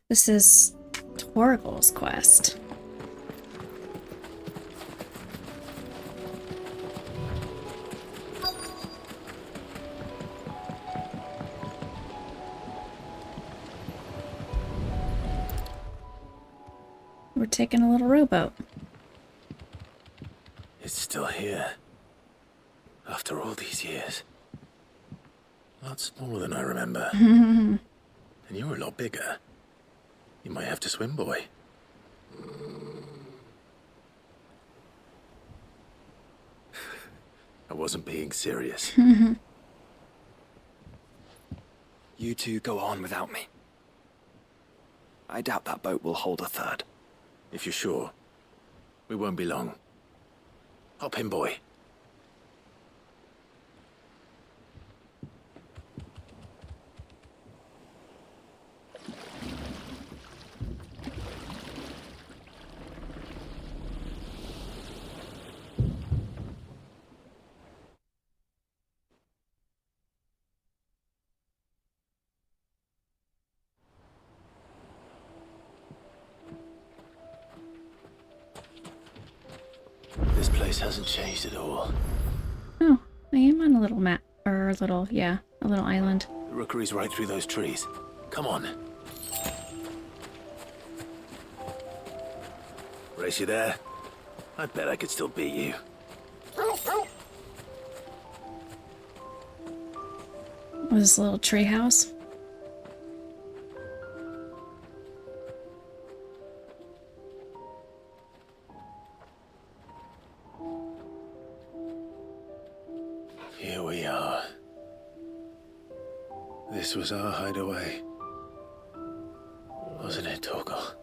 Speaker 1: This is Torgal's quest. We're taking a little rowboat.
Speaker 3: It's still here. After all these years. A lot smaller than I remember. And you're a lot bigger. You might have to swim, boy. I wasn't being serious.
Speaker 10: You two go on without me. I doubt that boat will hold a third.
Speaker 3: If you're sure, we won't be long. Hop in, boy. This place hasn't changed at all.
Speaker 1: I am on a little map, or a little island.
Speaker 3: The rookery's right through those trees. Come on. Race you there? I bet I could still beat you.
Speaker 1: What is this little tree house?
Speaker 3: Here we are. This was our hideaway. Wasn't it, Torgal?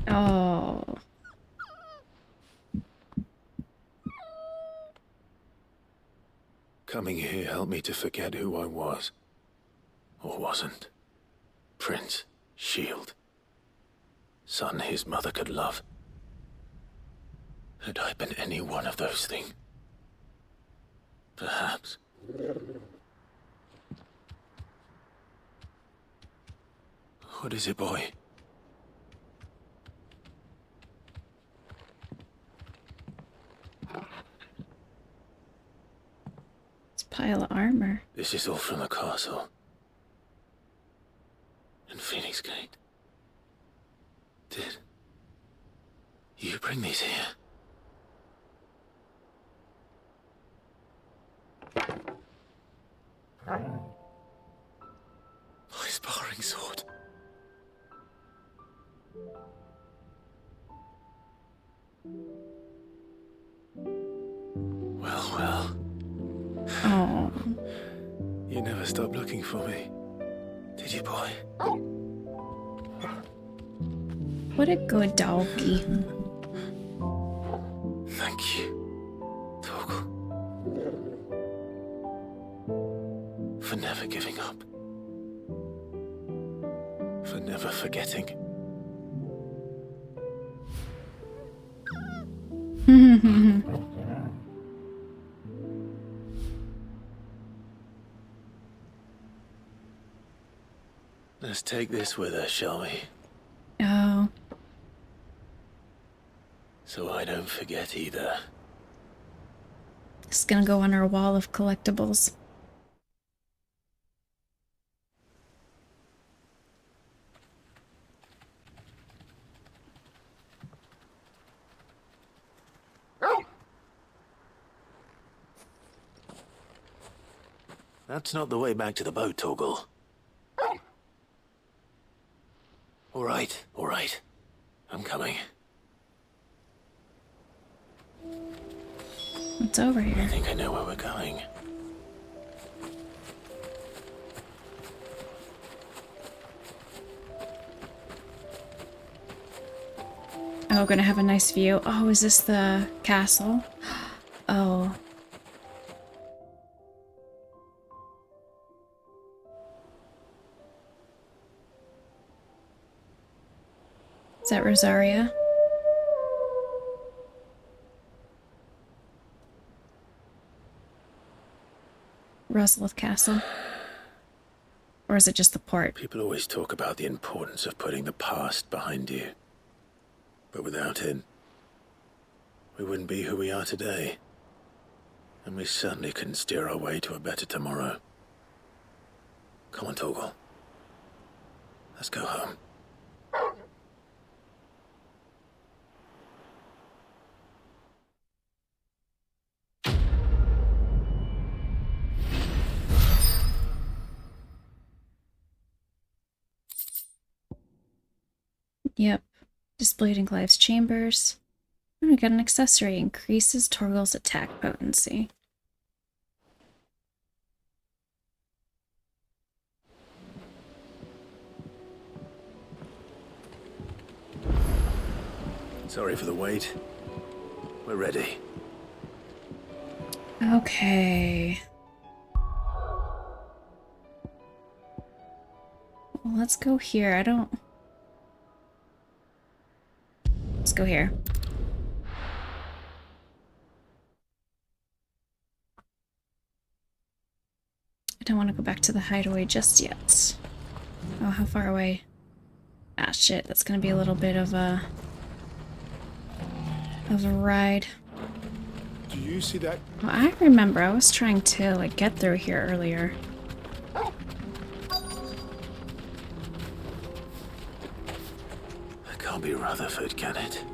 Speaker 1: Oh.
Speaker 3: Coming here helped me to forget who I was. Or wasn't. Prince, shield. Son his mother could love. Had I been any one of those things? Perhaps. What is it, boy?
Speaker 1: It's a pile of armor.
Speaker 3: This is all from the castle. And Phoenix Gate. Did you bring these here? My sparring sword. Well.
Speaker 1: Oh.
Speaker 3: You never stopped looking for me, did you, boy?
Speaker 1: What a good doggy.
Speaker 3: Thank you, Torgal. For never giving up. For never forgetting. Let's take this with us, shall we?
Speaker 1: Oh.
Speaker 3: So I don't forget either.
Speaker 1: It's gonna go on our wall of collectibles.
Speaker 3: That's not the way back to the boat, Torgal. All right. I'm coming.
Speaker 1: What's over here?
Speaker 3: I think I know where we're going.
Speaker 1: Oh, gonna have a nice view. Oh, is this the castle? Oh. Is that Rosaria? Rosalith Castle? Or is it just the port?
Speaker 3: People always talk about the importance of putting the past behind you. But without it, we wouldn't be who we are today. And we certainly couldn't steer our way to a better tomorrow. Come on, Torgal. Let's go home.
Speaker 1: Yep. Displayed in Clive's chambers. And we got an accessory. Increases Torgal's attack potency.
Speaker 3: Sorry for the wait. We're ready.
Speaker 1: Okay. well, let's go here. Let's go here. I don't want to go back to the hideaway just yet. Oh, how far away? Ah, shit, that's gonna be a little bit of a ride.
Speaker 2: Do you see that?
Speaker 1: Well, I remember I was trying to, like, get through here earlier.
Speaker 3: I can't be Rutherford, can it?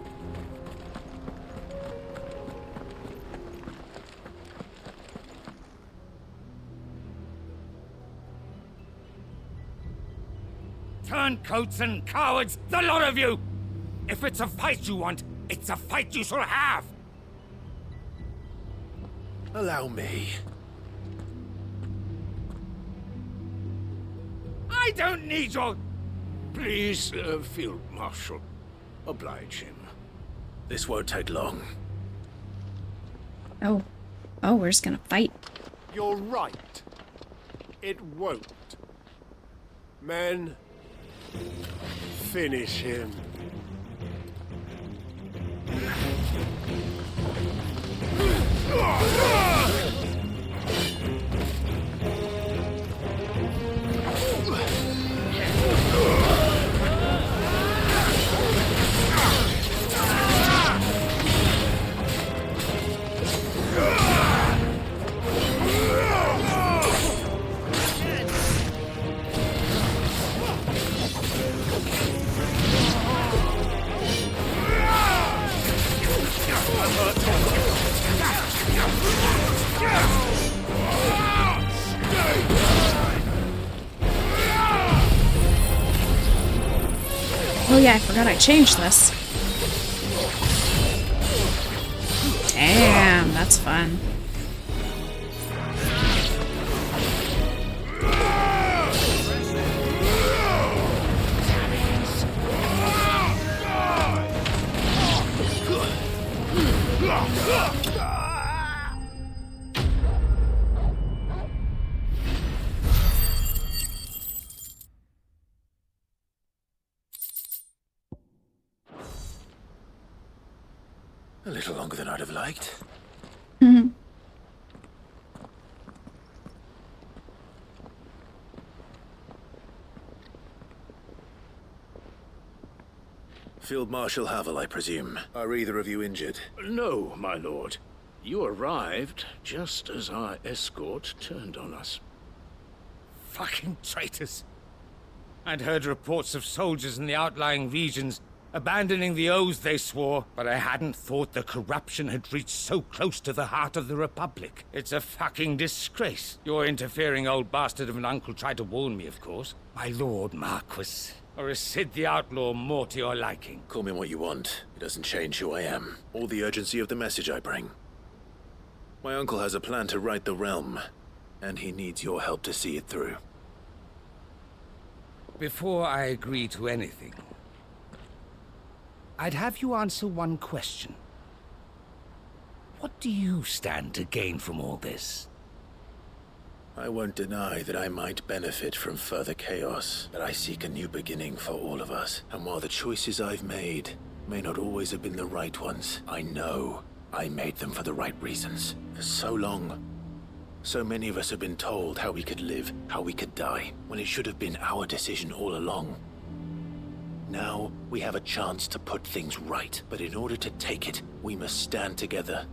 Speaker 15: Turncoats and cowards, the lot of you! If it's a fight you want, it's a fight you shall have!
Speaker 3: Allow me.
Speaker 15: I don't need your...
Speaker 12: Please, Field Marshal, oblige him.
Speaker 3: This won't take long.
Speaker 1: Oh, we're just gonna fight.
Speaker 2: You're right. It won't. Men, finish him.
Speaker 1: Oh yeah, I forgot I changed this. Damn, that's fun.
Speaker 3: A little longer than I'd have liked. Field Marshal Havel, I presume. Are either of you injured?
Speaker 12: No, my lord. You arrived just as our escort turned on us.
Speaker 15: Fucking traitors. I'd heard reports of soldiers in the outlying regions abandoning the oaths they swore, but I hadn't thought the corruption had reached so close to the heart of the Republic. It's a fucking disgrace. Your interfering old bastard of an uncle tried to warn me, of course. My lord Marquis. Or is Sid the Outlaw more to your liking?
Speaker 3: Call me what you want. It doesn't change who I am, or the urgency of the message I bring. My uncle has a plan to right the realm, and he needs your help to see it through.
Speaker 15: Before I agree to anything, I'd have you answer one question. What do you stand to gain from all this?
Speaker 3: I won't deny that I might benefit from further chaos, but I seek a new beginning for all of us. And while the choices I've made may not always have been the right ones, I know I made them for the right reasons. For so long, so many of us have been told how we could live, how we could die, when it should have been our decision all along. Now, we have a chance to put things right, but in order to take it, we must stand together.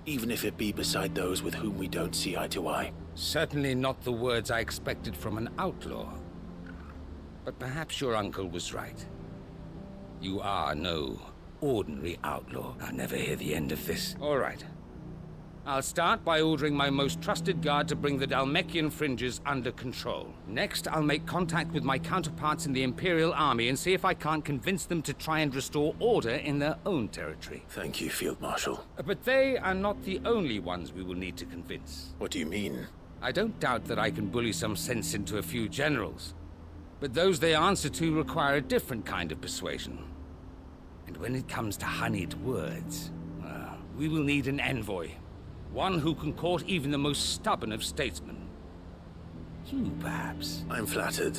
Speaker 3: Even if it be beside those with whom we don't see eye to eye.
Speaker 15: Certainly not the words I expected from an outlaw. But perhaps your uncle was right. You are no ordinary outlaw. I'll never hear the end of this. All right. I'll start by ordering my most trusted guard to bring the Dhalmekian fringes under control. Next, I'll make contact with my counterparts in the Imperial Army and see if I can't convince them to try and restore order in their own territory.
Speaker 3: Thank you, Field Marshal.
Speaker 15: But they are not the only ones we will need to convince.
Speaker 3: What do you mean?
Speaker 15: I don't doubt that I can bully some sense into a few generals. But those they answer to require a different kind of persuasion. And when it comes to honeyed words, well, we will need an envoy. One who can court even the most stubborn of statesmen. You, perhaps.
Speaker 3: I'm flattered.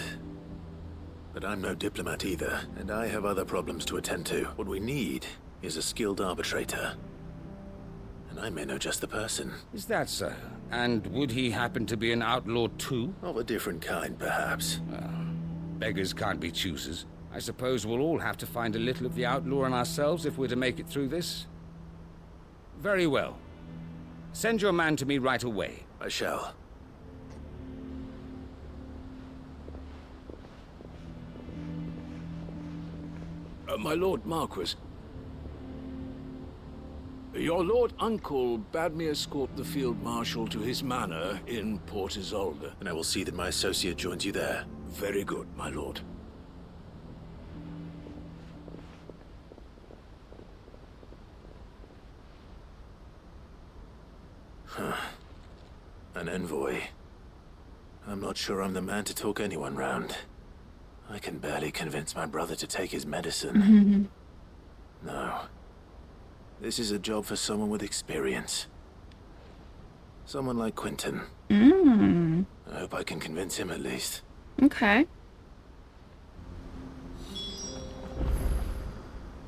Speaker 3: But I'm no diplomat either, and I have other problems to attend to. What we need is a skilled arbitrator. And I may know just the person.
Speaker 21: Is that so? And would he happen to be an outlaw too?
Speaker 3: Of a different kind, perhaps.
Speaker 21: Beggars can't be choosers. I suppose we'll all have to find a little of the outlaw in ourselves if we're to make it through this. Very well. Send your man to me right away.
Speaker 3: I shall.
Speaker 22: My Lord Marquis. Your Lord Uncle bade me escort the Field Marshal to his manor in Port Isolde.
Speaker 3: And I will see that my associate joins you there.
Speaker 22: Very good, my lord.
Speaker 3: An envoy. I'm not sure I'm the man to talk anyone round. I can barely convince my brother to take his medicine. No. This is a job for someone with experience. Someone like Quentin. I hope I can convince him at least.
Speaker 1: Okay.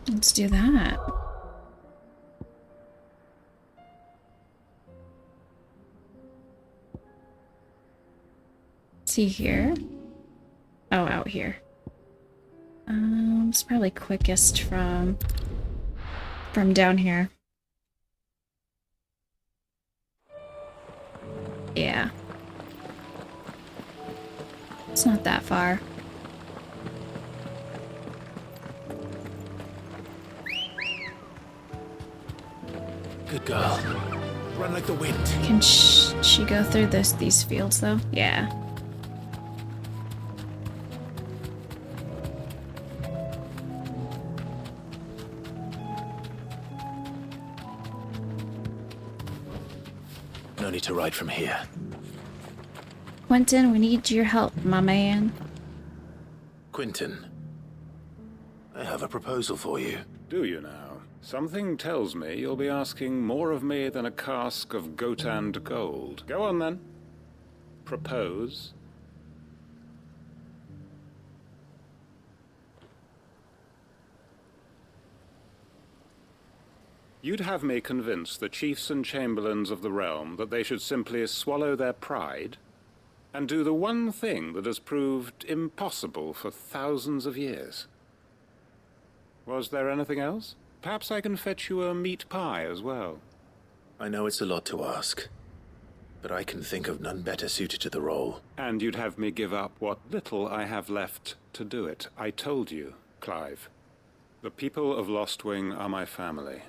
Speaker 1: Let's do that. See here. Oh, out here. It's probably quickest from down here. Yeah. It's not that far.
Speaker 3: Good girl. Run like the wind.
Speaker 1: Can she go through these fields though? Yeah.
Speaker 3: No need to ride from here.
Speaker 1: Quentin, we need your help, my man.
Speaker 3: Quentin, I have a proposal for you.
Speaker 23: Do you now? Something tells me you'll be asking more of me than a cask of Gotand gold. Go on then. Propose. You'd have me convince the chiefs and chamberlains of the realm that they should simply swallow their pride and do the one thing that has proved impossible for thousands of years. Was there anything else? Perhaps I can fetch you a meat pie as well.
Speaker 3: I know it's a lot to ask, but I can think of none better suited to the role.
Speaker 23: And you'd have me give up what little I have left to do it. I told you, Clive. The people of Lostwing are my family,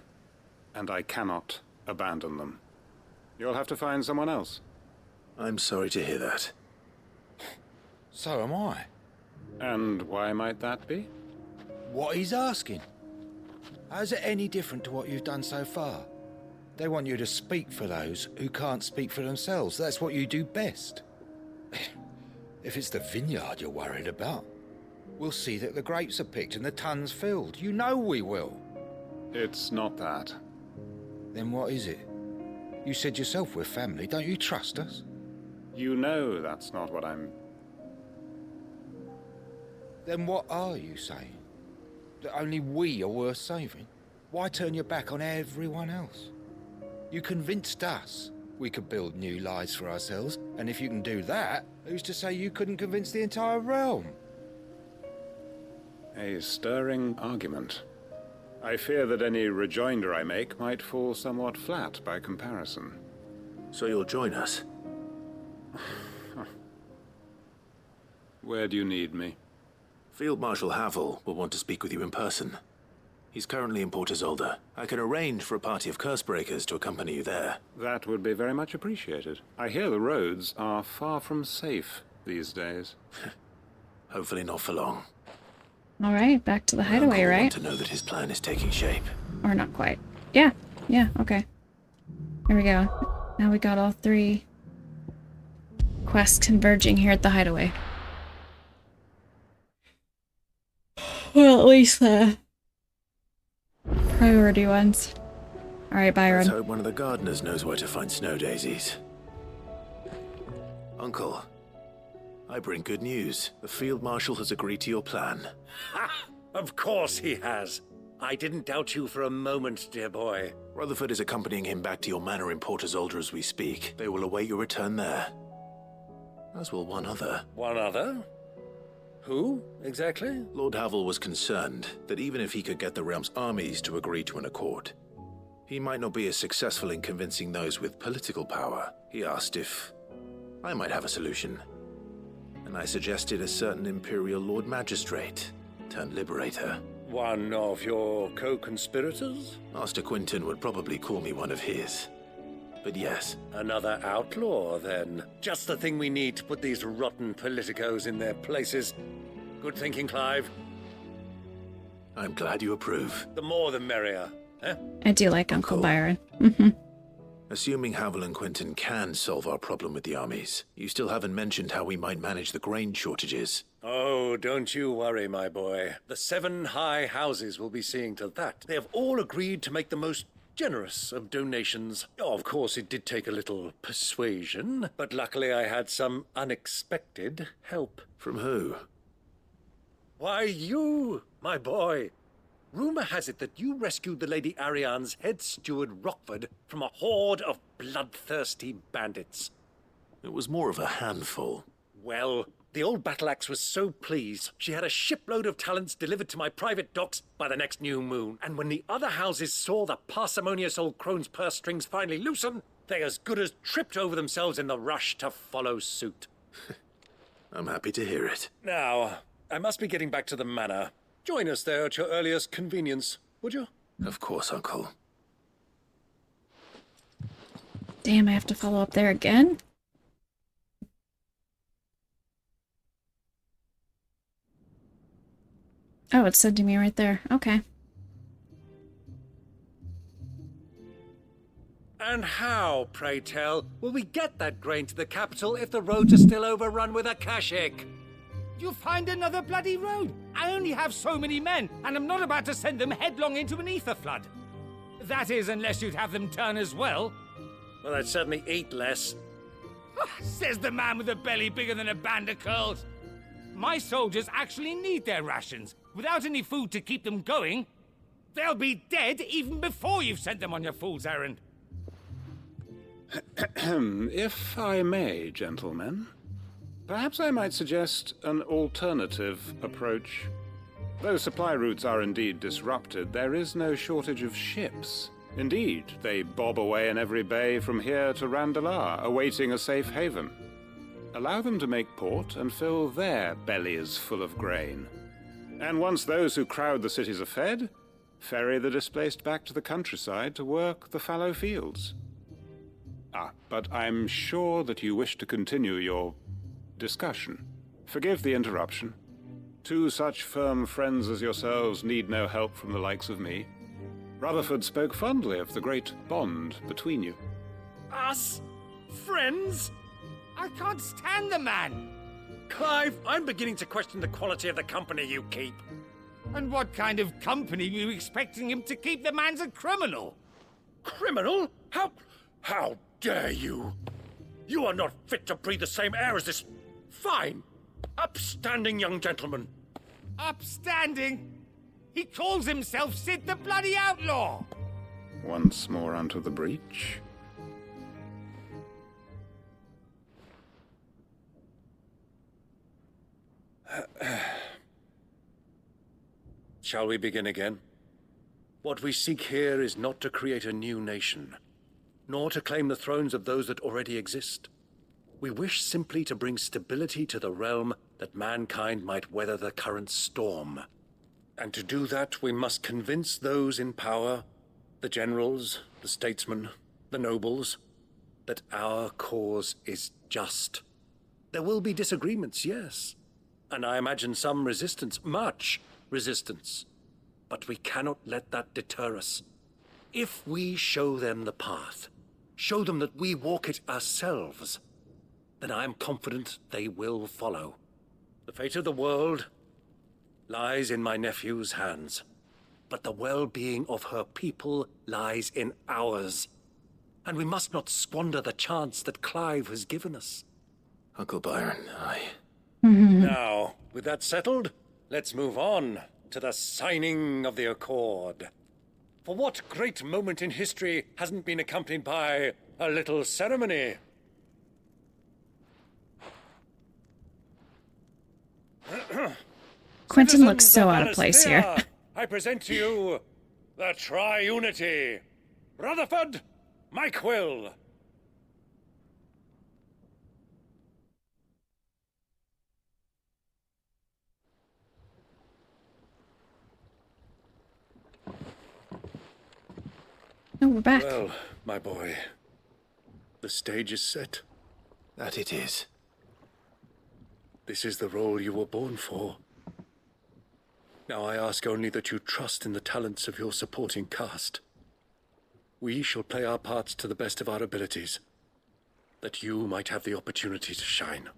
Speaker 23: and I cannot abandon them. You'll have to find someone else.
Speaker 3: I'm sorry to hear that.
Speaker 24: So am I.
Speaker 23: And why might that be?
Speaker 24: What he's asking. How's it any different to what you've done so far? They want you to speak for those who can't speak for themselves. That's what you do best. If it's the vineyard you're worried about, we'll see that the grapes are picked and the tons filled. You know we will.
Speaker 23: It's not that.
Speaker 24: Then what is it? You said yourself we're family. Don't you trust us?
Speaker 23: You know that's not what I'm...
Speaker 24: Then what are you saying? That only we are worth saving? Why turn your back on everyone else? You convinced us we could build new lives for ourselves, and if you can do that, who's to say you couldn't convince the entire realm?
Speaker 23: A stirring argument. I fear that any rejoinder I make might fall somewhat flat by comparison.
Speaker 3: So you'll join us?
Speaker 23: Where do you need me?
Speaker 3: Field Marshal Havel will want to speak with you in person. He's currently in Port Isolde. I can arrange for a party of Cursebreakers to accompany you there.
Speaker 23: That would be very much appreciated. I hear the roads are far from safe these days.
Speaker 3: Hopefully not for long.
Speaker 1: All right, back to the hideaway, right?
Speaker 3: Want to know that his plan is taking shape.
Speaker 1: Or not quite. Yeah, okay. Here we go. Now we got all 3 quests converging here at the hideaway. Well, at least the priority ones. Alright, Byron.
Speaker 3: Let's hope one of the gardeners knows where to find snow daisies. Uncle, I bring good news. The Field Marshal has agreed to your plan.
Speaker 6: Ha! Of course he has. I didn't doubt you for a moment, dear boy.
Speaker 3: Rutherford is accompanying him back to your manor in Port Isolde as we speak. They will await your return there. As will one other.
Speaker 6: One other? Who, exactly?
Speaker 3: Lord Havel was concerned that even if he could get the realm's armies to agree to an accord, he might not be as successful in convincing those with political power. He asked if I might have a solution. And I suggested a certain Imperial Lord Magistrate turned Liberator.
Speaker 6: One of your co-conspirators?
Speaker 3: Master Quinton would probably call me one of his. But yes.
Speaker 6: Another outlaw, then. Just the thing we need to put these rotten politicos in their places. Good thinking, Clive.
Speaker 3: I'm glad you approve.
Speaker 6: The more the merrier, eh?
Speaker 1: I do like Uncle Byron.
Speaker 3: Assuming Havel and Quinton can solve our problem with the armies, you still haven't mentioned how we might manage the grain shortages.
Speaker 6: Oh, don't you worry, my boy. The 7 high houses will be seeing to that. They have all agreed to make the most generous of donations. Oh, of course, it did take a little persuasion, but luckily I had some unexpected help.
Speaker 3: From who?
Speaker 6: Why, you, my boy. Rumor has it that you rescued the Lady Ariane's head steward Rockford from a horde of bloodthirsty bandits.
Speaker 3: It was more of a handful.
Speaker 6: Well, the old battle axe was so pleased, she had a shipload of talents delivered to my private docks by the next new moon. And when the other houses saw the parsimonious old crone's purse strings finally loosen, they as good as tripped over themselves in the rush to follow suit.
Speaker 3: I'm happy to hear it.
Speaker 6: Now, I must be getting back to the manor. Join us there at your earliest convenience, would you?
Speaker 3: Of course, Uncle.
Speaker 1: Damn, I have to follow up there again? Oh, it's sending me right there. Okay.
Speaker 6: And how, pray tell, will we get that grain to the capital if the roads are still overrun with Akashic?
Speaker 21: You'll find another bloody road. I only have so many men, and I'm not about to send them headlong into an ether flood. That is, unless you'd have them turn as well.
Speaker 6: Well, I'd certainly eat less.
Speaker 21: Says the man with a belly bigger than a band of curls. My soldiers actually need their rations. Without any food to keep them going, they'll be dead even before you've sent them on your fool's errand.
Speaker 23: If I may, gentlemen, perhaps I might suggest an alternative approach. Though supply routes are indeed disrupted, there is no shortage of ships. Indeed, they bob away in every bay from here to Randalar, awaiting a safe haven. Allow them to make port and fill their bellies full of grain. And once those who crowd the cities are fed, ferry the displaced back to the countryside to work the fallow fields. But I'm sure that you wish to continue your discussion. Forgive the interruption. 2 such firm friends as yourselves need no help from the likes of me. Rutherford spoke fondly of the great bond between you.
Speaker 6: Us? Friends?
Speaker 21: I can't stand the man!
Speaker 6: Clive, I'm beginning to question the quality of the company you keep.
Speaker 21: And what kind of company were you expecting him to keep? The man's a criminal!
Speaker 6: Criminal? How dare you? You are not fit to breathe the same air as this fine, upstanding young gentleman.
Speaker 21: Upstanding? He calls himself Sid the Bloody Outlaw!
Speaker 23: Once more unto the breach.
Speaker 6: Shall we begin again? What we seek here is not to create a new nation, nor to claim the thrones of those that already exist. We wish simply to bring stability to the realm that mankind might weather the current storm. And to do that, we must convince those in power, the generals, the statesmen, the nobles, that our cause is just. There will be disagreements, yes, and I imagine some resistance, much resistance. But we cannot let that deter us. If we show them the path, show them that we walk it ourselves, then I am confident they will follow. The fate of the world lies in my nephew's hands, but the well-being of her people lies in ours. And we must not squander the chance that Clive has given us.
Speaker 3: Uncle Byron,
Speaker 6: Now, with that settled, let's move on to the signing of the Accord. For what great moment in history hasn't been accompanied by a little ceremony?
Speaker 1: Quentin looks
Speaker 6: Citizens
Speaker 1: so
Speaker 6: of
Speaker 1: out of place here.
Speaker 6: Valisthea, I present to you the Triunity. Rutherford, Mike Will.
Speaker 1: Oh, we're back.
Speaker 6: Well, my boy, the stage is set.
Speaker 3: That it is.
Speaker 6: This is the role you were born for. Now I ask only that you trust in the talents of your supporting cast. We shall play our parts to the best of our abilities, that you might have the opportunity to shine.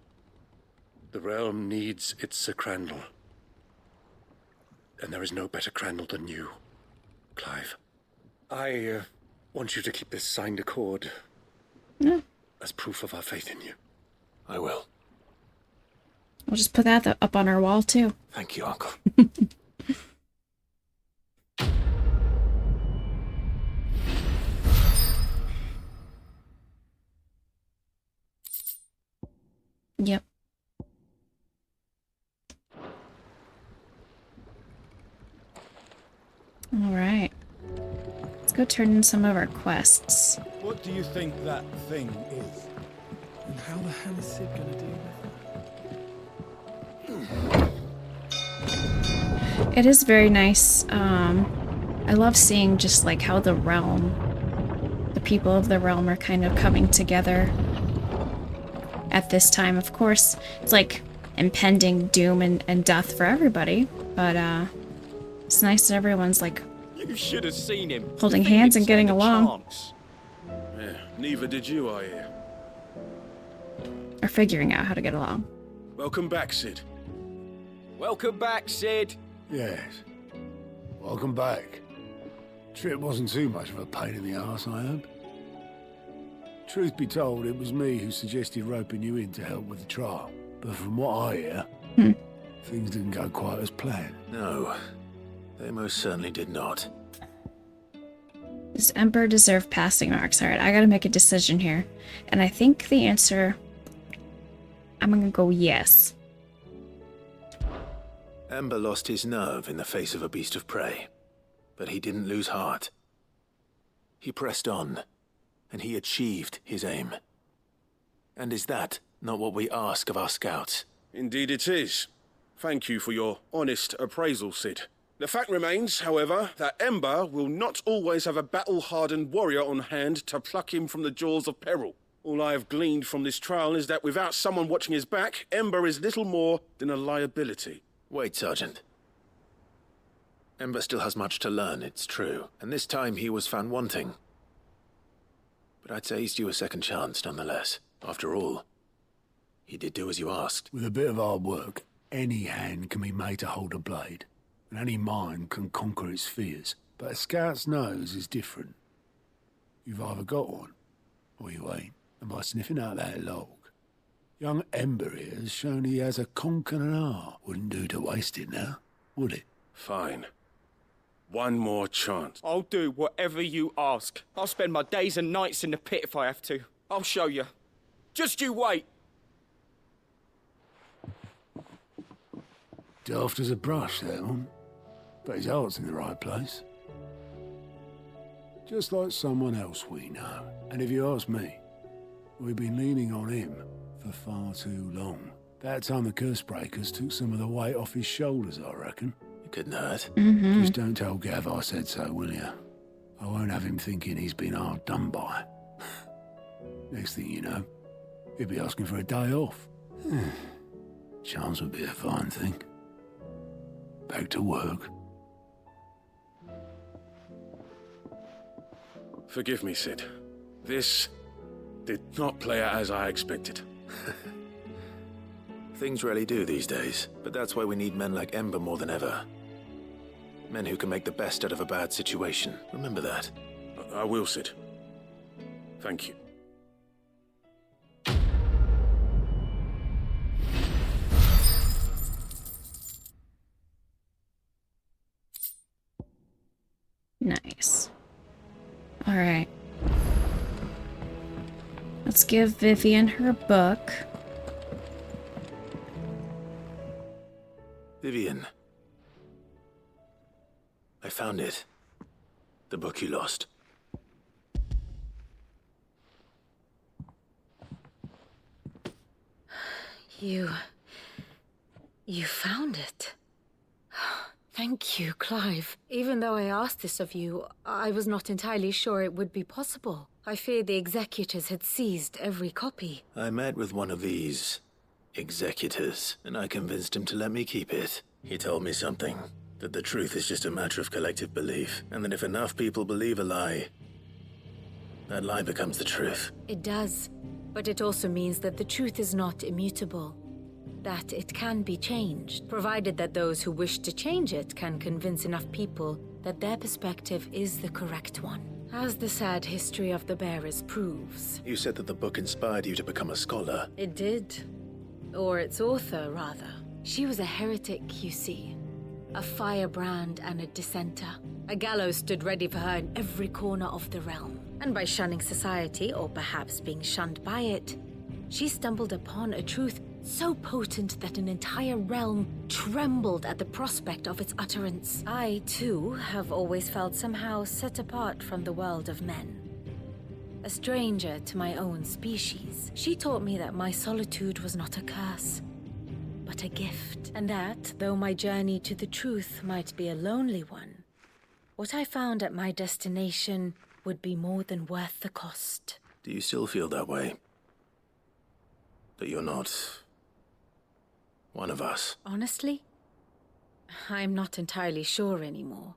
Speaker 6: The realm needs its Sir Crandall. And there is no better Crandall than you, Clive. I want you to keep this signed accord as proof of our faith in you.
Speaker 3: I will.
Speaker 1: We'll just put that up on our wall, too.
Speaker 3: Thank you, Uncle.
Speaker 1: Yep. All right. Let's go turn in some of our quests.
Speaker 17: What do you think that thing is? And how the hell is Sid gonna deal with it?
Speaker 1: It is very nice. I love seeing just like how the people of the realm are kind of coming together at this time. Of course, it's like impending doom and death for everybody, but it's nice that everyone's like
Speaker 4: You should have seen him.
Speaker 1: holding hands and getting along,
Speaker 12: Yeah, neither did you, I hear.
Speaker 1: or figuring out how to get along.
Speaker 12: Welcome back, Sid.
Speaker 4: Welcome back, Sid.
Speaker 2: Yes. Welcome back. Trip wasn't too much of a pain in the arse, I hope. Truth be told, it was me who suggested roping you in to help with the trial. But from what I hear, things didn't go quite as planned.
Speaker 3: No, they most certainly did not.
Speaker 1: Does Ember deserve passing marks? Alright, I gotta make a decision here. And I think the answer... I'm gonna go yes.
Speaker 3: Ember lost his nerve in the face of a beast of prey, but he didn't lose heart. He pressed on, and he achieved his aim. And is that not what we ask of our scouts?
Speaker 12: Indeed it is. Thank you for your honest appraisal, Sid. The fact remains, however, that Ember will not always have a battle-hardened warrior on hand to pluck him from the jaws of peril. All I have gleaned from this trial is that without someone watching his back, Ember is little more than a liability.
Speaker 3: Wait, Sergeant. Ember still has much to learn, it's true, and this time he was found wanting. But I'd say he's due a second chance, nonetheless. After all, he did do as you asked.
Speaker 2: With a bit of hard work, any hand can be made to hold a blade, and any mind can conquer its fears. But a scout's nose is different. You've either got one, or you ain't. And by sniffing out that log, young Ember here has shown he has a conquering heart. Wouldn't do to waste it now, would it?
Speaker 12: Fine. One more chance.
Speaker 4: I'll do whatever you ask. I'll spend my days and nights in the pit if I have to. I'll show you. Just you wait.
Speaker 2: Daft as a brush, that one. But his heart's in the right place. Just like someone else we know. And if you ask me, we've been leaning on him for far too long. That time the curse breakers took some of the weight off his shoulders, I reckon.
Speaker 3: It couldn't hurt.
Speaker 2: Just don't tell Gav I said so, will you? I won't have him thinking he's been hard done by. Next thing you know, he'll be asking for a day off. Chance would be a fine thing. Back to work.
Speaker 12: Forgive me, Sid. This did not play out as I expected.
Speaker 3: Things rarely do these days, but that's why we need men like Ember more than ever. Men who can make the best out of a bad situation. Remember that.
Speaker 12: I will, Sid. Thank you.
Speaker 1: Nice. Alright. Let's give Vivian her book.
Speaker 3: Vivian. I found it. The book you lost.
Speaker 8: You found it. Thank you, Clive. Even though I asked this of you, I was not entirely sure it would be possible. I feared the executors had seized every copy.
Speaker 3: I met with one of these executors, and I convinced him to let me keep it. He told me something, that the truth is just a matter of collective belief, and that if enough people believe a lie, that lie becomes the truth.
Speaker 8: It does, but it also means that the truth is not immutable. That it can be changed, provided that those who wish to change it can convince enough people that their perspective is the correct one. As the sad history of the bearers proves.
Speaker 3: You said that the book inspired you to become a scholar.
Speaker 8: It did. Or its author, rather. She was a heretic, you see. A firebrand and a dissenter. A gallows stood ready for her in every corner of the realm. And by shunning society, or perhaps being shunned by it, she stumbled upon a truth so potent that an entire realm trembled at the prospect of its utterance. I, too, have always felt somehow set apart from the world of men. A stranger to my own species. She taught me that my solitude was not a curse, but a gift. And that, though my journey to the truth might be a lonely one, what I found at my destination would be more than worth the cost.
Speaker 3: Do you still feel that way? That you're not one of us?
Speaker 8: Honestly, I'm not entirely sure anymore.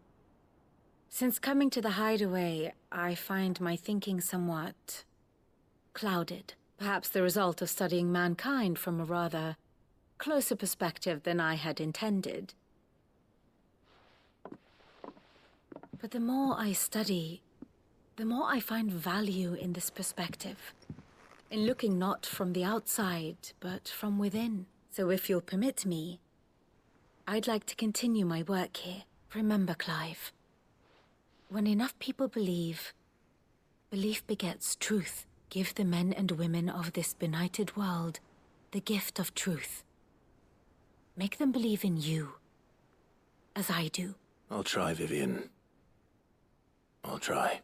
Speaker 8: Since coming to the hideaway, I find my thinking somewhat clouded. Perhaps the result of studying mankind from a rather closer perspective than I had intended. But the more I study, the more I find value in this perspective. In looking not from the outside, but from within. So if you'll permit me, I'd like to continue my work here. Remember, Clive, when enough people believe, belief begets truth. Give the men and women of this benighted world the gift of truth. Make them believe in you, as I do.
Speaker 3: I'll try, Vivian. I'll try.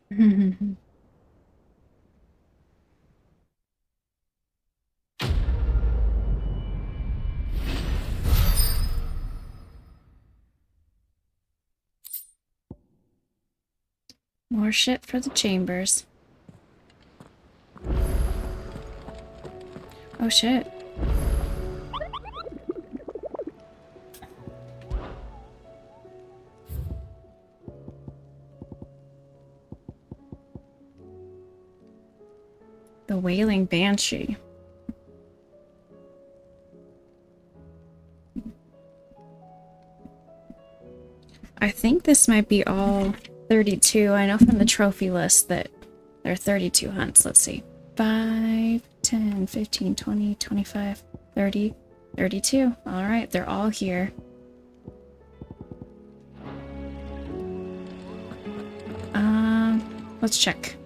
Speaker 1: More shit for the chambers. Oh shit. The Wailing Banshee. I think this might be all 32. I know from the trophy list that there are 32 hunts. Let's see. 5, 10, 15, 20, 25, 30, 32. Alright, they're all here. Let's check.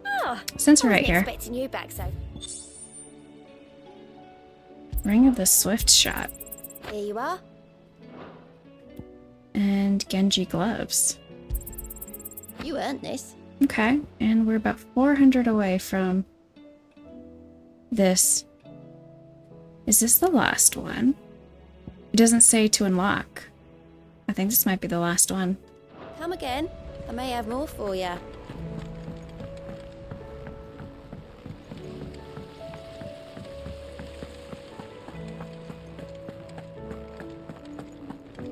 Speaker 16: Oh,
Speaker 1: Since we're right here.
Speaker 16: Expecting you back, so.
Speaker 1: Ring of the Swift Shot.
Speaker 16: Here you are.
Speaker 1: And Genji gloves.
Speaker 16: You earned this.
Speaker 1: Okay, and we're about 400 away from this. Is this the last one? It doesn't say to unlock. I think this might be the last one.
Speaker 16: Come again. I may have more for you.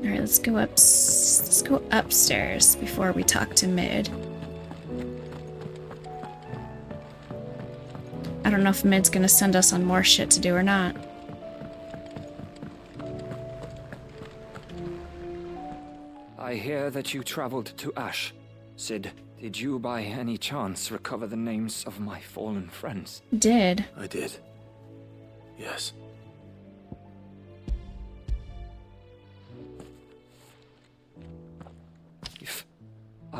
Speaker 1: Alright, let's go upstairs before we talk to Mid. I don't know if Mid's gonna send us on more shit to do or not.
Speaker 15: I hear that you traveled to Ash. Sid, did you by any chance recover the names of my fallen friends?
Speaker 1: Did.
Speaker 3: I did. Yes.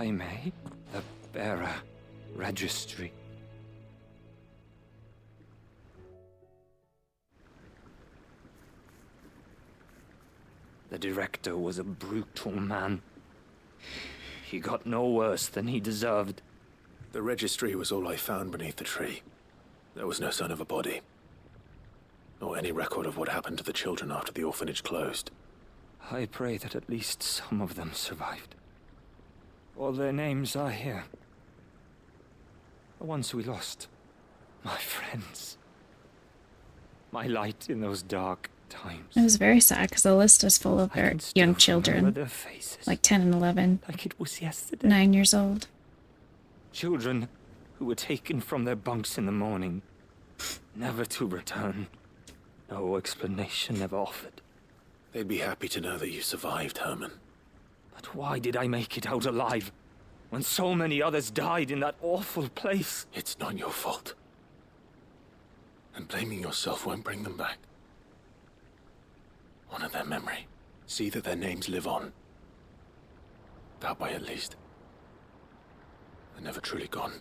Speaker 15: I may. The bearer registry. The director was a brutal man. He got no worse than he deserved.
Speaker 3: The registry was all I found beneath the tree. There was no sign of a body. Or any record of what happened to the children after the orphanage closed.
Speaker 15: I pray that at least some of them survived. All their names are here. The ones we lost. My friends. My light in those dark times.
Speaker 1: It was very sad because the list is full of their young children.
Speaker 15: Their faces,
Speaker 1: like 10 and 11.
Speaker 15: like it was yesterday.
Speaker 1: 9 years old.
Speaker 15: Children who were taken from their bunks in the morning, never to return. No explanation ever offered.
Speaker 3: They'd be happy to know that you survived, Herman.
Speaker 15: But why did I make it out alive, when so many others died in that awful place?
Speaker 3: It's not your fault. And blaming yourself won't bring them back. Honor their memory. See that their names live on. That way, at least. They're never truly gone.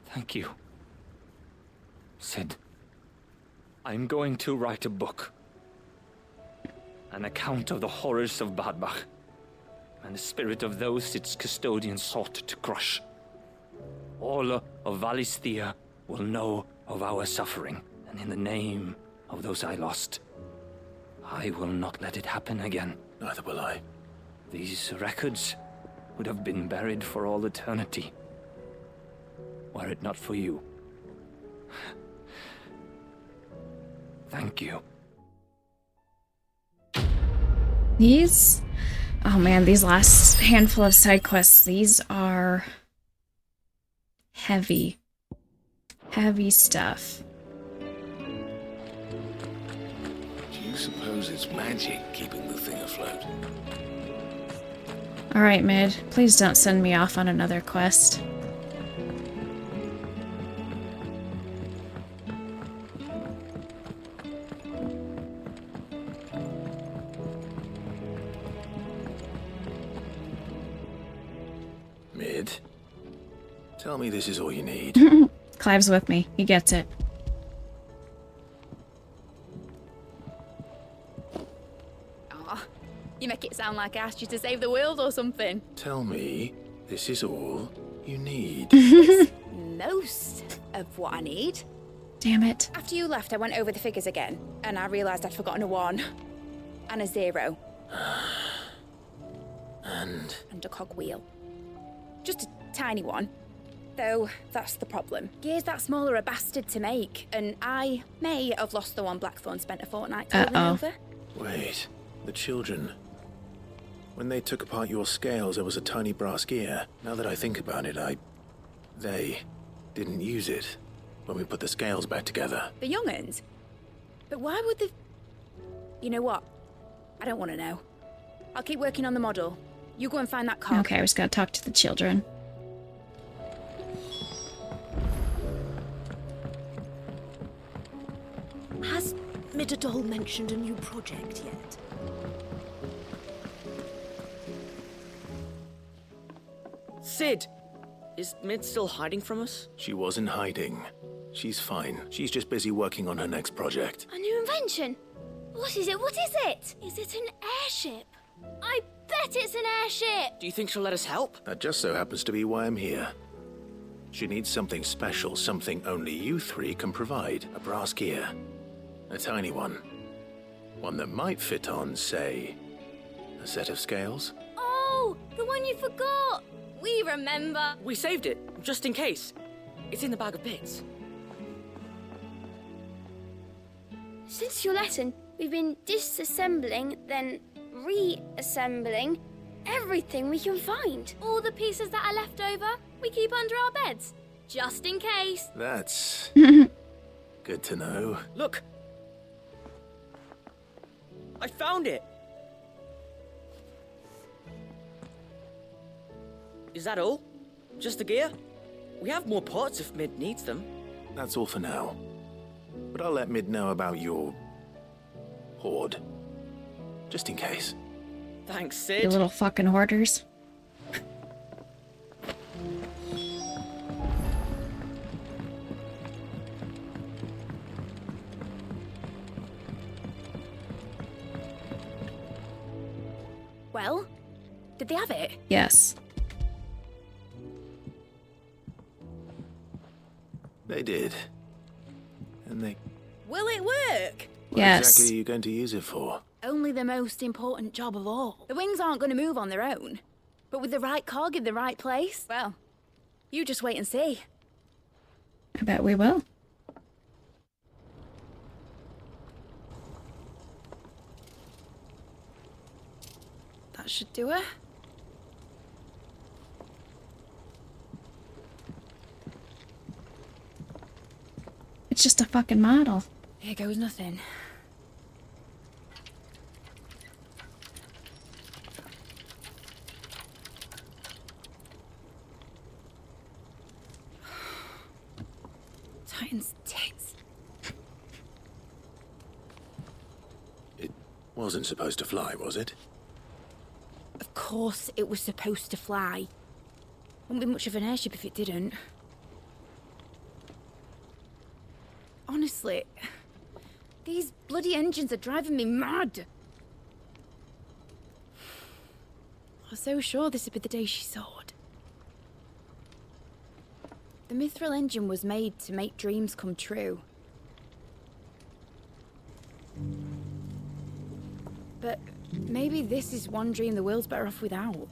Speaker 15: Thank you. Sid, I'm going to write a book. An account of the horrors of Badbach, and the spirit of those its custodians sought to crush. All of Valisthea will know of our suffering, and in the name of those I lost, I will not let it happen again.
Speaker 3: Neither will I.
Speaker 15: These records would have been buried for all eternity, were it not for you. Thank you.
Speaker 1: These... Oh man, these last handful of side quests, these are heavy. Heavy stuff.
Speaker 12: Do you suppose it's magic keeping the thing afloat?
Speaker 1: Alright, Mid. Please don't send me off on another quest.
Speaker 3: Mid, tell me this is all you need.
Speaker 1: Clive's with me. He gets it.
Speaker 16: Aw, you make it sound like I asked you to save the world or something.
Speaker 3: Tell me this is all you need.
Speaker 16: Most of what I need.
Speaker 1: Damn it.
Speaker 16: After you left, I went over the figures again, and I realised I'd forgotten a 1 and a 0.
Speaker 3: And
Speaker 16: a cogwheel. Just a tiny one. Though, that's the problem. Gears that small are a bastard to make, and I may have lost the one Blackthorn spent a fortnight toiling over.
Speaker 3: wait, the children. When they took apart your scales, there was a tiny brass gear. Now that I think about it, they didn't use it when we put the scales back together.
Speaker 16: The young'uns? But why would they... You know what? I don't want to know. I'll keep working on the model. You go and find that cog.
Speaker 1: Okay, I just gotta talk to the children.
Speaker 5: Has Midadol mentioned a new project yet?
Speaker 9: Sid! Is Mid still hiding from us?
Speaker 3: She wasn't hiding. She's fine. She's just busy working on her next project.
Speaker 13: A new invention? What is it? What is it? Is it an airship? I bet it's an airship!
Speaker 9: Do you think she'll let us help?
Speaker 3: That just so happens to be why I'm here. She needs something special, something only you three can provide. A brass gear. A tiny one. One that might fit on, say, a set of scales?
Speaker 13: Oh, the one you forgot! We remember.
Speaker 9: We saved it, just in case. It's in the bag of bits.
Speaker 13: Since your lesson, we've been disassembling, then reassembling everything we can find. All the pieces that are left over, we keep under our beds, just in case.
Speaker 3: That's good to know.
Speaker 9: Look! I found it! Is that all? Just the gear? We have more parts if Mid needs them.
Speaker 3: That's all for now. But I'll let Mid know about your hoard. Just in case.
Speaker 9: Thanks,
Speaker 1: You
Speaker 9: Sid.
Speaker 1: little fucking hoarders.
Speaker 16: Well, did they have it?
Speaker 1: Yes.
Speaker 3: They did. And they...
Speaker 16: Will it work?
Speaker 3: What exactly are you going to use it for?
Speaker 16: Only the most important job of all. The wings aren't going to move on their own. But with the right cog in the right place, well, you just wait and see.
Speaker 1: I bet we will.
Speaker 16: That should do it.
Speaker 1: It's just a fucking model.
Speaker 16: Here goes nothing. Titan's tits.
Speaker 3: It wasn't supposed to fly, was it?
Speaker 16: Of course it was supposed to fly. Wouldn't be much of an airship if it didn't. Honestly, these bloody engines are driving me mad. I was so sure this would be the day she soared. The mithril engine was made to make dreams come true. But maybe this is one dream the world's better off without.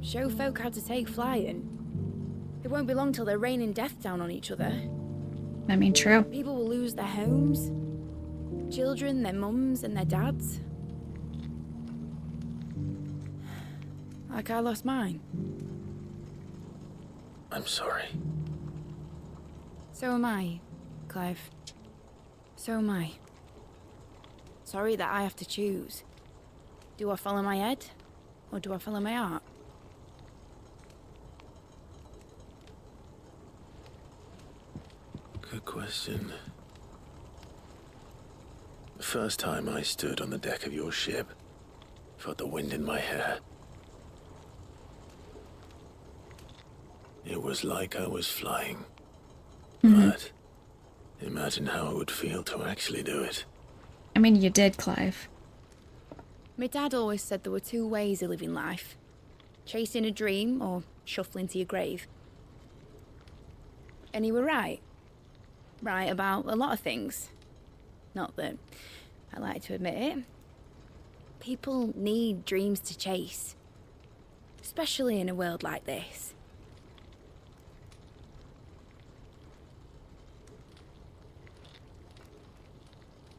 Speaker 16: Show folk how to take flying. It won't be long till they're raining death down on each other.
Speaker 1: I mean, true.
Speaker 16: People will lose their homes. Children, their mums and their dads. Like I lost mine.
Speaker 3: I'm sorry.
Speaker 16: So am I, Clive. So am I. Sorry that I have to choose. Do I follow my head, or do I follow my heart?
Speaker 3: Good question. The first time I stood on the deck of your ship, felt the wind in my hair. It was like I was flying. But imagine how it would feel to actually do it.
Speaker 1: I mean, you did, Clive.
Speaker 16: My dad always said there were two ways of living life. Chasing a dream or shuffling to your grave. And he were right. Right about a lot of things. Not that I like to admit it. People need dreams to chase. Especially in a world like this.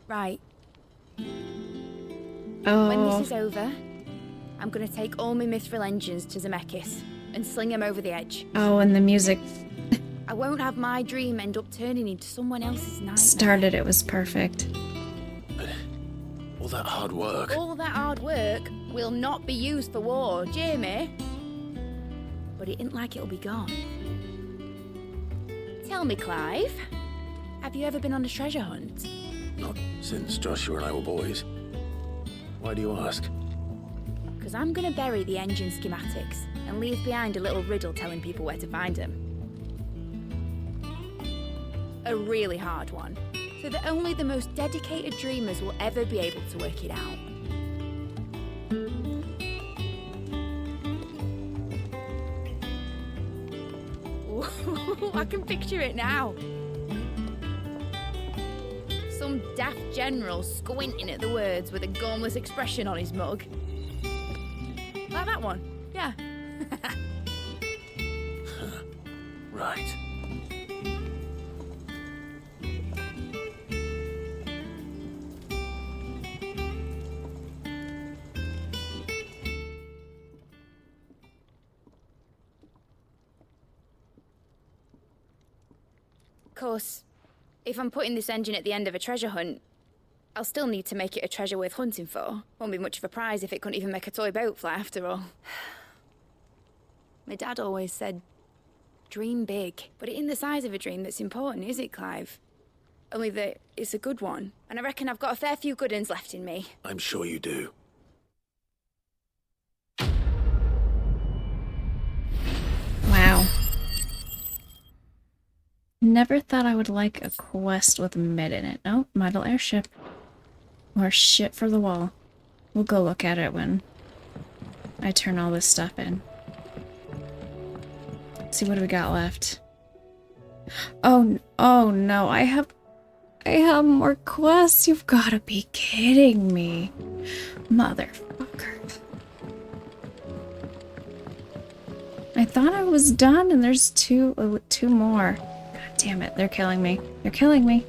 Speaker 16: Right. When this is over, I'm gonna take all my mithril engines to Zemeckis and sling them over the edge.
Speaker 1: Oh, and the music
Speaker 16: I won't have my dream end up turning into someone else's nightmare.
Speaker 1: started. It was perfect.
Speaker 3: All that hard work.
Speaker 16: All that hard work will not be used for war, Jamie. But it ain't like it'll be gone. Tell me, Clive, have you ever been on a treasure hunt?
Speaker 3: Not since Joshua and I were boys. Why do you ask?
Speaker 16: Because I'm gonna bury the engine schematics and leave behind a little riddle telling people where to find them. A really hard one, so that only the most dedicated dreamers will ever be able to work it out. Ooh, I can picture it now. Some daft general squinting at the words with a gormless expression on his mug. Like that one, yeah.
Speaker 3: Right.
Speaker 16: Of course, if I'm putting this engine at the end of a treasure hunt, I'll still need to make it a treasure worth hunting for. Won't be much of a prize if it couldn't even make a toy boat fly after all. My dad always said, dream big. But it ain't the size of a dream that's important, is it, Clive? only that it's a good one. And I reckon I've got a fair few good uns left in me.
Speaker 3: I'm sure you do.
Speaker 1: Wow. Never thought I would like a quest with med in it. Oh, model airship. Or shit for the wall. We'll go look at it when I turn all this stuff in. Let's see, what do we got left? Oh no, I have more quests. You've got to be kidding me. Motherfucker. I thought I was done and there's two more. God damn it, they're killing me. They're killing me.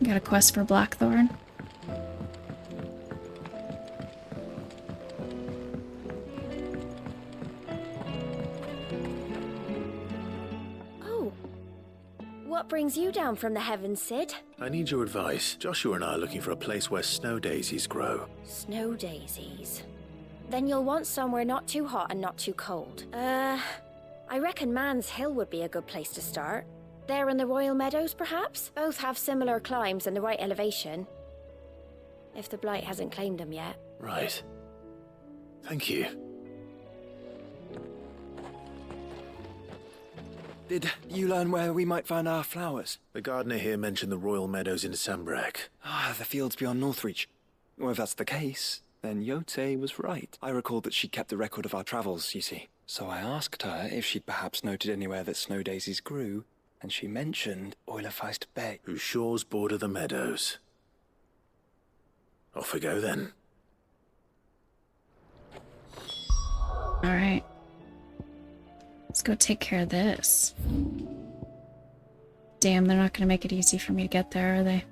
Speaker 1: Got a quest for Blackthorn.
Speaker 13: Oh. What brings you down from the heavens, Sid?
Speaker 3: I need your advice. Joshua and I are looking for a place where snow daisies grow.
Speaker 13: Snow daisies. Then you'll want somewhere not too hot and not too cold. I reckon Man's Hill would be a good place to start. There in the Royal Meadows, perhaps? Both have similar climbs and the right elevation. If the Blight hasn't claimed them yet.
Speaker 3: Right. Thank you.
Speaker 10: Did you learn where we might find our flowers?
Speaker 3: The gardener here mentioned the Royal Meadows in Sambrek.
Speaker 10: The fields beyond Northreach. Well, if that's the case, then Yote was right. I recalled that she kept a record of our travels, you see. So I asked her if she'd perhaps noted anywhere that snow daisies grew, and she mentioned Oilerfeist Bay.
Speaker 3: Whose shores border the meadows. Off we go then.
Speaker 1: Alright. Let's go take care of this. Damn, they're not gonna make it easy for me to get there, are they?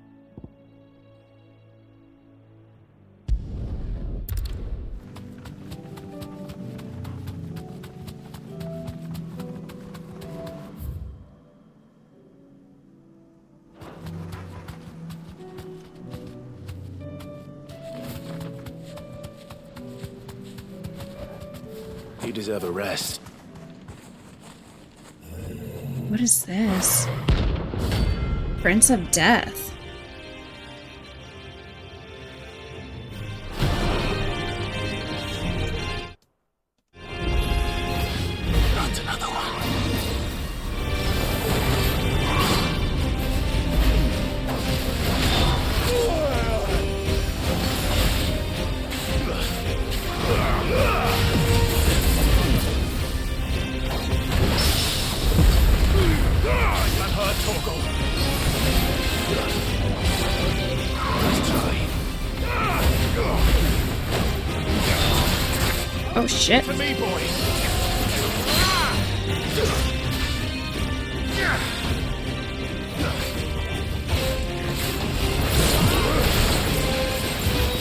Speaker 3: You deserve a rest.
Speaker 1: What is this? Prince of Death.
Speaker 3: Not another one.
Speaker 1: Oh shit.
Speaker 12: For me, boy.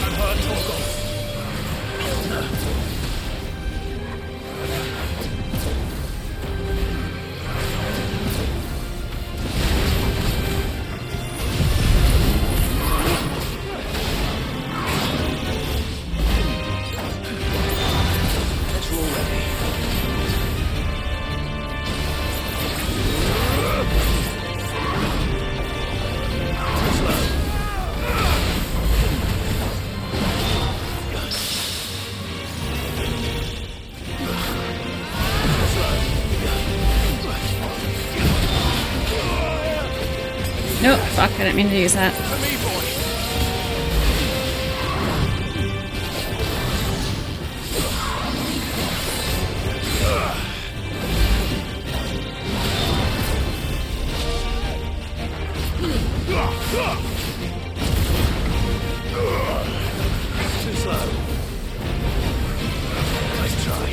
Speaker 12: Unheard Torgal.
Speaker 1: Nope, fuck, I didn't mean to use that.
Speaker 3: Too slow. Nice try.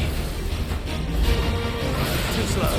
Speaker 3: Too slow.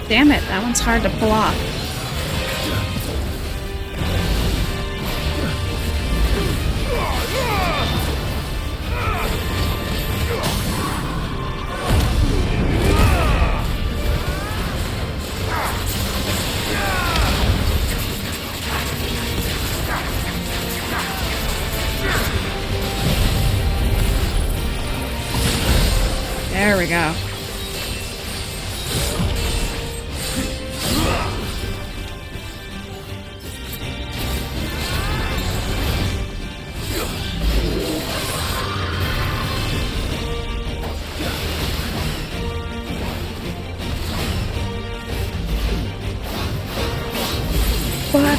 Speaker 1: Damn it, that one's hard to pull off. There we go. What?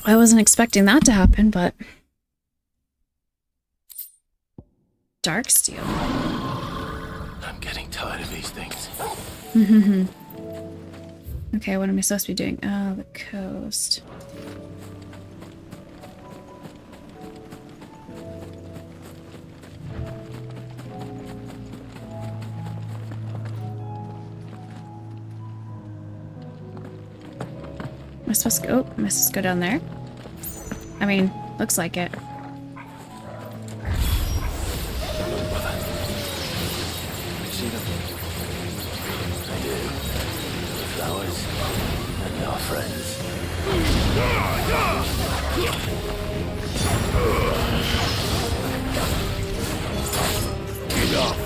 Speaker 1: I wasn't expecting that to happen, but... Darksteel.
Speaker 3: I'm getting tired of these things.
Speaker 1: Okay, what am I supposed to be doing? Oh, the coast. Am I supposed to go? Am I supposed to go down there? I mean, looks like it.
Speaker 3: See them? I do. The flowers and our friends. Get off!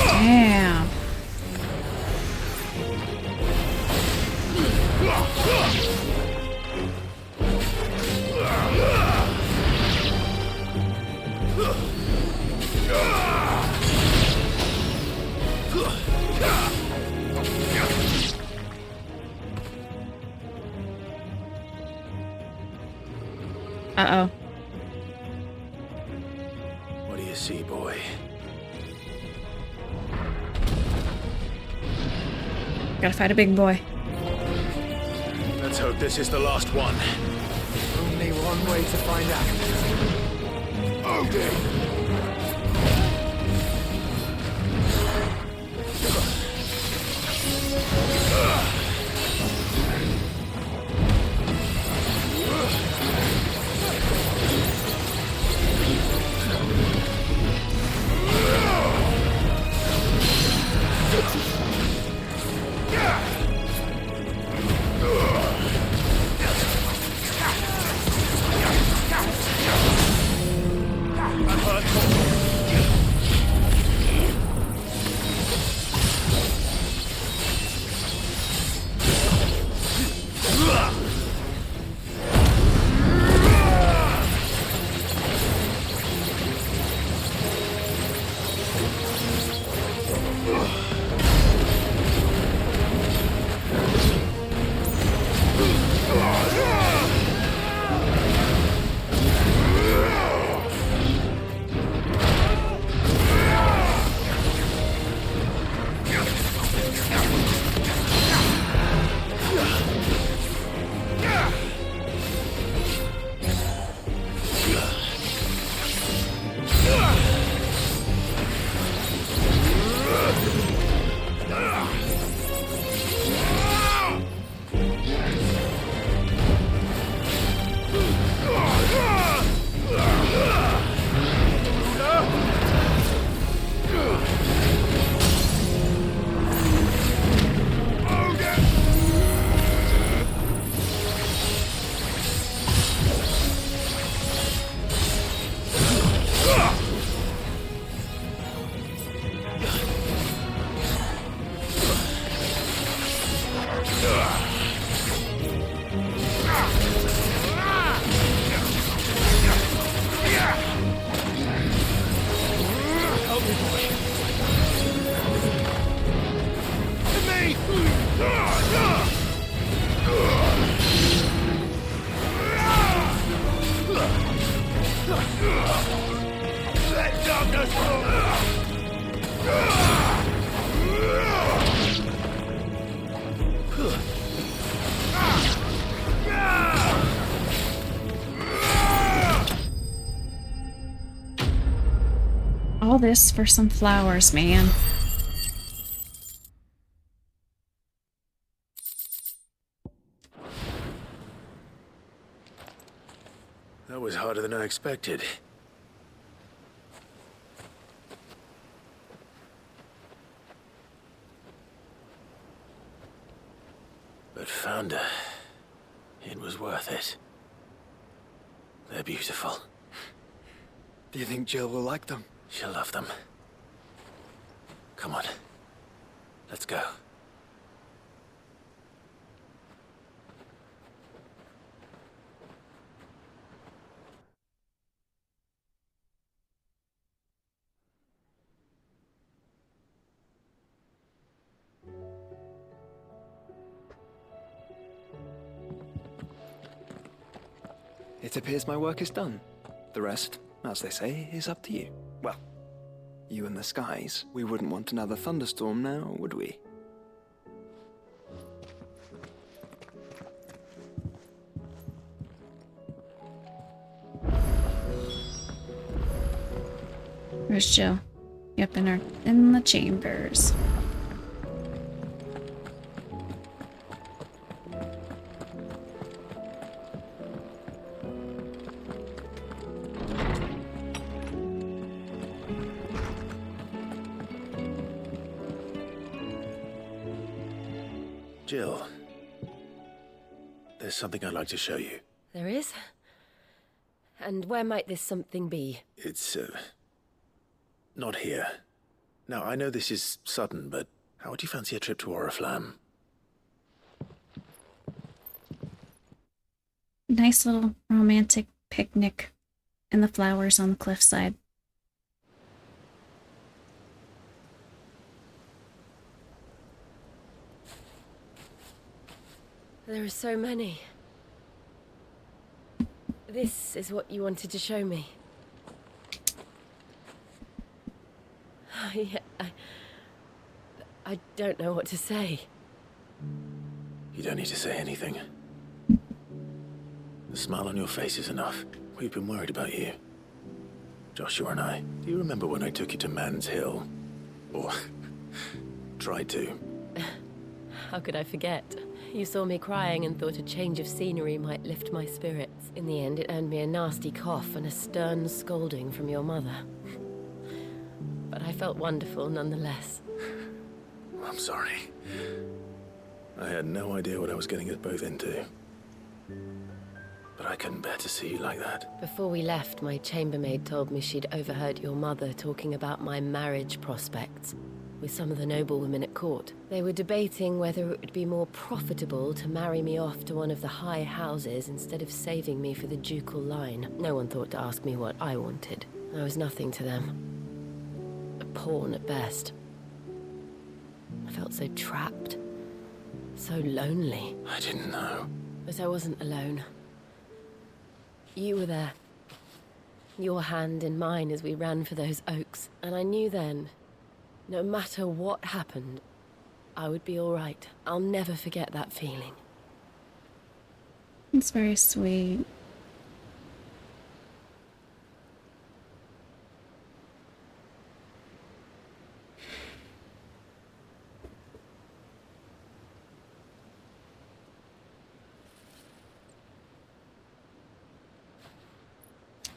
Speaker 1: Damn. Uh-oh.
Speaker 3: What do you see, boy?
Speaker 1: Gotta fight a big boy.
Speaker 3: Let's hope this is the last one.
Speaker 7: Only one way to find out. Bode!
Speaker 1: All this for some flowers, man.
Speaker 3: That was harder than I expected. But found her. It was worth it. They're beautiful.
Speaker 10: Do you think Jill will like them?
Speaker 3: She'll love them. Come on. Let's go.
Speaker 10: It appears my work is done. The rest, as they say, is up to you. Well, you and the skies. We wouldn't want another thunderstorm now, would we?
Speaker 1: Where's Jill? Yep, in the chambers.
Speaker 3: Jill, there's something I'd like to show you.
Speaker 14: There is? And where might this something be?
Speaker 3: It's, not here. Now, I know this is sudden, but how would you fancy a trip to Oriflamme?
Speaker 1: Nice little romantic picnic and the flowers on the cliffside.
Speaker 14: There are so many. This is what you wanted to show me. I don't know what to say.
Speaker 3: You don't need to say anything. The smile on your face is enough. We've been worried about you. Joshua and I. Do you remember when I took you to Man's Hill? Or tried to?
Speaker 14: How could I forget? You saw me crying and thought a change of scenery might lift my spirits. In the end, it earned me a nasty cough and a stern scolding from your mother. But I felt wonderful nonetheless.
Speaker 3: I'm sorry. I had no idea what I was getting us both into. But I couldn't bear to see you like that.
Speaker 14: Before we left, my chambermaid told me she'd overheard your mother talking about my marriage prospects with some of the noblewomen at court. They were debating whether it would be more profitable to marry me off to one of the high houses instead of saving me for the ducal line. No one thought to ask me what I wanted. I was nothing to them. A pawn at best. I felt so trapped. So lonely.
Speaker 3: I didn't know.
Speaker 14: But I wasn't alone. You were there. Your hand in mine as we ran for those oaks. And I knew then, no matter what happened, I would be all right. I'll never forget that feeling.
Speaker 1: It's very sweet.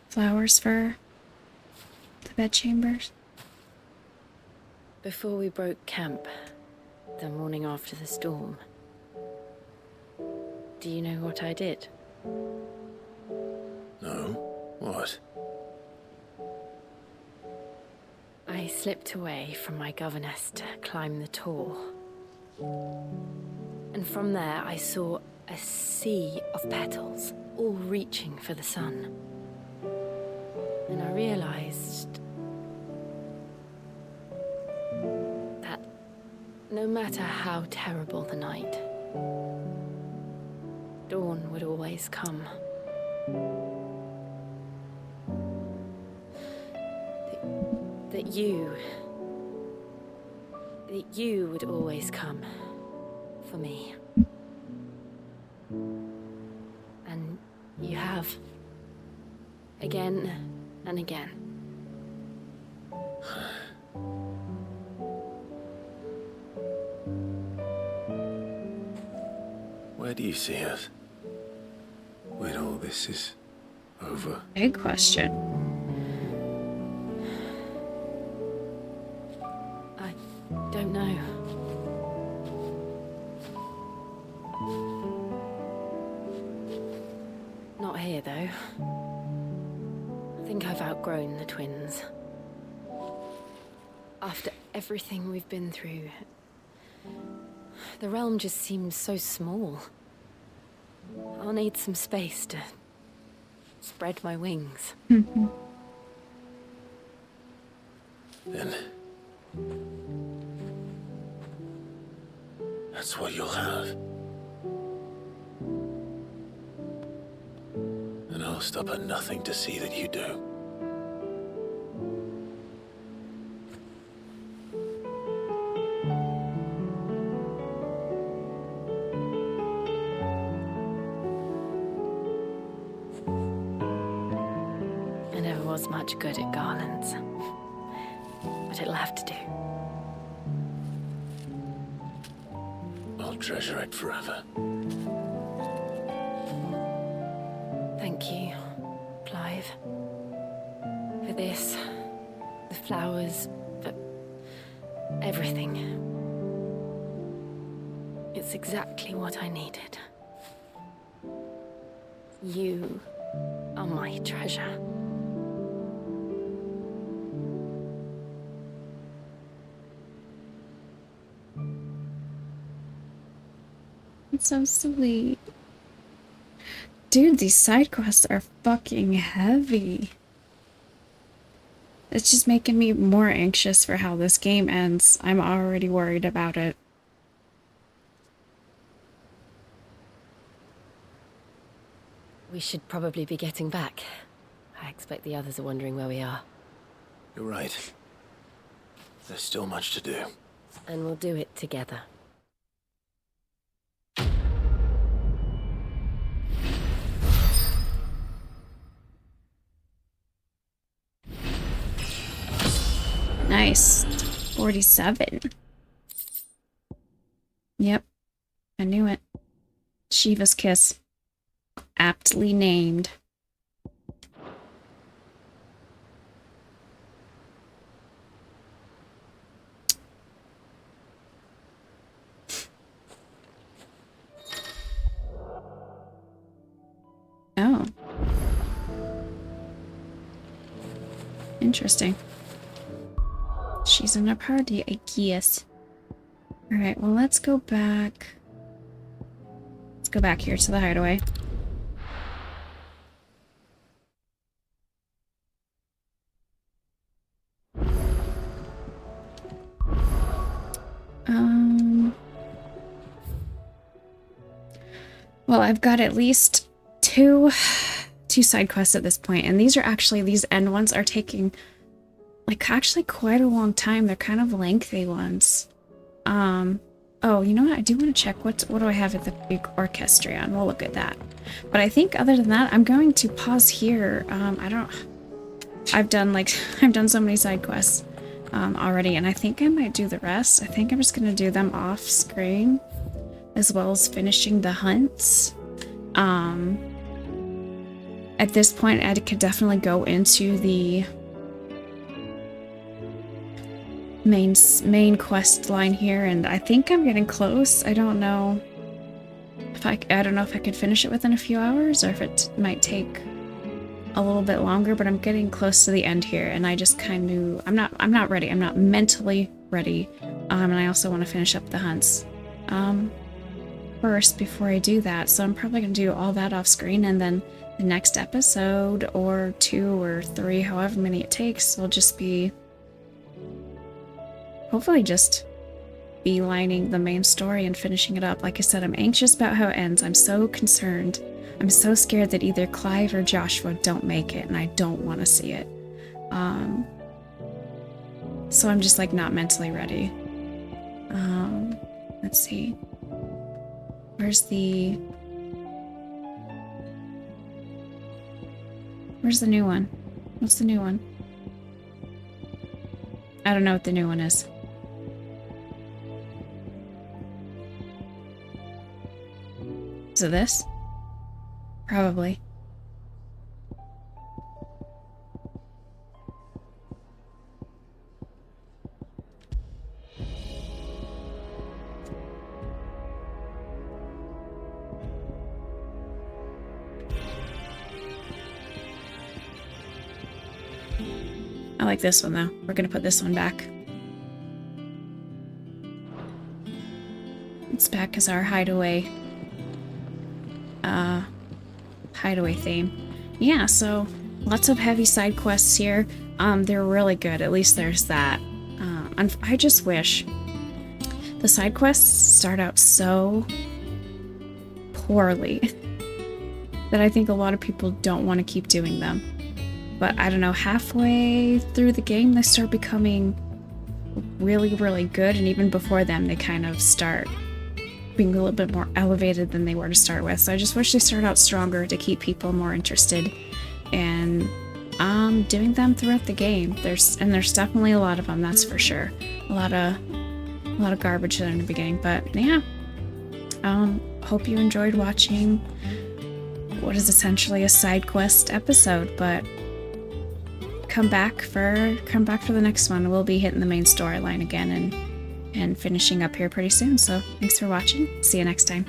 Speaker 1: Flowers for the bedchambers.
Speaker 14: Before we broke camp, the morning after the storm, do you know what I did?
Speaker 3: No? What?
Speaker 14: I slipped away from my governess to climb the tor. And from there I saw a sea of petals, all reaching for the sun. And I realized that no matter how terrible the night, dawn would always come. That you would always come for me. And you have. Again and again.
Speaker 3: Where do you see us? When all this is over?
Speaker 1: Big question.
Speaker 14: I don't know. Not here, though. I think I've outgrown the twins. After everything we've been through, the realm just seems so small. I'll need some space to spread my wings.
Speaker 3: Then that's what you'll have. And I'll stop at nothing to see that you do.
Speaker 14: I never was much good at garlands, but it'll have to do.
Speaker 3: I'll treasure it forever.
Speaker 14: Thank you, Clive. For this, the flowers, for everything. It's exactly what I needed. You are my treasure.
Speaker 1: It's so sweet. Dude, these side quests are fucking heavy. It's just making me more anxious for how this game ends. I'm already worried about it.
Speaker 14: We should probably be getting back. I expect the others are wondering where we are.
Speaker 3: You're right. There's still much to do.
Speaker 14: And we'll do it together.
Speaker 1: Nice. 47. Yep. I knew it. Shiva's Kiss. Aptly named. Oh. Interesting. She's in a party, I guess. Alright, well, let's go back. Let's go back here to the hideaway. Well, I've got at least two side quests at this point, and these end ones are taking like actually quite a long time. They're kind of lengthy ones. Oh, you know what? I do want to check what do I have at the big orchestrion. We'll look at that. But I think other than that, I'm going to pause here. I've done so many side quests already, and I think I might do the rest. I think I'm just gonna do them off screen, as well as finishing the hunts. At this point, I could definitely go into the main quest line here, and I think I'm getting close. I don't know if I don't know if I could finish it within a few hours, or if it might take a little bit longer, but I'm getting close to the end here, and I just kind of I'm not ready. I'm not mentally ready. And I also want to finish up the hunts first before I do that. So I'm probably gonna do all that off screen, and then the next episode, or 2 or 3, however many it takes, will just be hopefully just beelining the main story and finishing it up. Like I said, I'm anxious about how it ends. I'm so concerned. I'm so scared that either Clive or Joshua don't make it, and I don't want to see it. So I'm just like not mentally ready. Let's see. Where's the new one? What's the new one? I don't know what the new one is. Is it this? Probably. I like this one though. We're gonna put this one back. It's back as our hideaway theme. Yeah, so lots of heavy side quests here. They're really good. At least there's that. I just wish the side quests start out so poorly that I think a lot of people don't want to keep doing them. But I don't know, halfway through the game they start becoming really, really good, and even before them they kind of start being a little bit more elevated than they were to start with. So I just wish they started out stronger to keep people more interested in doing them throughout the game. There's definitely a lot of them, that's for sure. A lot of garbage there in the beginning, but yeah. Hope you enjoyed watching what is essentially a side quest episode, but come back for the next one. We'll be hitting the main storyline again and finishing up here pretty soon. So thanks for watching. See you next time.